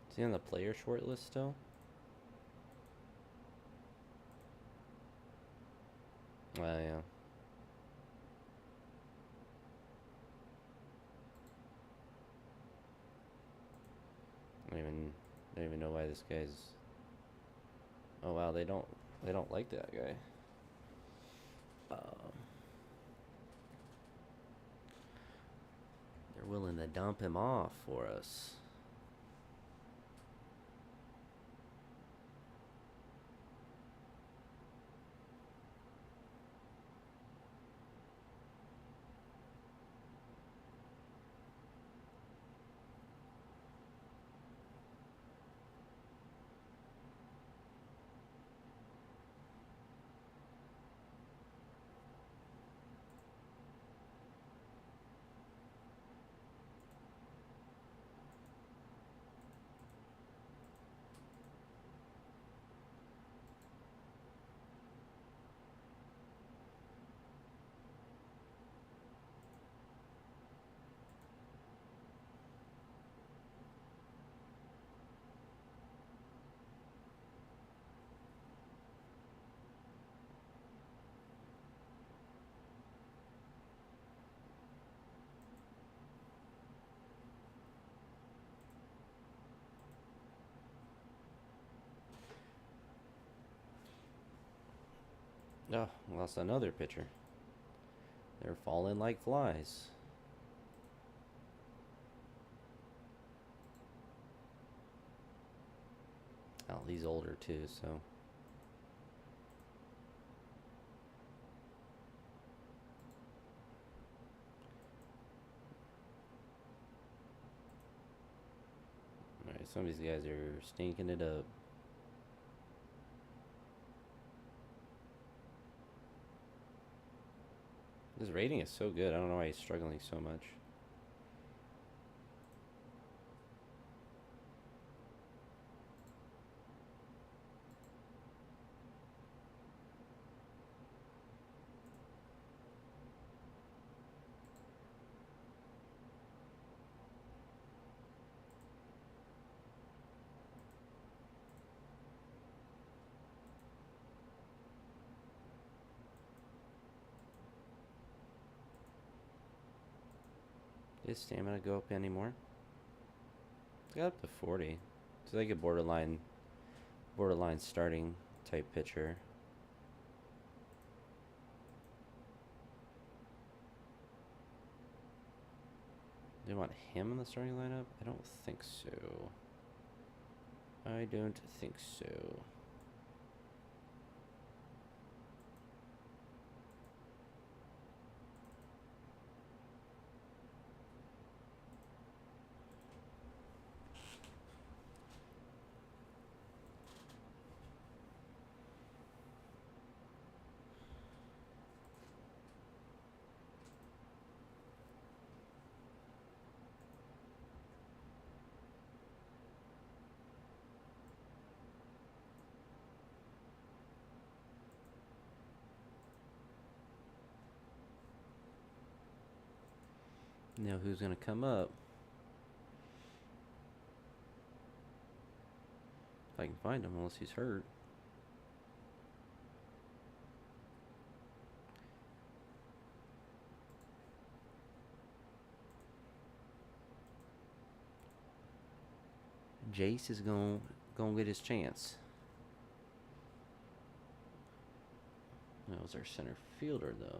Is he on the player short list still? Yeah. I don't even know why this guy's. Oh wow, they don't like that guy. They're willing to dump him off for us. Oh, lost another pitcher. They're falling like flies. Oh, he's older too, so. Alright, some of these guys are stinking it up. His rating is so good, I don't know why he's struggling so much. Did his stamina go up anymore? got up to 40. So like a borderline starting type pitcher. They want him in the starting lineup? I don't think so. I don't think so. Now who's going to come up? If I can find him, unless he's hurt. Jace is going to get his chance. That was our center fielder, though.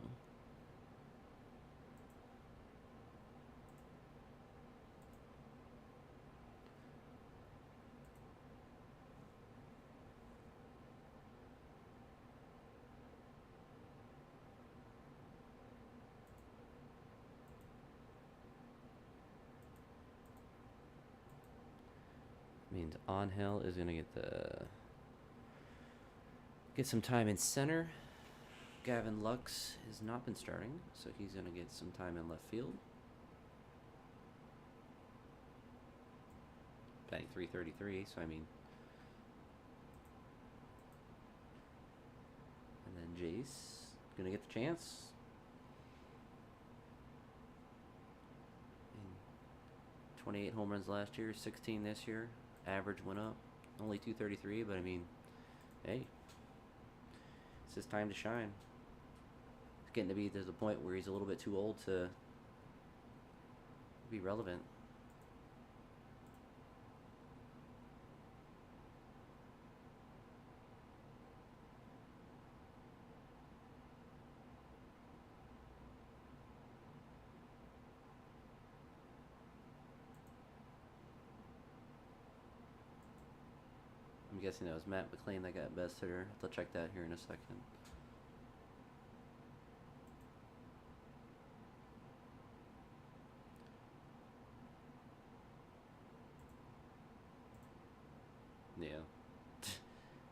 Means Angel is going to get some time in center. Gavin Lux has not been starting, so he's going to get some time in left field. Batting .333, so I mean. And then Jace going to get the chance. 28 home runs last year, 16 this year. Average went up, only .233, but I mean, hey, it's his time to shine. It's getting to be to the point where he's a little bit too old to be relevant. I'm guessing that was Matt McLean that got best hitter. I'll check that here in a second. Yeah.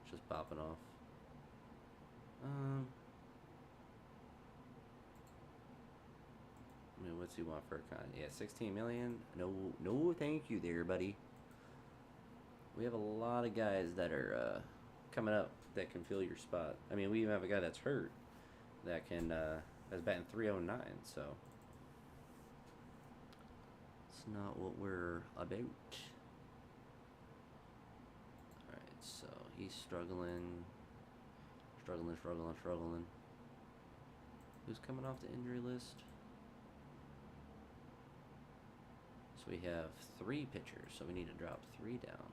Just popping off. I mean, what's he want for a con? Yeah, 16 million. No, thank you there, buddy. We have a lot of guys that are coming up that can fill your spot. I mean, we even have a guy that's hurt that can that's batting .309. So it's not what we're about. All right, so he's struggling. Who's coming off the injury list? So we have 3 pitchers, so we need to drop 3 down.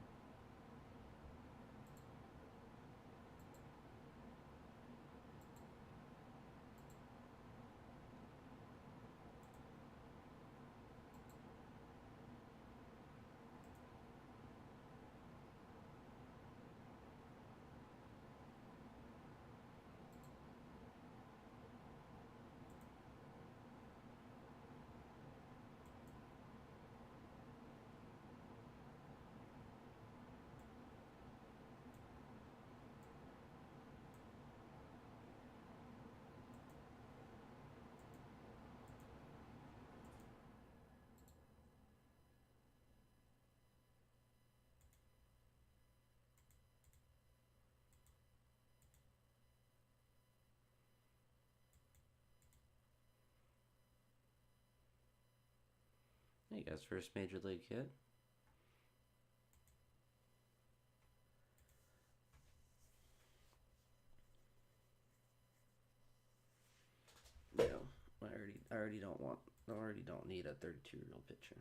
Hey guys, first major league hit. Yeah, I already don't need a 32-year-old pitcher.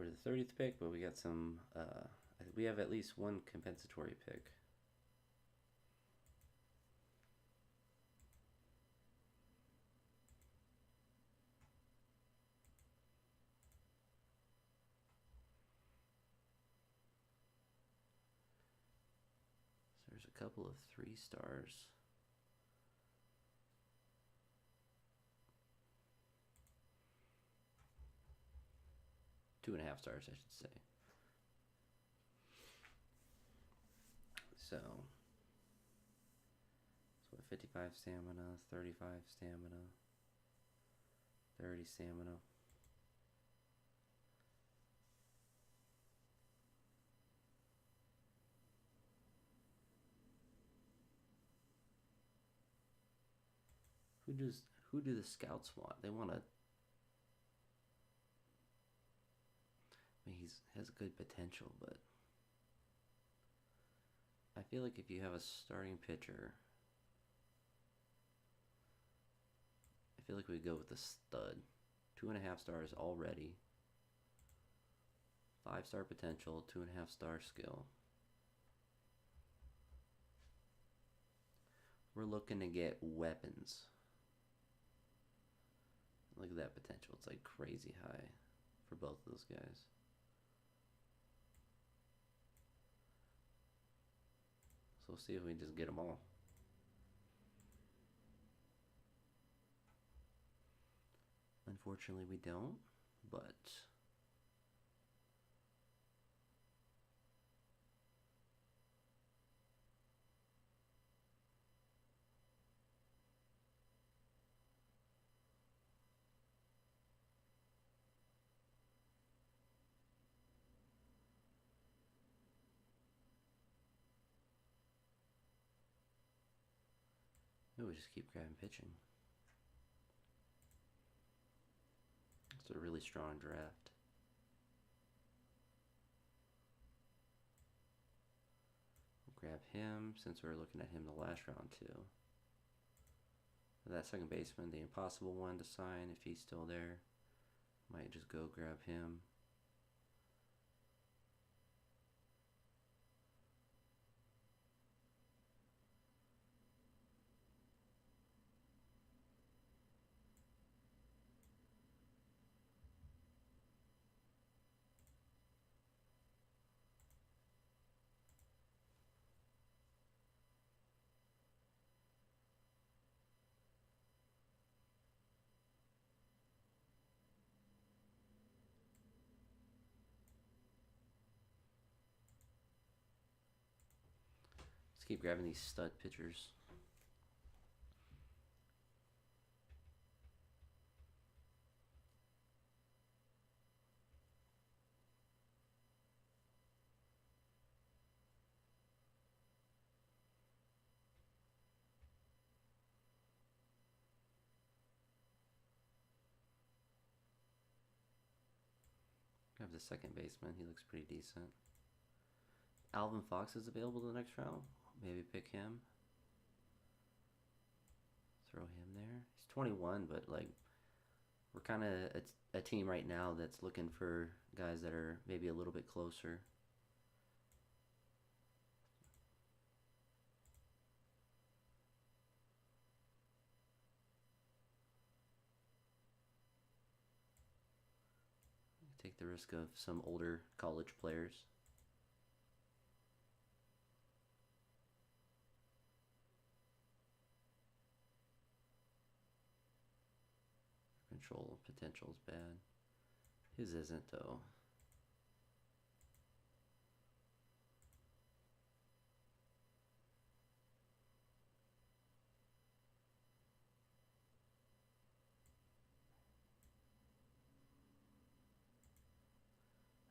we're the 30th pick, but we got some. We have at least one compensatory pick. So there's a couple of 3-stars. Two and a half stars, I should say. So 55 stamina, 35 stamina, 30 stamina. Who do the scouts want? They want to. I mean, he has good potential, but I feel like if you have a starting pitcher, I feel like we go with the stud. 2.5 stars already. 5-star potential, 2.5-star skill. We're looking to get weapons. Look at that potential. It's like crazy high for both of those guys. So we'll see if we just get them all. Unfortunately, we don't, but we just keep grabbing pitching. It's a really strong draft. We'll grab him since we were looking at him the last round too. That second baseman, the impossible one to sign if he's still there. Might just go grab him. Let's keep grabbing these stud pitchers. Grab the second baseman. He looks pretty decent. Alvin Fox is available the next round. Maybe pick him. Throw him there. He's 21, but like we're kind of a team right now that's looking for guys that are maybe a little bit closer. Take the risk of some older college players. Control potential is bad. His isn't though.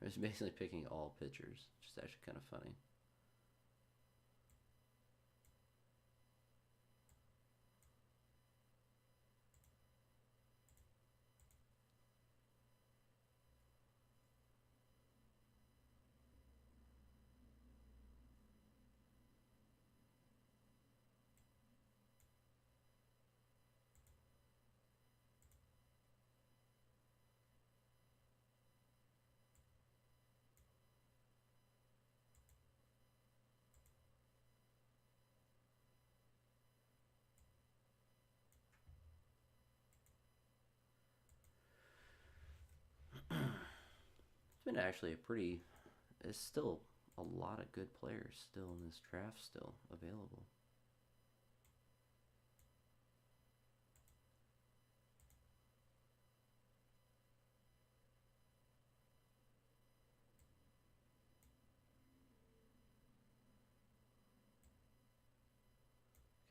It's basically picking all pitchers, which is actually kind of funny. been actually a pretty. It's still a lot of good players still in this draft still available.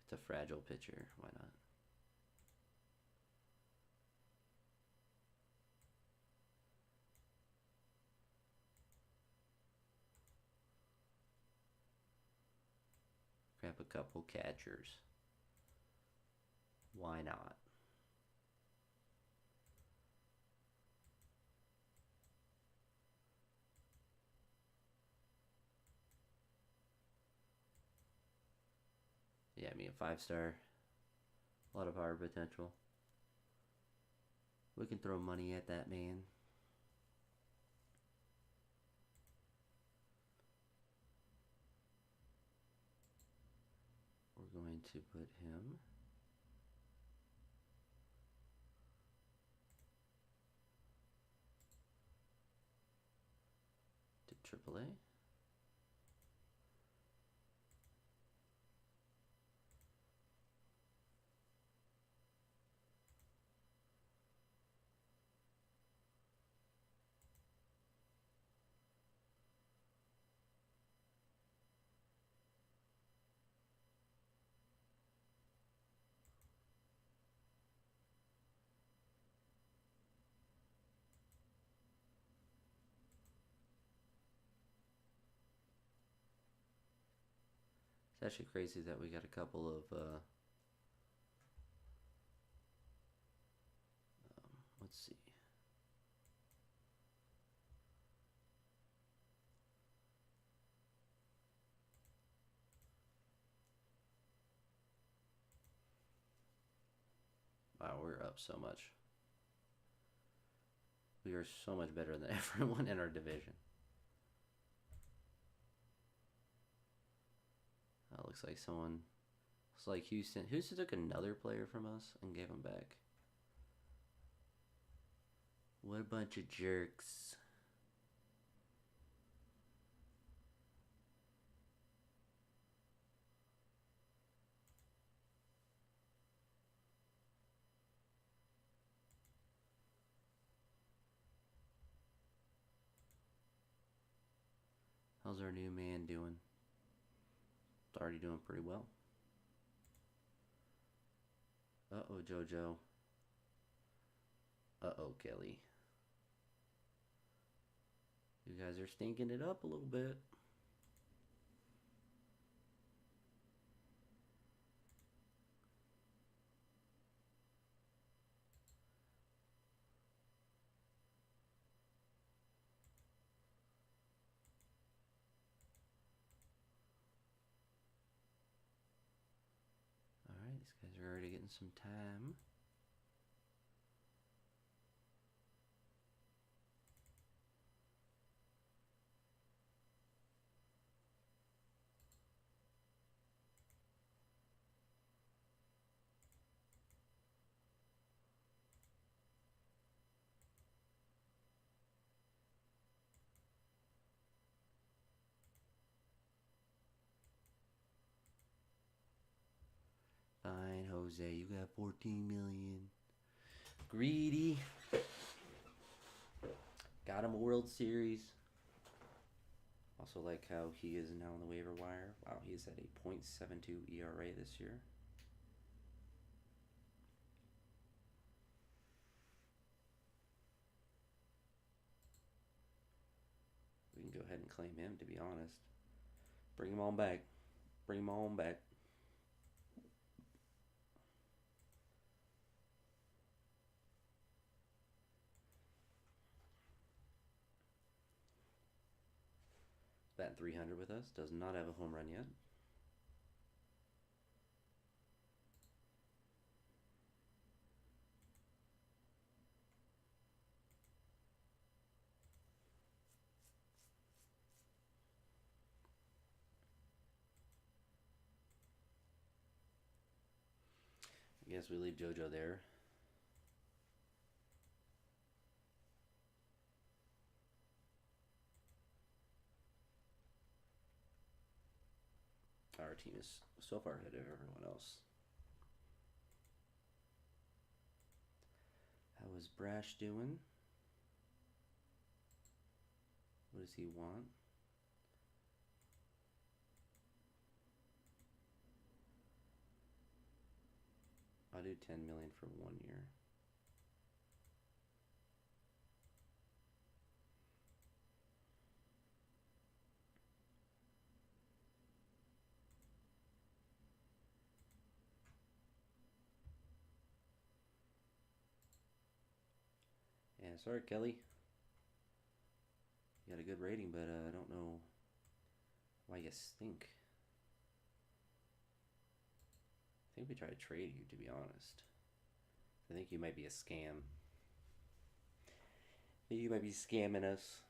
It's a fragile pitcher. Why not? Grab a couple catchers. Why not? Yeah, I mean, a 5-star. A lot of power potential. We can throw money at that man. We're going to put him to AAA. It's actually crazy that we got a couple of let's see. Wow, we're up so much. We are so much better than everyone in our division. Looks like someone. Looks like Houston. Houston took another player from us and gave him back. What a bunch of jerks. How's our new man doing? It's already doing pretty well. Uh-oh, JoJo. Uh-oh, Kelly. You guys are stinking it up a little bit. Alright, these guys are already getting some time. Fine, Jose, you got 14 million. Greedy. Got him a World Series. Also like how he is now on the waiver wire. Wow, he is at a .72 ERA this year. We can go ahead and claim him, to be honest. Bring him on back. Bring him on back. Batting 300 with us. Does not have a home run yet. I guess we leave JoJo there. Our team is so far ahead of everyone else. How is Brash doing? What does he want? I'll do 10 million for 1 year. Yeah, sorry, Kelly. You got a good rating, but I don't know why you stink. I think we tried to trade you, to be honest. I think you might be a scam. I think you might be scamming us.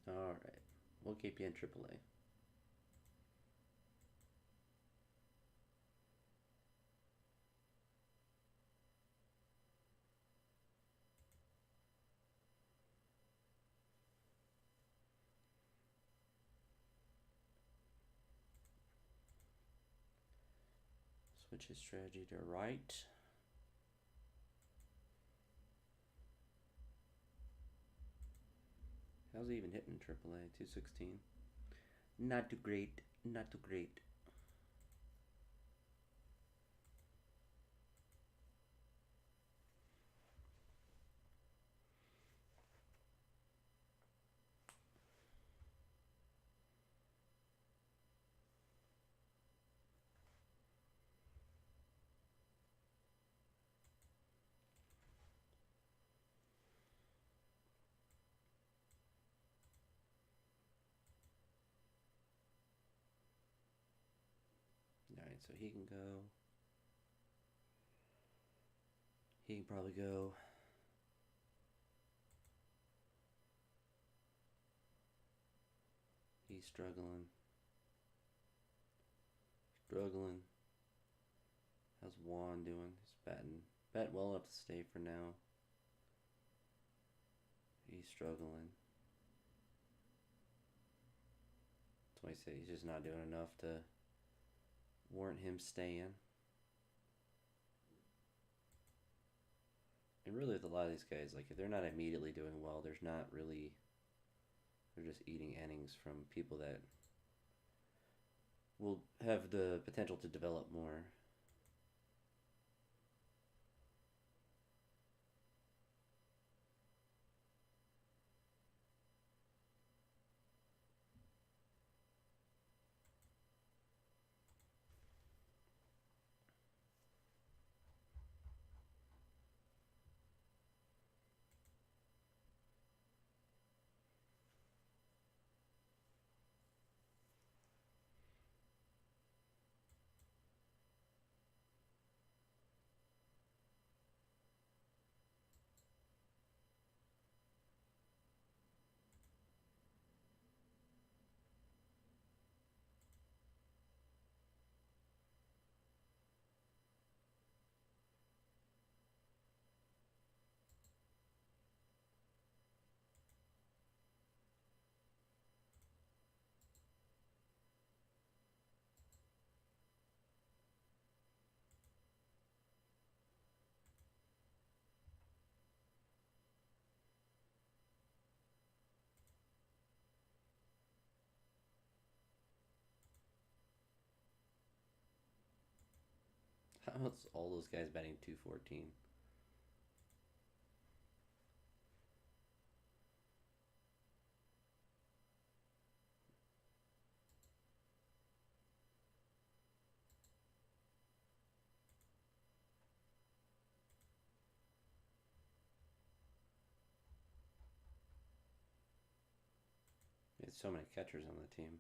Alright. We'll keep you in AAA. Switch his strategy to right. How's he even hitting AAA? 216. Not too great. Not too great. Alright, so he can go. He can probably go. He's struggling. Struggling. How's Juan doing? He's batting well enough to stay for now. He's struggling. That's why I say he's just not doing enough to warrant him staying. And really with a lot of these guys, like if they're not immediately doing well, there's not really, they're just eating innings from people that will have the potential to develop more. How's all those guys batting 214? There's so many catchers on the team.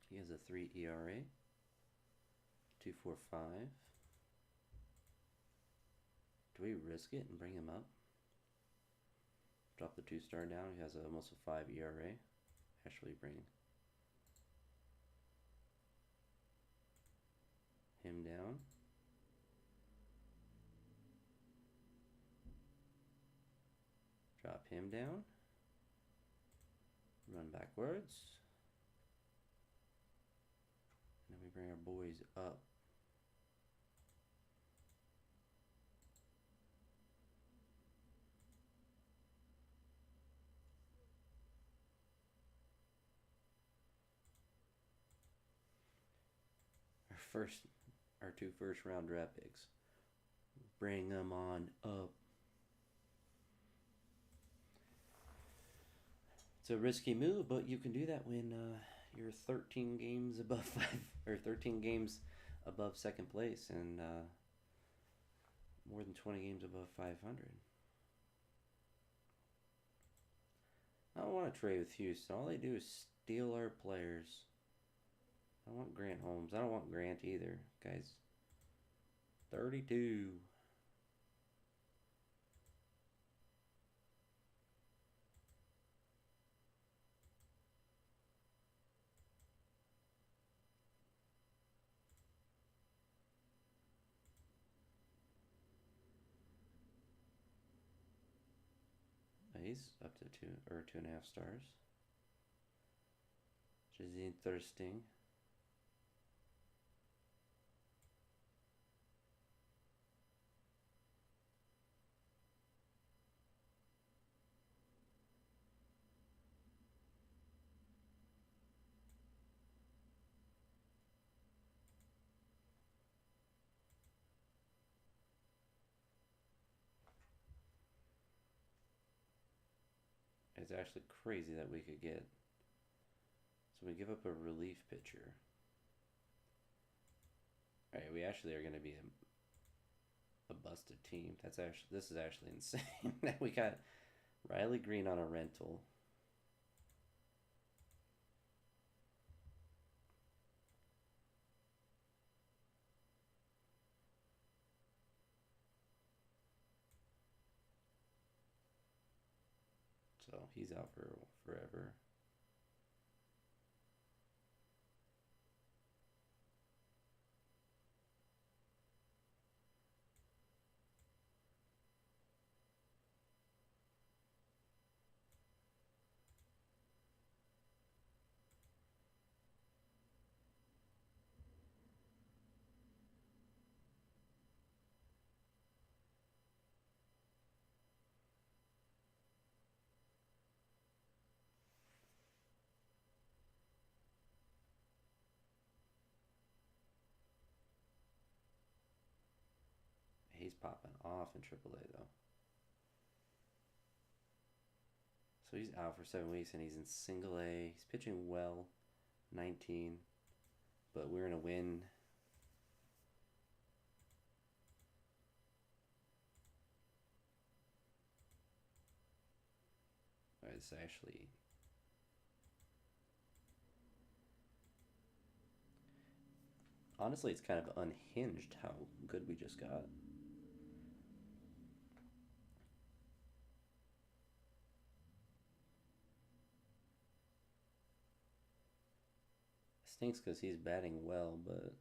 He has a 3 ERA. 2.45. Do we risk it and bring him up? Drop the 2-star down. He has almost a 5 ERA. Actually, bring him down. Drop him down. Run backwards. And then we bring our boys up. Our 2 first-round draft picks. Bring them on up. It's a risky move, but you can do that when you're 13 games above 13 games above second place and more than 20 games above 500. I don't want to trade with Houston. All they do is steal our players. I don't want Grant Holmes. I don't want Grant either, guys. 32. He's up to 2.5 stars. Which is interesting. It's actually crazy that we could get. So we give up a relief pitcher. Alright, we actually are going to be a busted team. This is actually insane. We got Riley Green on a rental. So he's out for forever. He's popping off in AAA though. So he's out for 7 weeks and he's in single A. He's pitching well, 19, but we're gonna win. It's actually honestly, it's kind of unhinged how good we just got. Stinks because he's batting well, but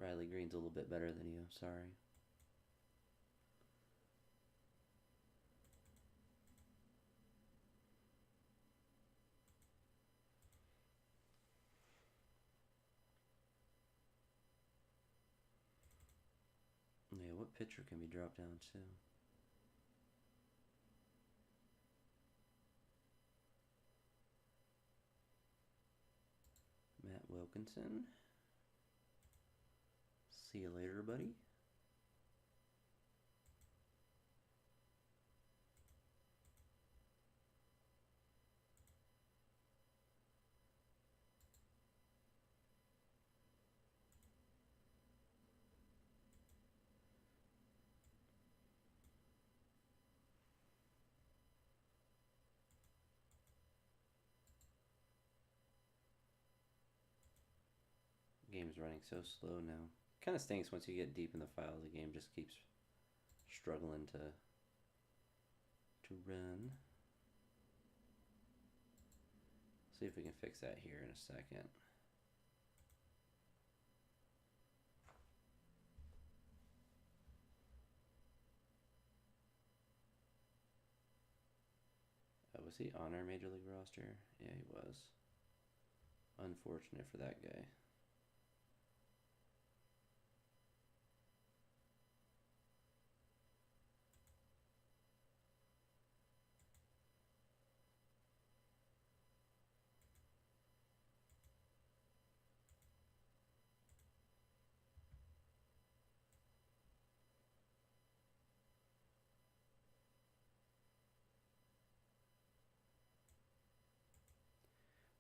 Riley Green's a little bit better than you. Sorry. Yeah, what pitcher can be dropped down to? Matt Wilkinson. See you later, buddy. game's running so slow now. Kind of stinks once you get deep in the file. The game just keeps struggling to run. See if we can fix that here in a second. Was he on our Major League roster? Yeah, he was. Unfortunate for that guy.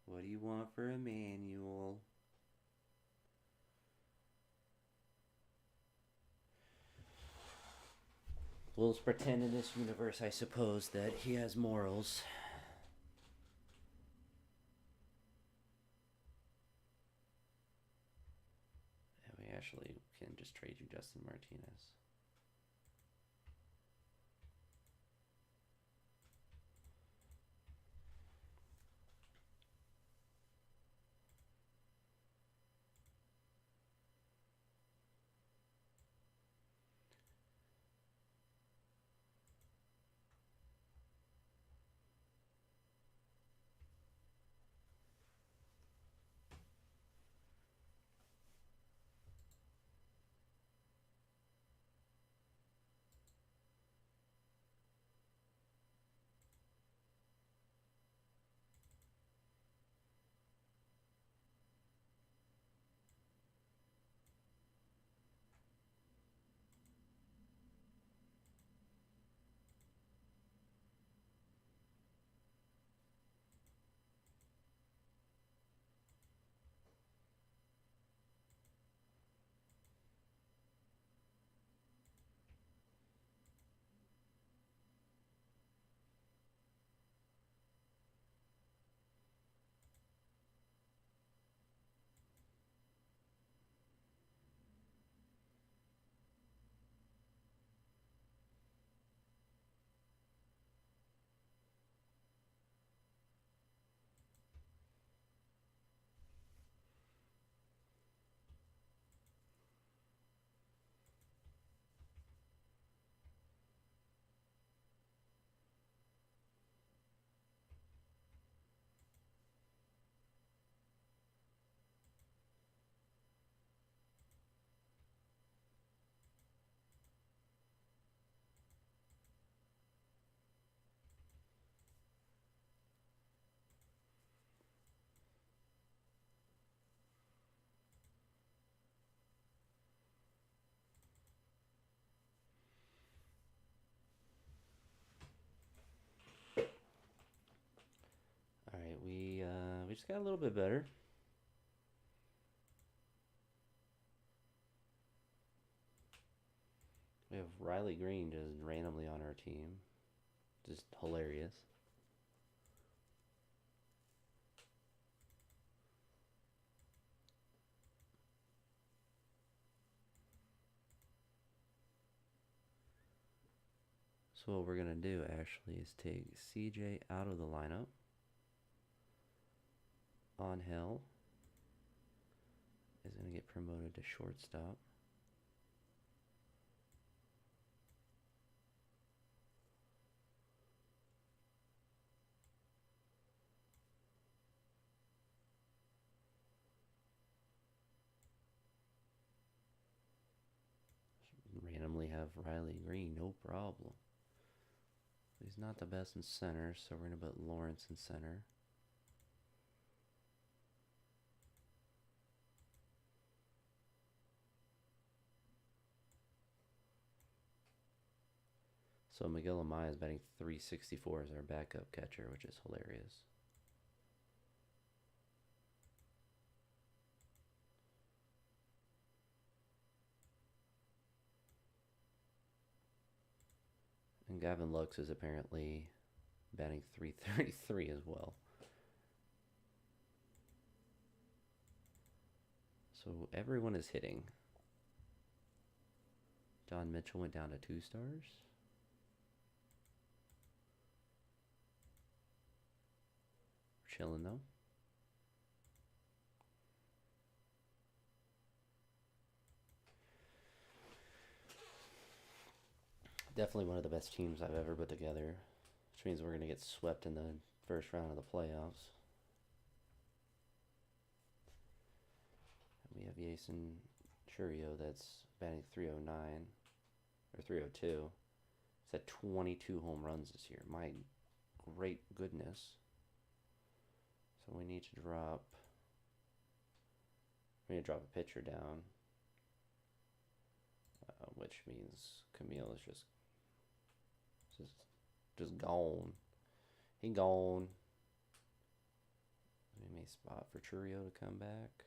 What do you want for a manual? Well, let's pretend in this universe, I suppose, that he has morals. And we actually can just trade you Justin Martinez. All right, we just got a little bit better. We have Riley Green just randomly on our team. Just hilarious. So what we're going to do actually is take CJ out of the lineup. Angel is going to get promoted to shortstop. Randomly have Riley Green, no problem. He's not the best in center, so we're going to put Lawrence in center. So Miguel Amaya is batting .364 as our backup catcher, which is hilarious. And Gavin Lux is apparently batting .333 as well. So everyone is hitting. John Mitchell went down to 2 stars. Chilling though. Definitely one of the best teams I've ever put together, which means we're going to get swept in the first round of the playoffs. We have Jason Churio that's batting 309 or 302. He's had 22 home runs this year. My great goodness. So we need to drop. We need to drop a pitcher down, which means Camille is just gone. He gone. We may spot for Churio to come back.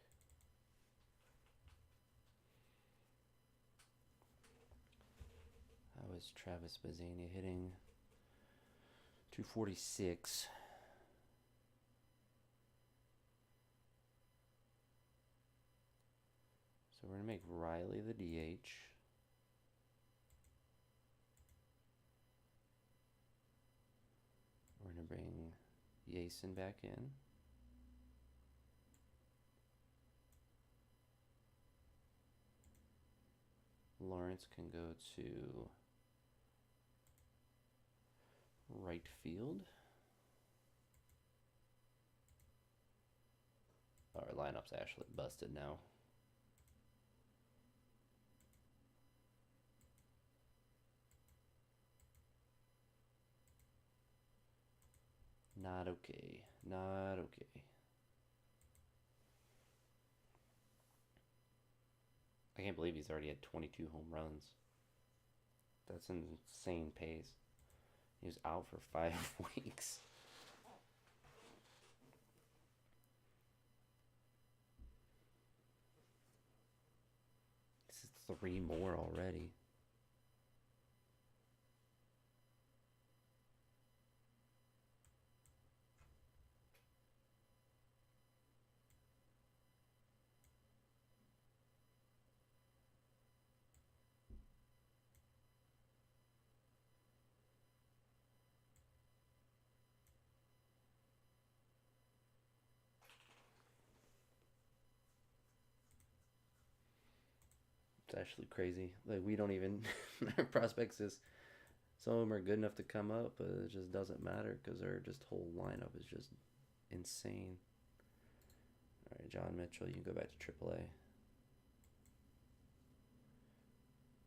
How is Travis Bazzania hitting? 246. So we're going to make Riley the DH. We're going to bring Yason back in. Lawrence can go to right field. Our lineup's actually busted now. Not okay. Not okay. I can't believe he's already had 22 home runs. That's an insane pace. He was out for 5 weeks. This is 3 more already. It's actually crazy. Like, we don't even our prospects is, some of them are good enough to come up, but it just doesn't matter because their just whole lineup is just insane. All right, John Mitchell, you can go back to AAA.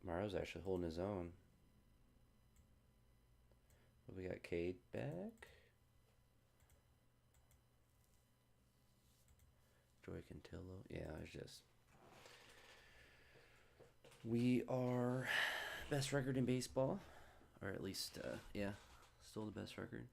Mario's actually holding his own. But we got Cade back. Joy Cantillo. Yeah, it's just, we are best record in baseball, or at least, yeah, still the best record.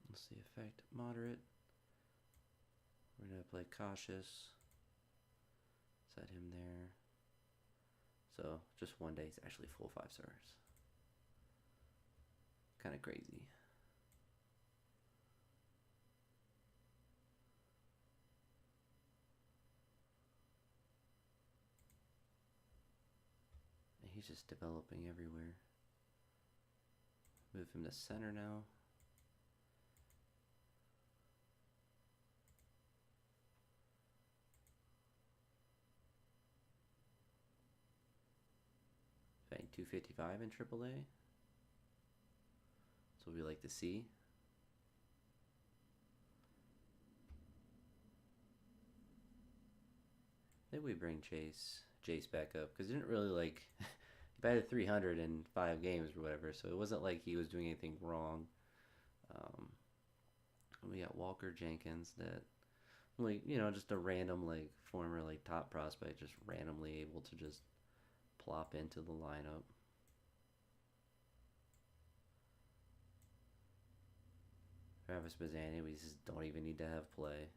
Let's see, effect moderate. We're gonna play cautious. Set him there. So just one day he's actually full 5 stars. Kind of crazy. And he's just developing everywhere. Move him to center now. Batting 255 in AAA. So we like to see. Maybe we bring Jace back up because he didn't really like. He batted 300 in 5 games or whatever, so it wasn't like he was doing anything wrong. We got Walker Jenkins that Like, just a random, like, former, like, top prospect just randomly able to just plop into the lineup. Travis Bazzani, we just don't even need to have play.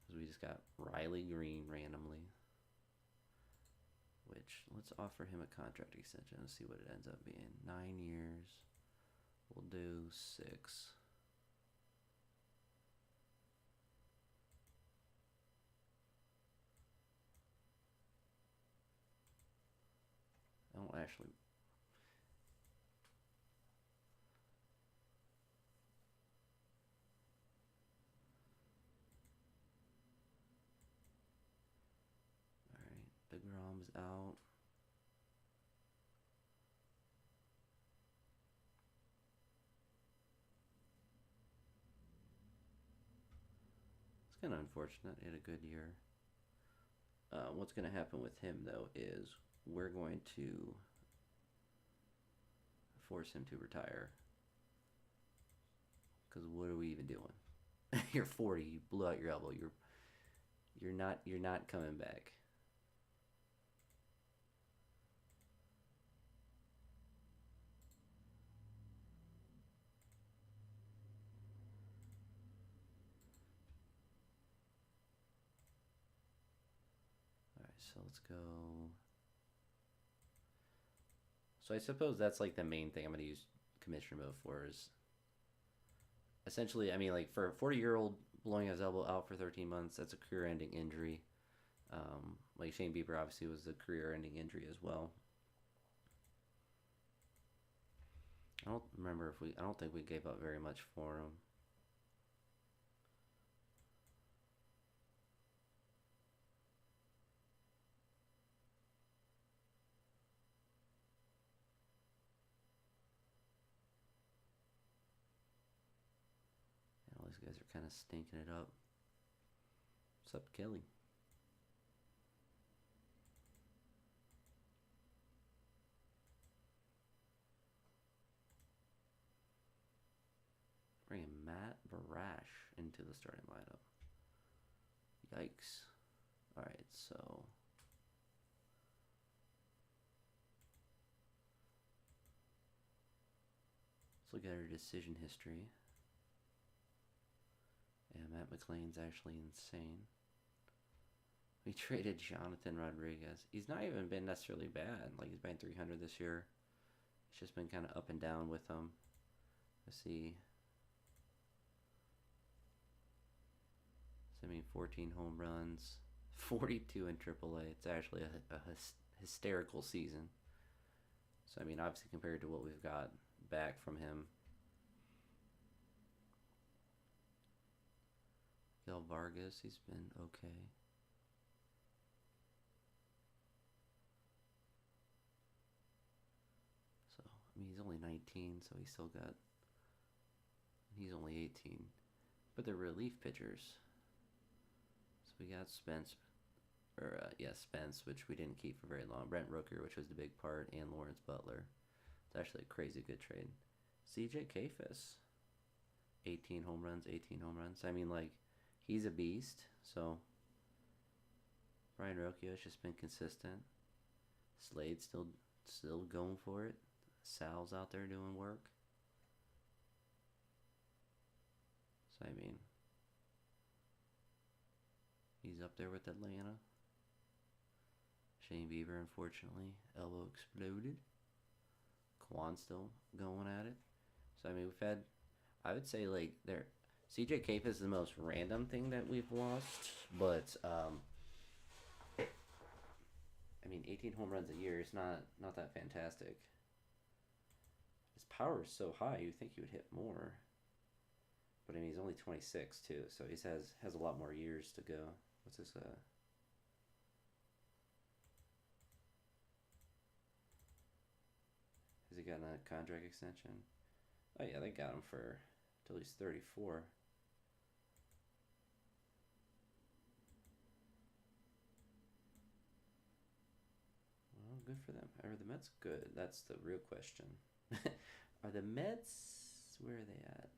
Because we just got Riley Green randomly. Which, let's offer him a contract extension and see what it ends up being. 9 years. We'll do 6. I don't actually. Alright, DeGrom's out. It's kind of unfortunate. He had a good year. What's going to happen with him, though, is we're going to force him to retire. Because what are we even doing? You're 40. You blew out your elbow. You're not coming back. All right, so let's go. So I suppose that's like the main thing I'm going to use commissioner mode for is essentially, I mean, like for a 40-year-old blowing his elbow out for 13 months, that's a career-ending injury. Like Shane Bieber obviously was a career-ending injury as well. I don't remember if we. I don't think we gave up very much for him. And all these guys are kind of stinking it up. What's up, Kelly? Bringing Matt Barash into the starting lineup. Yikes. Alright, so. Let's look at her decision history. Yeah, Matt McLean's actually insane. We traded Jonathan Rodriguez. He's not even been necessarily bad. Like, he's been 300 this year. It's just been kind of up and down with him. Let's see. I mean, 14 home runs, 42 in AAA. It's actually a hysterical season. So, I mean, obviously compared to what we've got back from him. Miguel Vargas, he's been okay. So, I mean, he's only 19, so he's still got. He's only 18. But they're relief pitchers. So we got Spence, Spence, which we didn't keep for very long. Brent Rooker, which was the big part, and Lawrence Butler. It's actually a crazy good trade. CJ Kafis, 18 home runs, 18 home runs. I mean, like, he's a beast. So Brian Rocchio's just been consistent. Slade's still going for it. Sal's out there doing work. So I mean, he's up there with Atlanta. Shane Bieber, unfortunately, elbow exploded. Kwan still going at it. So I mean, we've had, I would say, like, there. CJ Cape is the most random thing that we've lost, but I mean, 18 home runs a year is not that fantastic. His power is so high, you'd think he would hit more. But I mean, he's only 26 too, so he has a lot more years to go. What's this? Has he gotten a contract extension? Oh yeah, they got him for till he's 34. Well, good for them. Are the Mets good? That's the real question. Are the Mets? Where are they at?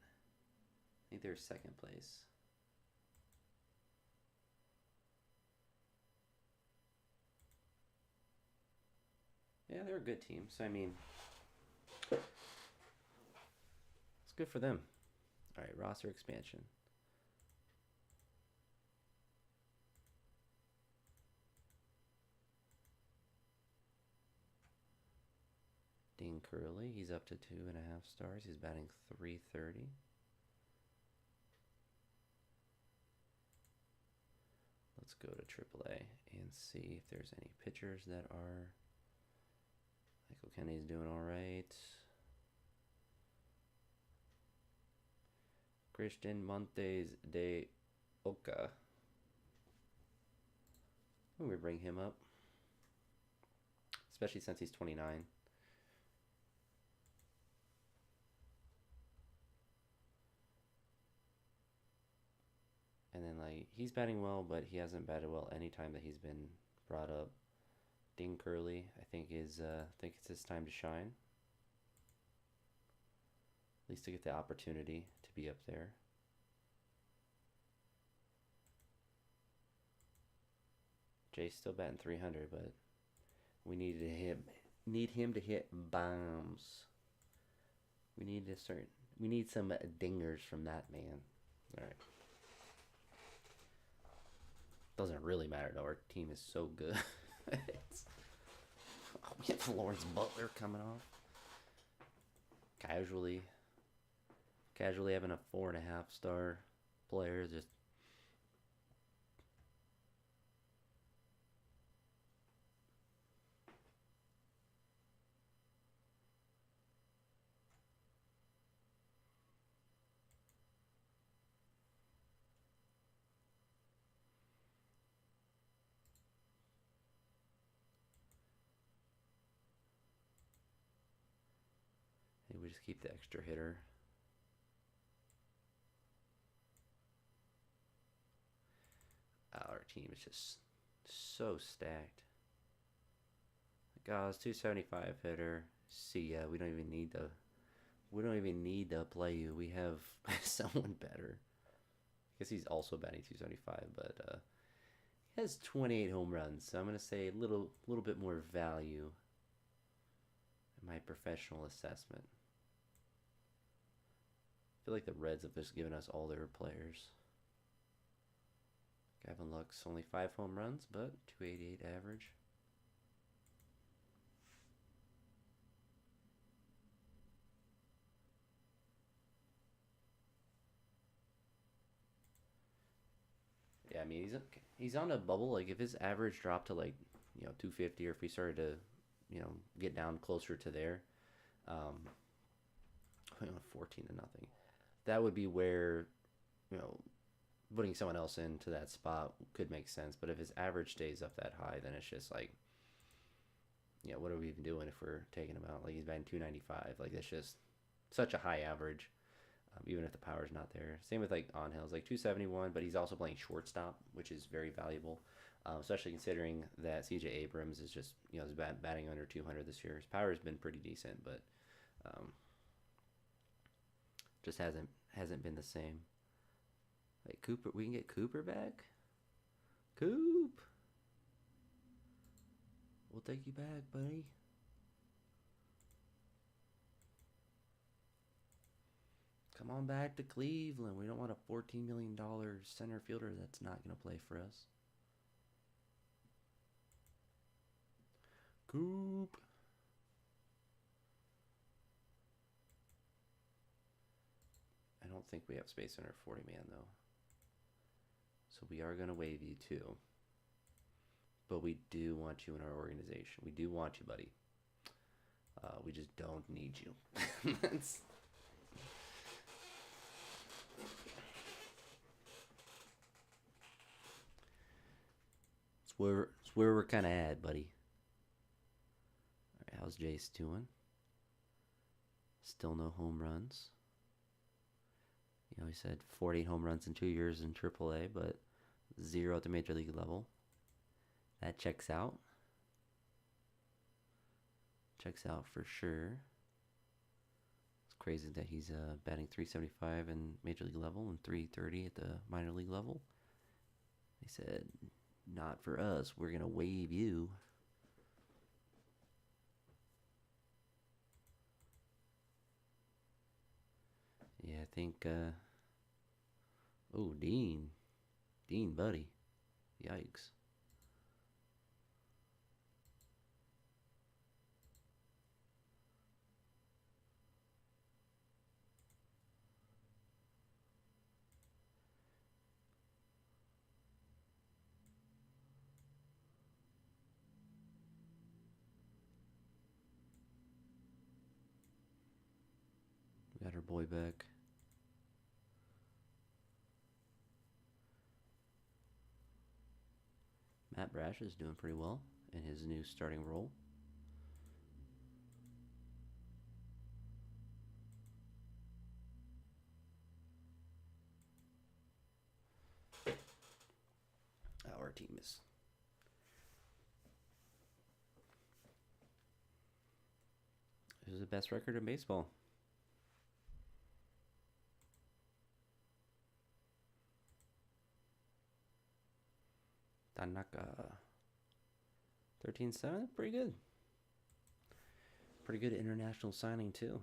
I think they're second place. Yeah, they're a good team. So, I mean, it's good for them. All right, roster expansion. Dean Curley, he's up to 2.5 stars. He's batting .330. Let's go to AAA and see if there's any pitchers that are. Michael Kenny's doing all right. Christian Montes de Oca. We bring him up, especially since he's 29. And then, like, he's batting well, but he hasn't batted well any time that he's been brought up. Ding Curley, I think it's his time to shine. At least to get the opportunity to be up there. Jay's still batting .300, but we need him to hit bombs. We need some dingers from that man. All right. Doesn't really matter though. Our team is so good. We have Lawrence Butler coming off. Casually having a 4.5 star player just. We just keep the extra hitter. Our team is just so stacked. Guys, 275 hitter. See ya. We don't even need to play you. We have someone better. I guess he's also batting 275, but he has 28 home runs. So I'm gonna say a little bit more value in my professional assessment. I feel like the Reds have just given us all their players. Gavin Lux, only 5 home runs, but 288 average. Yeah, I mean, he's on a bubble. Like, if his average dropped to, like, 250, or if he started to, get down closer to there, 14-0. That would be where, putting someone else into that spot could make sense. But if his average stays up that high, then it's just like, what are we even doing if we're taking him out? Like, he's batting 295. Like, that's just such a high average, even if the power's not there. Same with, like, Angel's, like 271, but he's also playing shortstop, which is very valuable, especially considering that C.J. Abrams is just, is batting under 200 this year. His power has been pretty decent, but just hasn't been the same. Like, Cooper, we can get Cooper back? Coop! We'll take you back, buddy. Come on back to Cleveland. We don't want a $14 million center fielder that's not going to play for us. Coop! I don't think we have space in our 40-man, though. So we are going to waive you, too. But we do want you in our organization. We do want you, buddy. We just don't need you. It's where we're kind of at, buddy. All right, how's Jace doing? Still no home runs. He said 48 home runs in 2 years in AAA, but 0 at the major league level. That checks out. Checks out for sure. It's crazy that he's batting 375 in major league level and 330 at the minor league level. They said, not for us. We're going to waive you. Yeah, I think. Oh, Dean. Dean, buddy. Yikes. We got our boy back. Matt Brash is doing pretty well in his new starting role. Our team is. This is the best record in baseball. Tanaka. 13-7, pretty good. Pretty good international signing, too.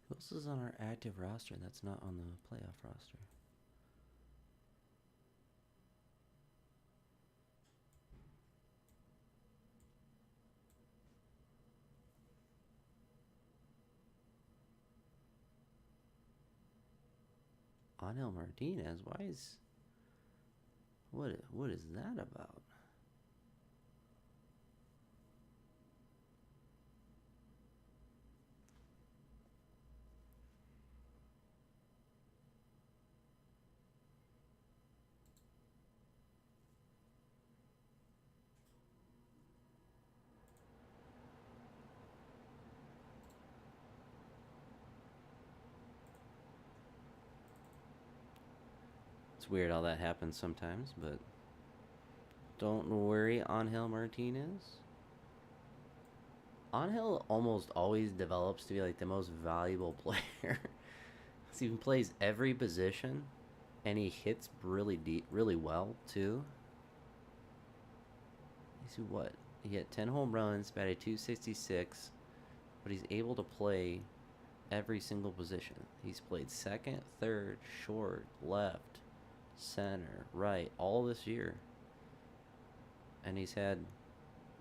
Who else is on our active roster that's not on the playoff roster? Angel Martinez? Why is... What is that about? It's weird how that happens sometimes, but don't worry, Angel Martinez. Angel almost always develops to be like the most valuable player. He plays every position, and he hits really deep, really well too. He's what? He hit 10 home runs, batted 266, but he's able to play every single position. He's played second, third, short, left, center, right, all this year. And he's had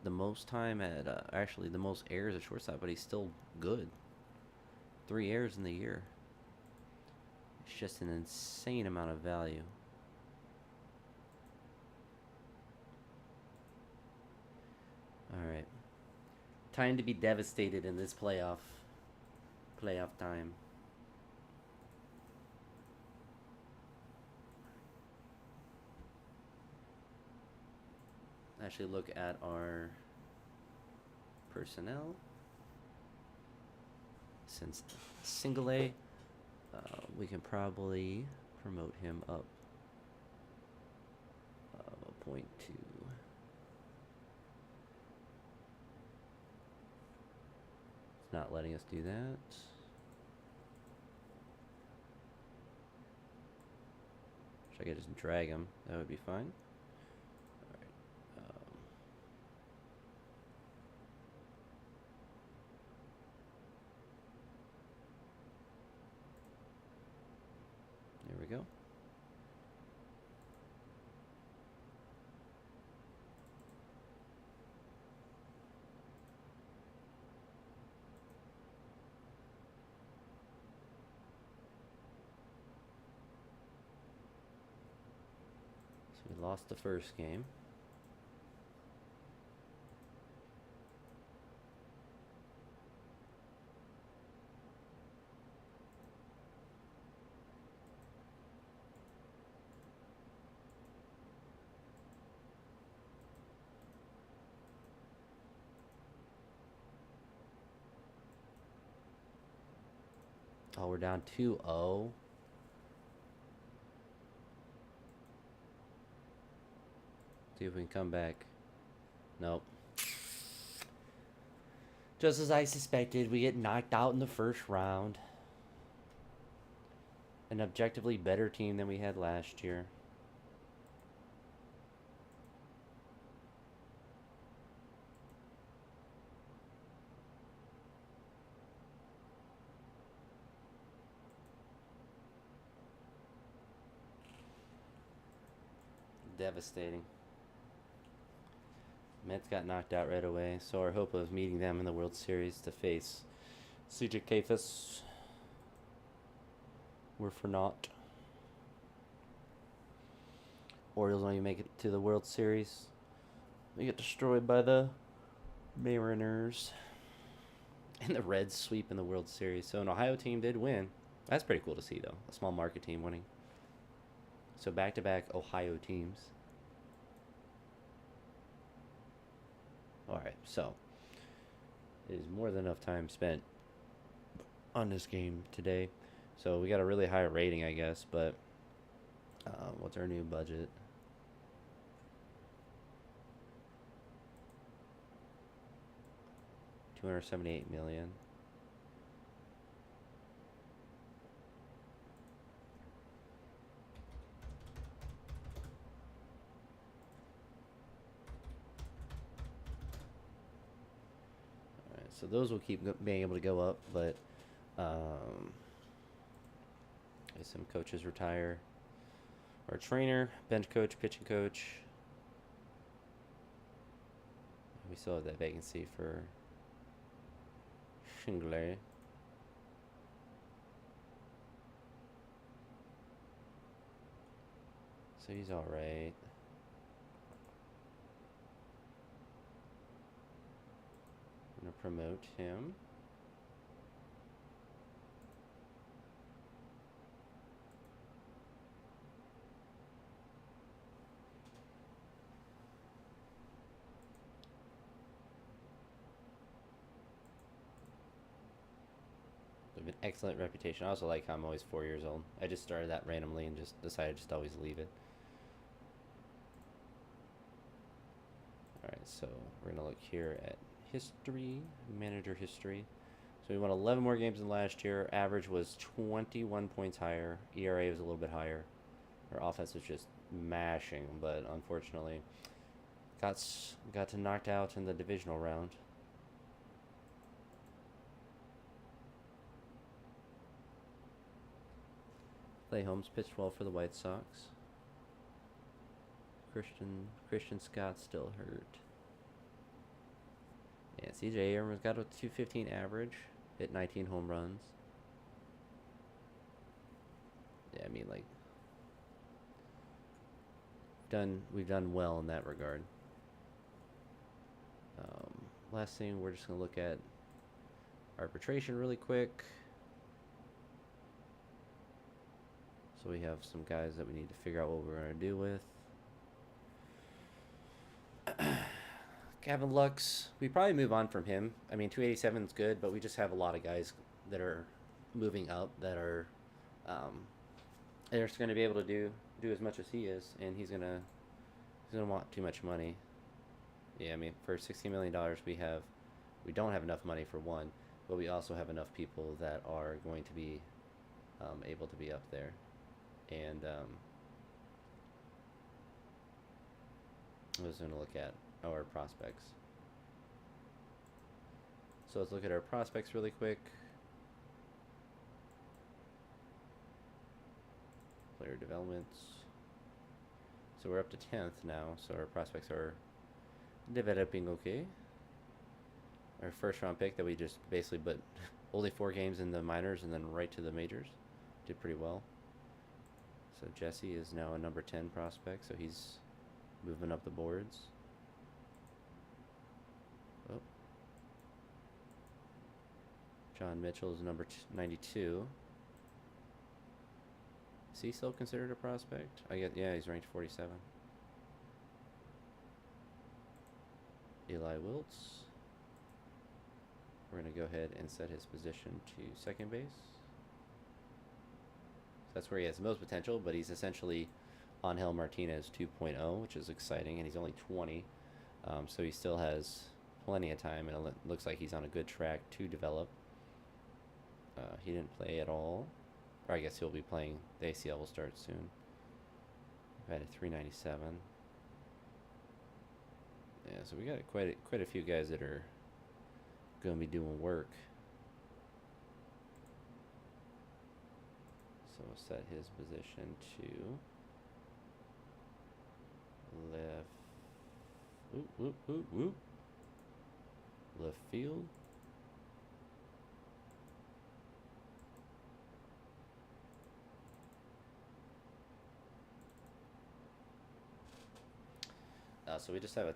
the most time at, actually the most errors at shortstop, but he's still good. 3 errors in the year. It's just an insane amount of value. Alright. Time to be devastated in this playoff time. Actually look at our personnel. Since single A, we can probably promote him up It's not letting us do that. I could just drag him. That would be fine. Alright. There we go. We lost the first game. Oh, we're down 2-0. See if we can come back. Nope. Just as I suspected, we get knocked out in the first round. An objectively better team than we had last year. Devastating. Mets got knocked out right away, so our hope of meeting them in the World Series to face CJ Kafis were for naught. Orioles don't even make it to the World Series. They get destroyed by the Mariners. And the Reds sweep in the World Series. So an Ohio team did win. That's pretty cool to see, though. A small market team winning. So back-to-back Ohio teams. Alright, so it is more than enough time spent on this game today. So we got a really high rating, I guess, but what's our new budget? $278 million. So those will keep being able to go up, but some coaches retire. Our trainer, bench coach, pitching coach. We still have that vacancy for Shingley. So he's all right. I'm gonna promote him. An excellent reputation. I also like how I'm always 4 years old. I just started that randomly and just decided just always leave it. Alright, so we're going to look here at history, manager history. So we won 11 more games than last year. Average was 21 points higher. ERA was a little bit higher. Our offense was just mashing, but unfortunately got to knocked out in the divisional round. Clay Holmes pitched well for the White Sox. Christian Scott still hurt. Yeah, CJ Abrams got a .215 average, hit 19 home runs. Yeah, I mean, like, we've done well in that regard. Last thing, we're just gonna look at arbitration really quick. So we have some guys that we need to figure out what we're going to do with. Gavin Lux, we probably move on from him. I mean, 287 is good, but we just have a lot of guys that are moving up that are they're just going to be able to do as much as he is, and he's going to He's gonna want too much money. Yeah, I mean, for $16 million, we don't have enough money for one, but we also have enough people that are going to be able to be up there. And I was going to look at our prospects. So let's look at our prospects really quick. Player developments. So we're up to 10th now, so our prospects are developing okay. Our first round pick that we just basically put only 4 games in the minors and then right to the majors did pretty well. So Jesse is now a number 10 prospect, so he's moving up the boards. Oh. John Mitchell is number 92. Is he still considered a prospect? Yeah, he's ranked 47. Eli Wiltz. We're going to go ahead and set his position to second base. So that's where he has the most potential, but he's essentially Angel Martinez 2.0, which is exciting, and he's only 20. So he still has plenty of time, and it looks like he's on a good track to develop. He didn't play at all. Or I guess he'll be playing. The ACL will start soon. We've had a 397. Yeah, so we got quite a few guys that are going to be doing work. So we'll set his position to left. Whoop, whoop, whoop, whoop. Left field. So we just have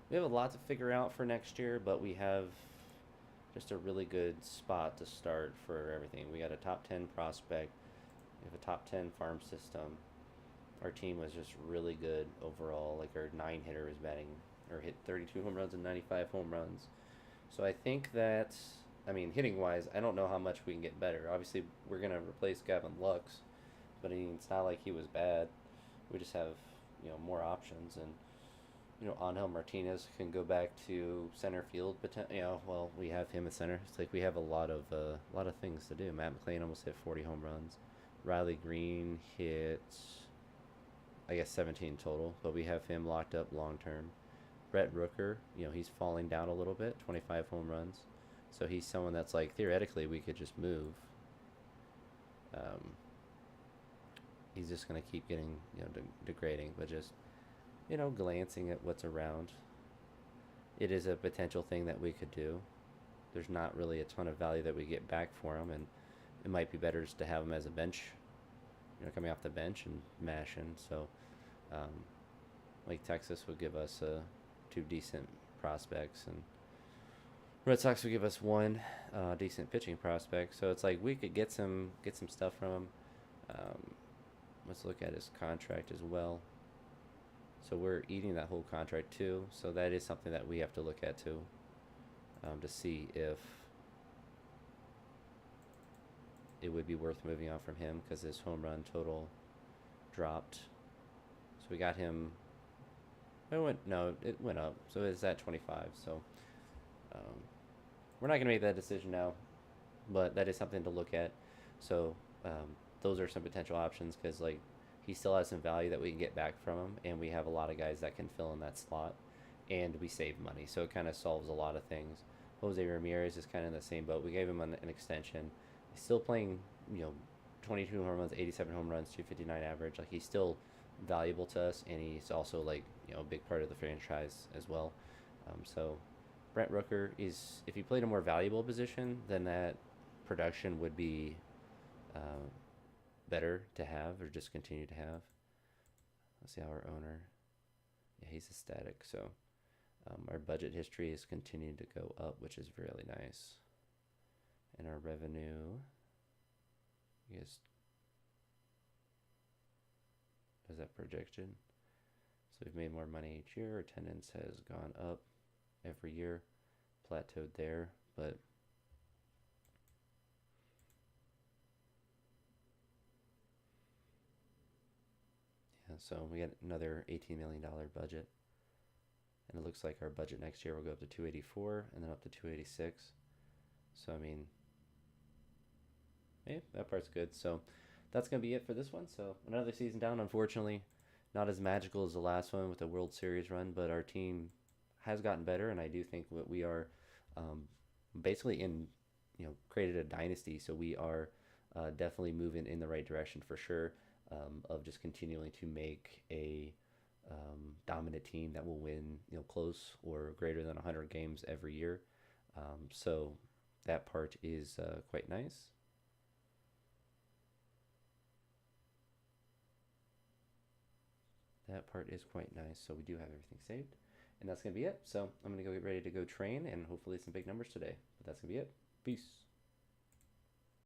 we have a lot to figure out for next year, but we have just a really good spot to start for everything. We got a top 10 prospect. We have a top 10 farm system. Our team was just really good overall. Like our 9-hitter is batting or hit 32 home runs and 95 home runs. So I think that, I mean, hitting wise, I don't know how much we can get better. Obviously, we're going to replace Gavin Lux, but I mean, it's not like he was bad. We just have, more options. And, Angel Martinez can go back to center field. Well, we have him at center. It's like we have a lot of things to do. Matt McLean almost hit 40 home runs. Riley Green hit, I guess, 17 total, but we have him locked up long term. Brett Rooker, he's falling down a little bit, 25 home runs. So he's someone that's like, theoretically, we could just move. He's just going to keep getting, degrading, but just, glancing at what's around. It is a potential thing that we could do. There's not really a ton of value that we get back for him, and it might be better just to have him as a bench, coming off the bench and mashing. So, like Texas would give us 2 decent prospects, and Red Sox would give us 1 decent pitching prospect. So it's like we could get some stuff from him. Let's look at his contract as well. So we're eating that whole contract too. So that is something that we have to look at too, to see if it would be worth moving on from him, because his home run total dropped. So we got him. It went up. So it's at 25. So we're not going to make that decision now, but that is something to look at. So those are some potential options, because like he still has some value that we can get back from him, and we have a lot of guys that can fill in that slot, and we save money. So it kind of solves a lot of things. Jose Ramirez is kind of in the same boat. We gave him an extension. He's still playing, 22 home runs, 87 home runs, 259 average. Like, he's still valuable to us, and he's also like, a big part of the franchise as well. So Brent Rooker is, if he played a more valuable position, then that production would be better to have, or just continue to have. Let's see how our owner, yeah, he's ecstatic. So our budget history has continued to go up, which is really nice. And our revenue, I guess, is that projection? So we've made more money each year. Attendance has gone up every year, plateaued there, but yeah, So we got another $18 million budget. And it looks like our budget next year will go up to 284 and then up to 286. So, I mean, yeah, that part's good. So that's going to be it for this one. So another season down, unfortunately. Not as magical as the last one with the World Series run, but our team has gotten better, and I do think that we are um, basically created a dynasty. So we are definitely moving in the right direction for sure, of just continuing to make a dominant team that will win, close or greater than 100 games every year. So that part is quite nice. That part is quite nice. So we do have everything saved. And that's going to be it. So I'm going to go get ready to go train and hopefully some big numbers today. But that's going to be it. Peace.